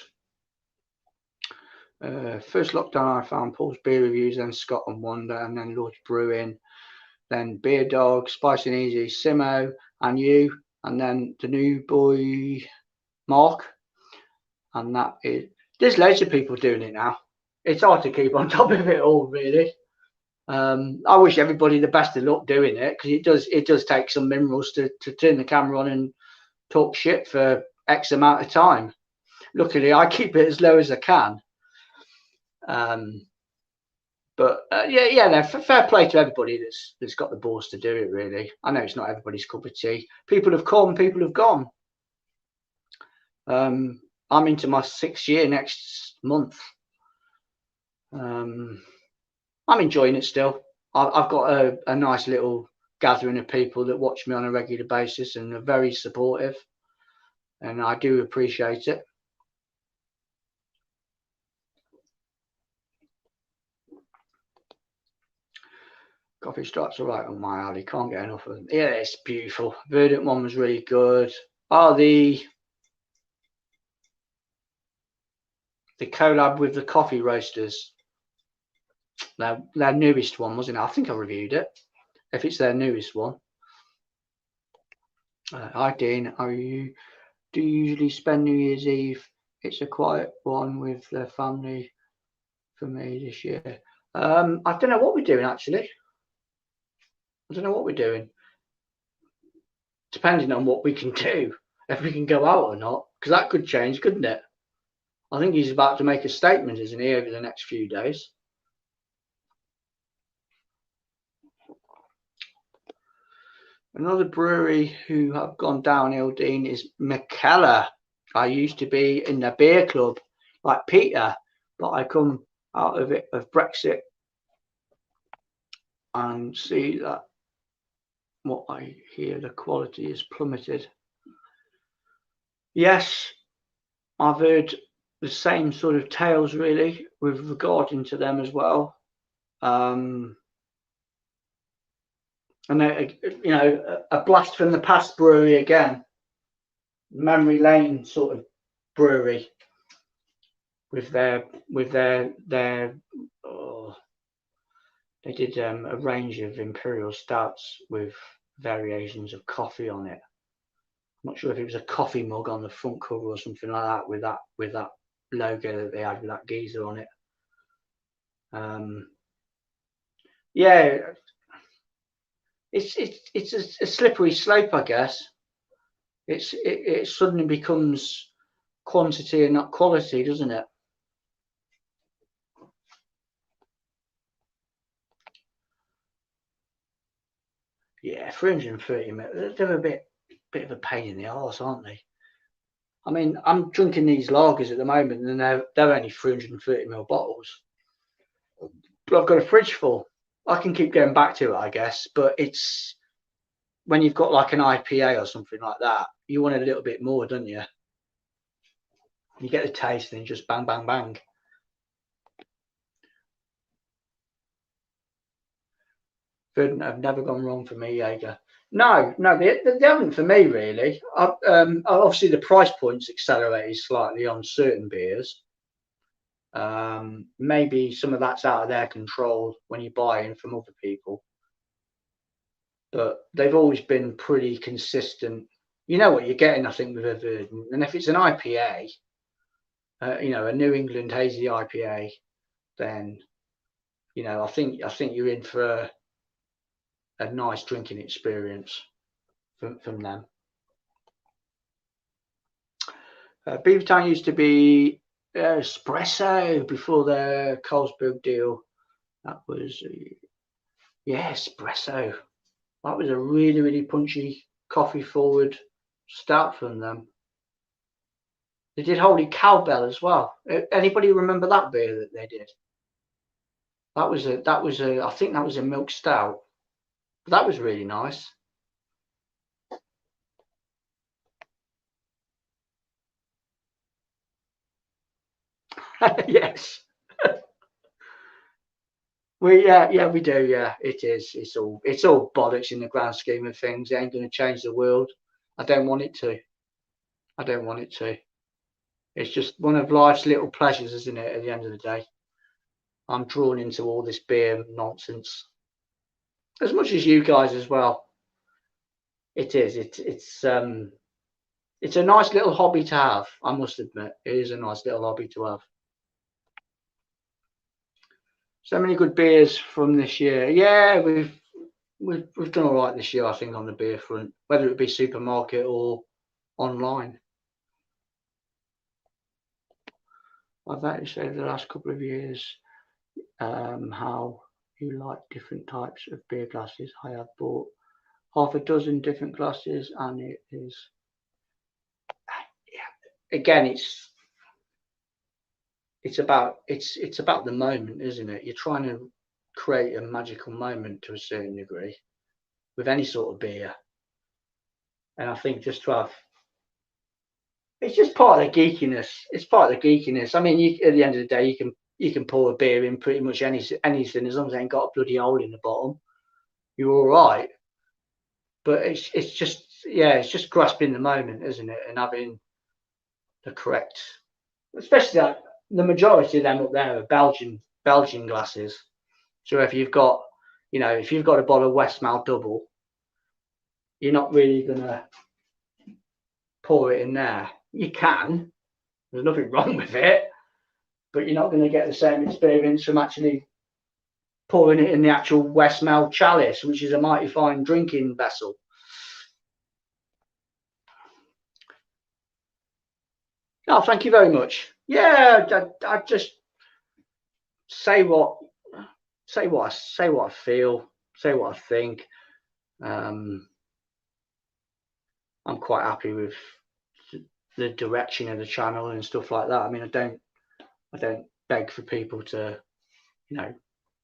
First lockdown, I found Paul's beer reviews, then Scott and Wonder, and then Elusive Brewing, then Beer Dog, Spice and Easy, Simo, and you, and then the new boy Mark. And that is, there's loads of people doing it now. It's hard to keep on top of it all, really. I wish everybody the best of luck doing it because it does take some minerals to turn the camera on and talk shit for X amount of time. Luckily, I keep it as low as I can. But no, fair play to everybody that's got the balls to do it. Really, I know it's not everybody's cup of tea. People have come, people have gone. I'm into my 6th year next month. I'm enjoying it still. I've got a nice little gathering of people that watch me on a regular basis and are very supportive, and I do appreciate it. Coffee stripes are right on my alley. Can't get enough of them. Yeah, it's beautiful. Verdant one was really good. Oh, the collab with the coffee roasters. Their newest one, wasn't it? I think I reviewed it. If it's their newest one. Hi Dean, do you usually spend New Year's Eve? It's a quiet one with the family for me this year. I don't know what we're doing actually. I don't know what we're doing. Depending on what we can do, if we can go out or not, because that could change, couldn't it? I think he's about to make a statement, isn't he, over the next few days? Another brewery who have gone downhill, Dean, is McKellar. I used to be in the beer club like Peter, but I come out of it, of Brexit, and see that what I hear, the quality is plummeted. Yes, I've heard the same sort of tales really with regarding to them as well. And a blast from the past brewery again, memory lane sort of Brewery with their oh, they did a range of imperial stouts with variations of coffee on it. I'm not sure if it was a coffee mug on the front cover or something like that with that logo that they had with that geezer on it. Yeah, it's a slippery slope, I guess. It suddenly becomes quantity and not quality, doesn't it? Yeah, 330 ml. They're a bit of a pain in the arse, aren't they? I mean, I'm drinking these lagers at the moment, and they're only 330 ml bottles. But I've got a fridge full. I can keep going back to it, I guess. But it's when you've got like an IPA or something like that, you want a little bit more, don't you? You get the taste, and then just bang, bang, bang. Couldn't have never gone wrong for me, Jaeger. No, they haven't for me really. Obviously, the price points accelerated slightly on certain beers. Maybe some of that's out of their control when you're buying from other people, but they've always been pretty consistent. You know what you're getting, I think, with a Verdant, and if it's an IPA, a New England hazy IPA, then I think you're in for a nice drinking experience from them. Beavertown used to be espresso before the Carlsberg deal. That was espresso. That was a really, really punchy, coffee forward stout from them. They did Holy Cowbell as well. Anybody remember that beer that they did? I think that was a milk stout. That was really nice. Yes. We do. Yeah, it is. It's all bollocks in the grand scheme of things. It ain't going to change the world. I don't want it to. I don't want it to. It's just one of life's little pleasures, isn't it? At the end of the day, I'm drawn into all this beer nonsense as much as you guys as well. It is. It's a nice little hobby to have. I must admit, it is a nice little hobby to have. So many good beers from this year. Yeah, we've done all right this year, I think, on the beer front, whether it be supermarket or online. I've actually said the last couple of years how you like different types of beer glasses. I have bought half a dozen different glasses, and it is again, it's about the moment, isn't it? You're trying to create a magical moment to a certain degree with any sort of beer, and I think just to have it's just part of the geekiness. It's part of the geekiness. I mean, at the end of the day, you can pour a beer in pretty much anything as long as it ain't got a bloody hole in the bottom. You're all right. But it's just grasping the moment, isn't it? And having the correct, especially that the majority of them up there are Belgian glasses. So if you've got a bottle of Westmalle double, you're not really gonna pour it in there. You can. There's nothing wrong with it, but you're not going to get the same experience from actually pouring it in the actual Westmalle chalice, which is a mighty fine drinking vessel. Oh, thank you very much. Yeah, I just say what I feel, say what I think. I'm quite happy with the direction of the channel and stuff like that. I mean, I don't beg for people to,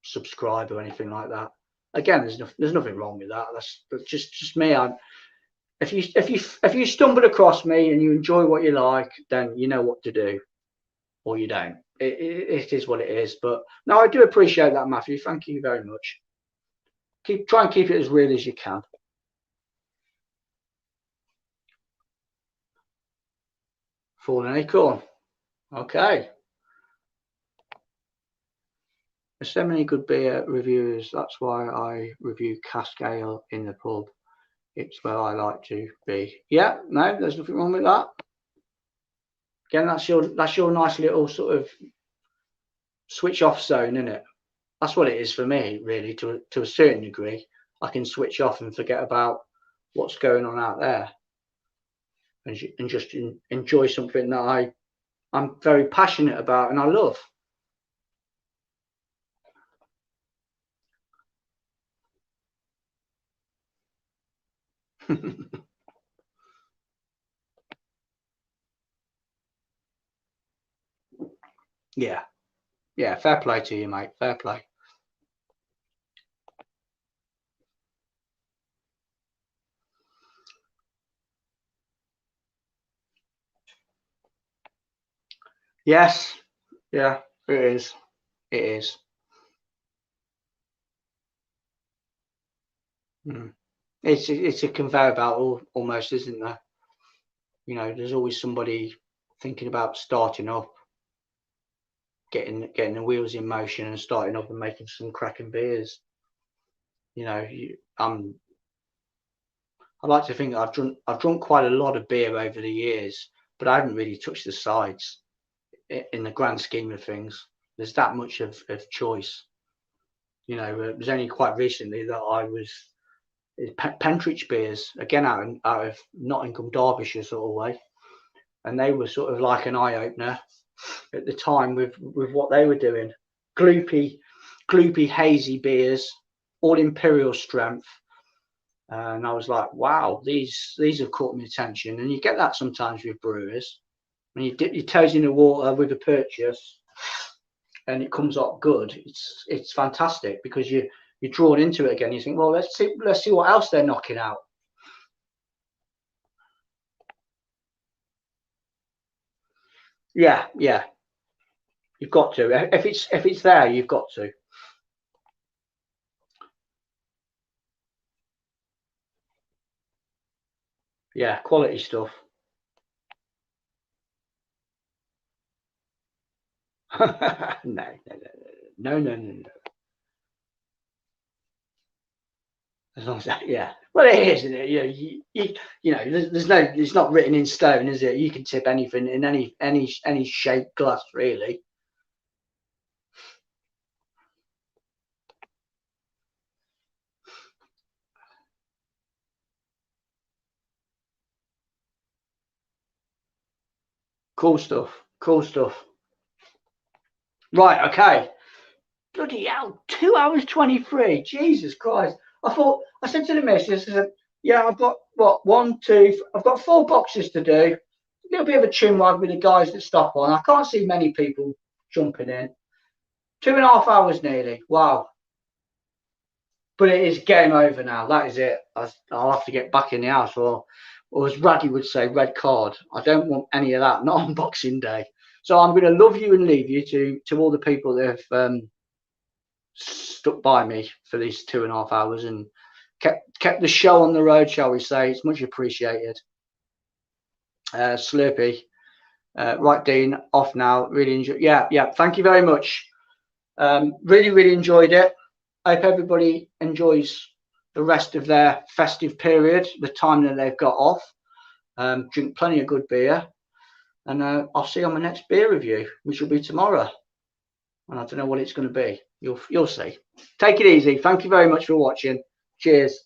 subscribe or anything like that. Again, there's nothing wrong with that. That's just me. If you stumbled across me and you enjoy what you like, then you know what to do, or you don't. It is what it is. But no, I do appreciate that, Matthew. Thank you very much. Try and keep it as real as you can. Fallen Acorn. Okay. There's so many good beer reviews. That's why I review cask ale in the pub. It's where I like to be. Yeah, no, there's nothing wrong with that. Again, that's your nice little sort of switch off zone, isn't it? That's what it is for me, really, to a certain degree. I can switch off and forget about what's going on out there, and just enjoy something that I'm very passionate about and I love. Yeah, yeah, fair play to you, mate. Fair play. Yes, yeah, it is. It is. Mm. It's a conveyor belt almost, isn't there? You know, there's always somebody thinking about starting up, getting the wheels in motion and starting up and making some cracking beers. You know, I like to think I've drunk quite a lot of beer over the years, but I haven't really touched the sides in the grand scheme of things. There's that much of choice. You know, it was only quite recently that I was Pentridge beers again out of Nottingham, Derbyshire sort of way, and they were sort of like an eye opener at the time with what they were doing. Gloopy, hazy beers, all imperial strength. And I was like, wow, these have caught my attention. And you get that sometimes with breweries. When you dip your toes in the water with a purchase and it comes up good, it's fantastic because you're drawn into it again. You think, well, let's see what else they're knocking out. Yeah, yeah. You've got to. If it's there, you've got to. Yeah, quality stuff. No. As long as that, yeah. Well, it is, isn't it? You know, there's no, it's not written in stone, is it? You can tip anything in any shape glass, really. Cool stuff. Cool stuff. Right. Okay. Bloody hell! 2 hours 23. Jesus Christ! I said to the missus, I said, "Yeah, I've got what one, two. I've got 4 boxes to do. A little bit of a chin wag with the guys that stop on. I can't see many people jumping in. 2.5 hours nearly. Wow." But it is game over now. That is it. I'll have to get back in the house, or as Raggy would say, red card. I don't want any of that. Not on Boxing Day. So I'm going to love you and leave you to all the people that have stuck by me for these 2.5 hours and kept the show on the road, shall we say. It's much appreciated. Slurpee. Right, Dean, off now. Really enjoy. Yeah. Thank you very much. Really enjoyed it. I hope everybody enjoys the rest of their festive period, the time that they've got off. Drink plenty of good beer, and I'll see you on my next beer review, which will be tomorrow. And I don't know what it's going to be. You'll see. Take it easy. Thank you very much for watching. Cheers.